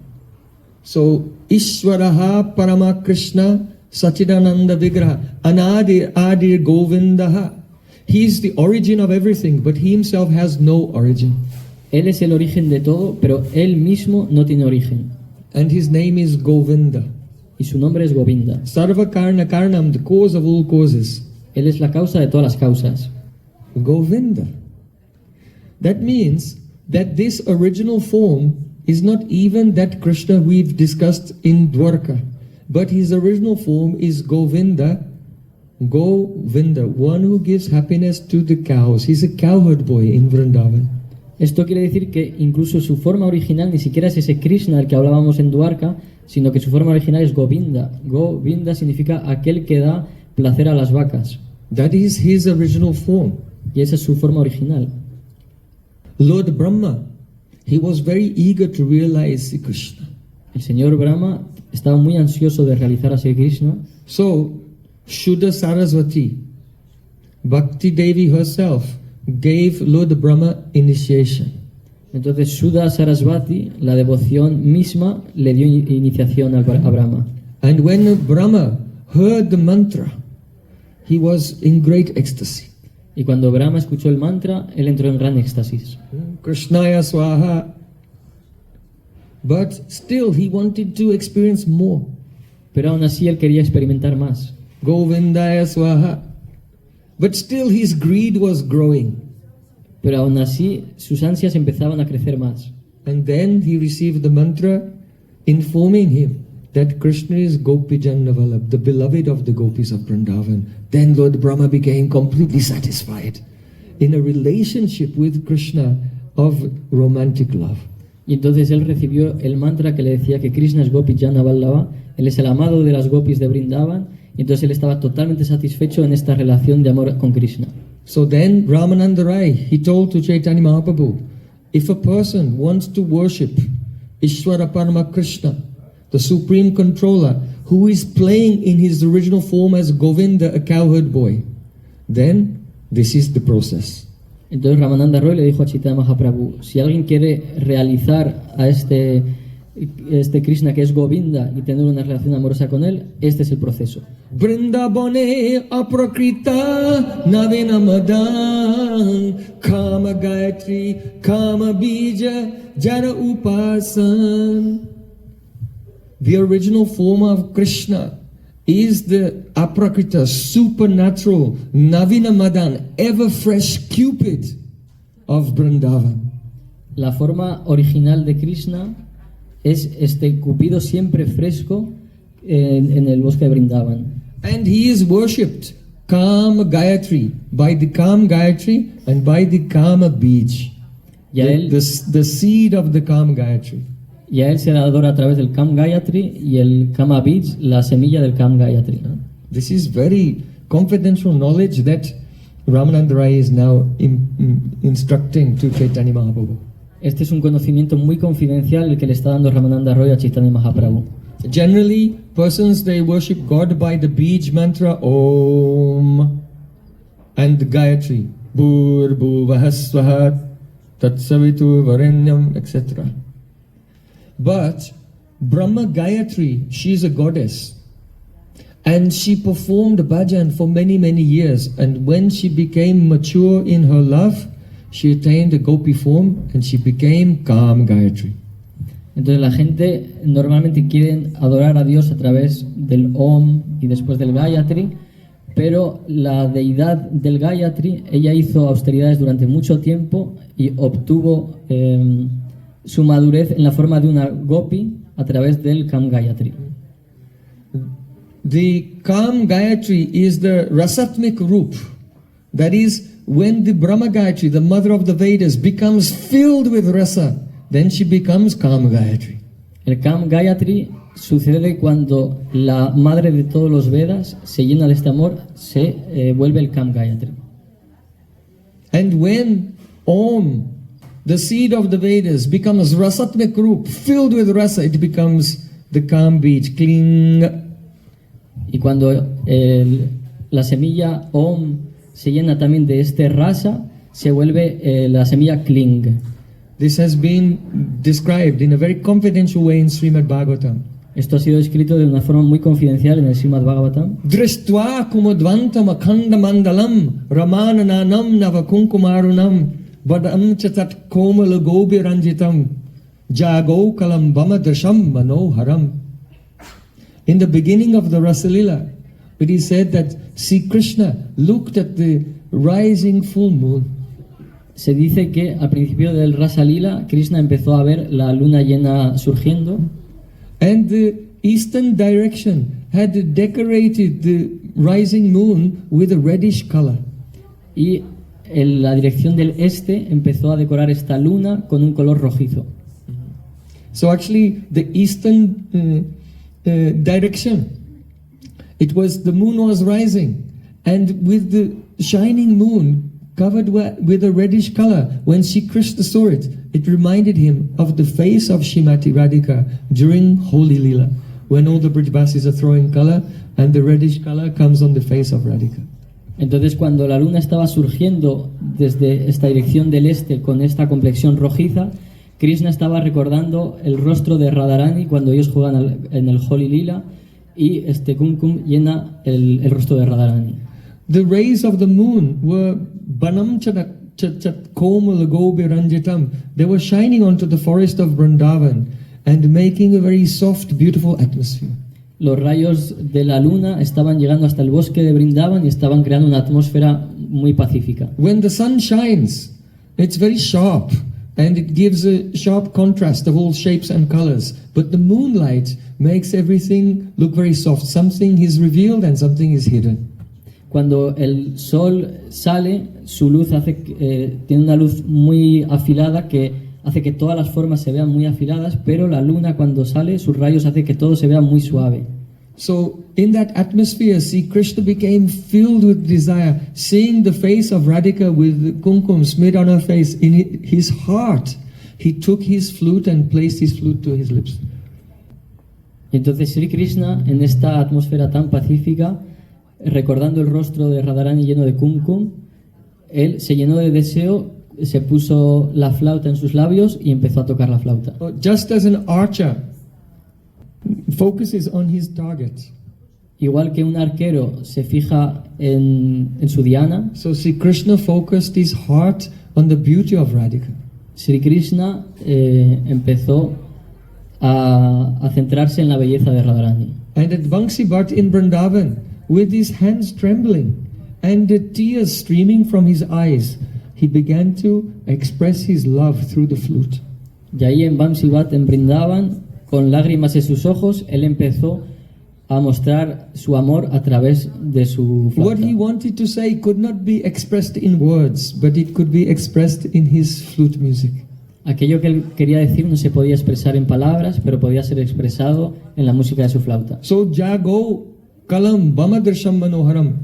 So, Ishvaraha Parama Krishna Sachidananda Vigraha Anadir Adir Govindaha. He is the origin of everything, but he himself has no origin. Él es el origen de todo, pero él mismo no tiene origen. And his name is Govinda. Y su nombre es Govinda. Sarva Karna Karnam, the cause of all causes. Él es la causa de todas las causas. Govinda. That means that this original form is not even that Krishna we've discussed in Dwarka, but his original form is Govinda, Govinda, one who gives happiness to the cows. He's a cowherd boy in Vrindavan. Esto quiere decir que incluso su forma original ni siquiera es ese Krishna del que hablábamos en Dwarka, sino que su forma original es Govinda. Govinda significa aquel que da placer a las vacas. That is his original form. Y esa es su forma original. Lord Brahma, he was very eager to realize Sri Krishna. El señor Brahma estaba muy ansioso de realizar a Sri Krishna. So, Shuddha Saraswati, Bhakti Devi herself, gave Lord Brahma initiation. Entonces Shuddha Sarasvati, la devoción misma, le dio iniciación a Brahma. And when Brahma heard the mantra, he was in great ecstasy. Y cuando Brahma escuchó el mantra, él entró en gran éxtasis. Krishnaya Swaha. But still he wanted to experience more. Pero aún así él quería experimentar más. Govindaya Swaha. But still his greed was growing. Pero aún así sus ansias empezaban a crecer más. And then he received the mantra informing him that Krishna is Gopijan Navalabh, the beloved of the gopis of Vrindavan. Then Lord Brahma became completely satisfied in a relationship with Krishna of romantic love. Y entonces él recibió el mantra que le decía que Krishna es Gopi Jana Vallabha, él es el amado de las gopis de Vrindavan, y entonces él estaba totalmente satisfecho en esta relación de amor con Krishna. So then Ramananda Rai, he told to Chaitanya Mahaprabhu, if a person wants to worship Ishvara Parama Krishna, the supreme controller, who is playing in his original form as Govinda, a cowherd boy, then this is the process. Entonces Ramananda Roy le dijo a Chaitanya Mahaprabhu, si alguien quiere realizar a este Krishna que es Govinda y tener una relación amorosa con él, este es el proceso. Vrindavane aprakrita navina madan kama gayatri kama bija jana upasan. The original form of Krishna is the aprakrita, supernatural, navina madan, ever fresh Cupid of Vrindavan. La forma original de Krishna es este Cupido siempre fresco en el bosque de Vrindavan. And he is worshipped, Kama Gayatri, by the Kama Gayatri and by the Kama Beach, the seed of the Kama Gayatri. Y a él se le adora a través del Kam Gayatri y el Kama Beach, la semilla del Kam Gayatri. This is very confidential knowledge that Ramananda Raya is now instructing to Chaitanya Mahaprabhu. Este es un conocimiento muy confidencial el que le está dando Ramananda Roy a Chaitanya Mahaprabhu. Generally, persons, they worship God by the Bij mantra Om and the Gayatri, Bhur Bhuvah Swaha Tatsavitu Varenyam, etc. But Brahma Gayatri, she is a goddess, and she performed bhajan for many, many years, and when she became mature in her love, she attained a gopi form and she became Kam Gayatri. Entonces la gente normalmente quiere adorar a Dios a través del Om y después del Gayatri, pero la deidad del Gayatri, ella hizo austeridades durante mucho tiempo y obtuvo su madurez en la forma de una gopi a través del Kam Gayatri. The Kam Gayatri is the Rasatmik Roop. That is, when the Brahma Gayatri, the mother of the Vedas, becomes filled with rasa, then she becomes Kam Gayatri. El Kam Gayatri sucede cuando la madre de todos los Vedas se llena de este amor, se vuelve el Kam Gayatri. And when Om, the seed of the Vedas, becomes Rasatmik Roop, filled with rasa, it becomes the Kam Bij, Kling. Y cuando la semilla Om se llena también de este rasa, se vuelve la semilla Kling. This has been described in a very confidential way in Srimad Bhagavatam. Esto ha sido escrito de una forma muy confidencial en el Srimad Bhagavatam. Drishtva kumudvantam akhanda mandalam ramananam navakunkumarunam vadam chatat komala gobiranjitam jago kalam bhamadasham manoharam. In the beginning of the Rasalila, it is said that Sri Krishna looked at the rising full moon. Se dice que al principio del Rasa Lila, Krishna empezó a ver la luna llena surgiendo. And the eastern direction had decorated the rising moon with a reddish color. Y en la dirección del este empezó a decorar esta luna con un color rojizo. So actually the eastern direction, it was, the moon was rising, and with the shining moon covered with a reddish color, when Sri Krishna saw it, it reminded him of the face of Srimati Radhika during Holy Leela, when all the Brijbasis are throwing color and the reddish color comes on the face of Radhika. Entonces cuando la luna estaba surgiendo desde esta dirección del este con esta complexión rojiza, Krishna estaba recordando el rostro de Radharani cuando ellos juegan en el Holy Leela, y este kumkum llena el rostro de Radharani. The rays of the moon were banam chat komal gobiranjitam. They were shining onto the forest of Vrindavan and making a very soft, beautiful atmosphere. Los rayos de la luna estaban llegando hasta el bosque de Vrindavan y estaban creando una atmósfera muy pacífica. When the sun shines, it's very sharp and it gives a sharp contrast of all shapes and colors. But the moonlight makes everything look very soft. Something is revealed and something is hidden. Cuando el sol sale, su luz tiene una luz muy afilada que hace que todas las formas se vean muy afiladas, pero la luna cuando sale, sus rayos hace que todo se vea muy suave. So in that atmosphere, Sri Krishna became filled with desire, seeing the face of Radhika with kumkum smeared on her face. In his heart, he took his flute and placed his flute to his lips. Entonces Sri Krishna, en esta atmósfera tan pacífica, recordando el rostro de Radharani lleno de kumkum, él se llenó de deseo, se puso la flauta en sus labios y empezó a tocar la flauta. Just as an archer focuses on his target, Igual que un arquero se fija en su diana, so Sri Krishna focused his heart on the beauty of Radhika. Sri Krishna empezó a centrarse en la belleza de Radharani. And at Bansi Bhatt in Vrindavan, with his hands trembling and the tears streaming from his eyes, he began to express his love through the flute. Y ahí en Vamsi Bhatt, en Brindavan, con lágrimas en sus ojos, él empezó a mostrar su amor a través de su flauta. What he wanted to say could not be expressed in words, but it could be expressed in his flute music. Aquello que él quería decir no se podía expresar en palabras, pero podía ser expresado en la música de su flauta. So Jago Kalam Bhamadarsham Manoharam,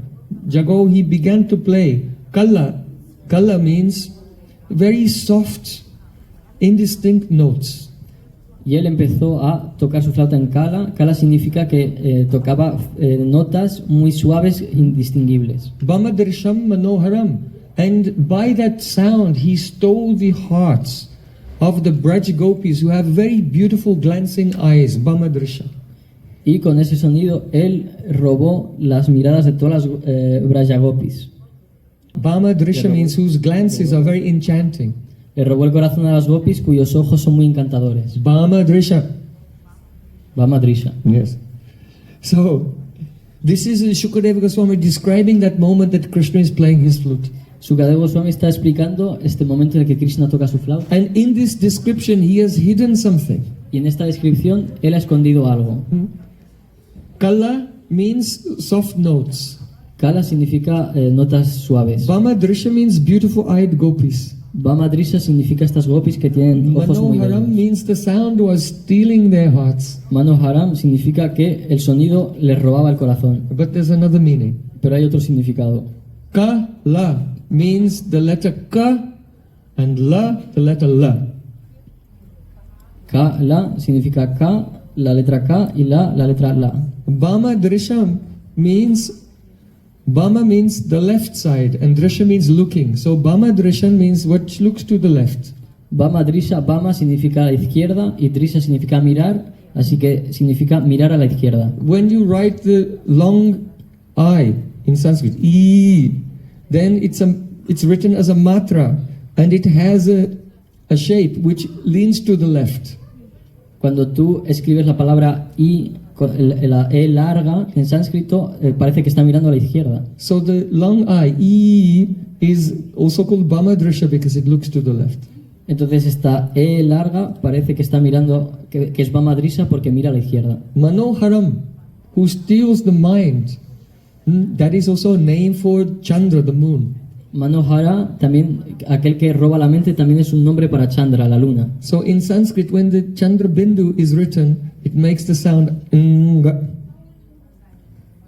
Jago, he began to play Kala means very soft, indistinct notes. Y él empezó a tocar su flauta en kala. Kala significa que tocaba notas muy suaves, indistinguibles. Bamadrisham manoharam. And by that sound he stole the hearts of the Braj gopis who have very beautiful glancing eyes. Bamadrisha. Y con ese sonido él robó las miradas de todas las Braja gopis. Bamadrisha means whose glances are very enchanting. Le robó el corazón a las gopis cuyos ojos son muy encantadores. Bamadrisha. Vamadrisha. Yes. So, this is Shukadeva Goswami describing that moment that Krishna is playing his flute. Sukadeva Goswami está explicando este momento en el que Krishna toca su flauta. And in this description he has hidden something. Y en esta descripción él ha escondido algo. Kala means soft notes. Kala significa notas suaves. Bamadrisha means beautiful-eyed gopis. Vamadrisha significa estas gopis que tienen ojos muy Manoharam bellos. means the sound was stealing their hearts. Manoharam significa que el sonido les robaba el corazón. But there's another meaning. Pero hay otro significado. Kala means the letter Ka and La, the letter La. Kala significa Ka, la letra K, y la letra La. Bamadrisham means Bama means the left side and Drisha means looking. So Bamadrisha means what looks to the left. Vamadrisha, Vama significa a la izquierda y Drisha significa mirar, así que significa mirar a la izquierda. When you write the long I in Sanskrit, E, then it's written as a matra and it has a shape which leans to the left. Cuando tú escribes la palabra I con la E larga en sánscrito, parece que está mirando a la izquierda. So the long I, E, is also called Bamadrisha because it looks to the left. Entonces esta E larga parece que está mirando, que es Vamadrisha porque mira a la izquierda. Manoharam, who steals the mind, that is also a name for Chandra, the moon. Manohara, también aquel que roba la mente, también es un nombre para Chandra, la luna. So in Sanskrit, when the Chandra Bindu is written, it makes the sound nga.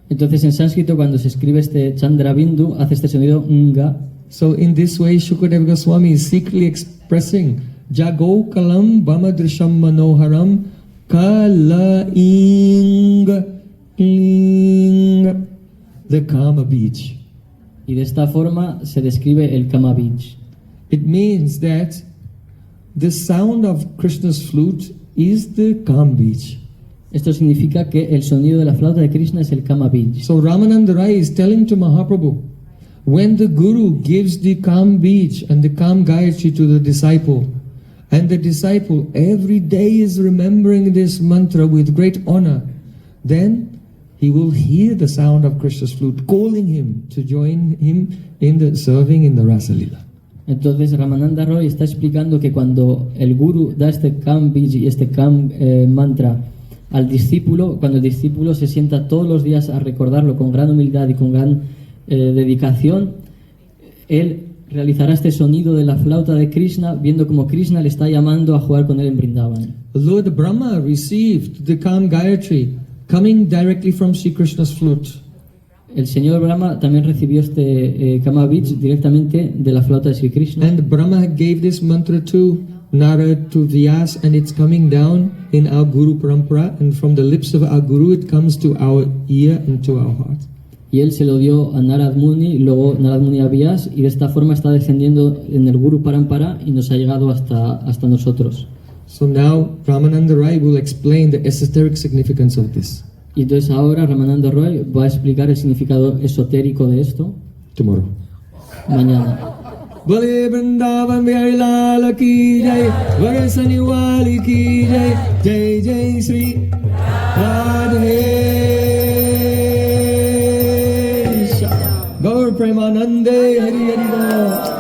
Entonces en sánscrito cuando se escribe este Chandra Bindu hace este sonido nga. So in this way, Shukadeva Goswami is secretly expressing Jago Kalam Bamadrisham Manoharam Kala ing the Kama Beach. Y de esta forma se describe el Kama Beach. It means that the sound of Krishna's flute is the Kama Beach. Esto significa que el sonido de la flauta de Krishna es el Kama Beach. So Ramananda Raya is telling to Mahaprabhu, when the Guru gives the Kam Beach and the Kam Gayatri to the disciple, and the disciple every day is remembering this mantra with great honor, then he will hear the sound of Krishna's flute calling him to join him in the serving in the Rasa Lila. Entonces Ramananda Roy está explicando que cuando el Guru da este Kam Beach y este Kam mantra al discípulo, cuando el discípulo se sienta todos los días a recordarlo con gran humildad y con gran dedicación, él realizará este sonido de la flauta de Krishna, viendo como Krishna le está llamando a jugar con él en Vrindavan. Lord Brahma received the Kam Gayatri coming directly from Sri Krishna's flute. El señor Brahma también recibió este Kama Beach directamente de la flauta de Sri Krishna. And Brahma gave this mantra to Narad, to Vyas, and it's coming down in our Guru Parampara, and from the lips of our Guru it comes to our ear and to our heart. Y él se lo dio a Narad Muni, luego Narad Muni a Vyas, y de esta forma está descendiendo en el Guru Parampara y nos ha llegado hasta nosotros. So now Ramananda Rai will explain the esoteric significance of this Y entonces ahora Ramananda Roy va a explicar el significado esotérico de esto tomorrow. mañana. Bale Vrindavan Bihari Lala ki jai, Varasani Wali ki jai, Jai Jai Sri Radhe. Gaur Premanande Hari Hari Bol.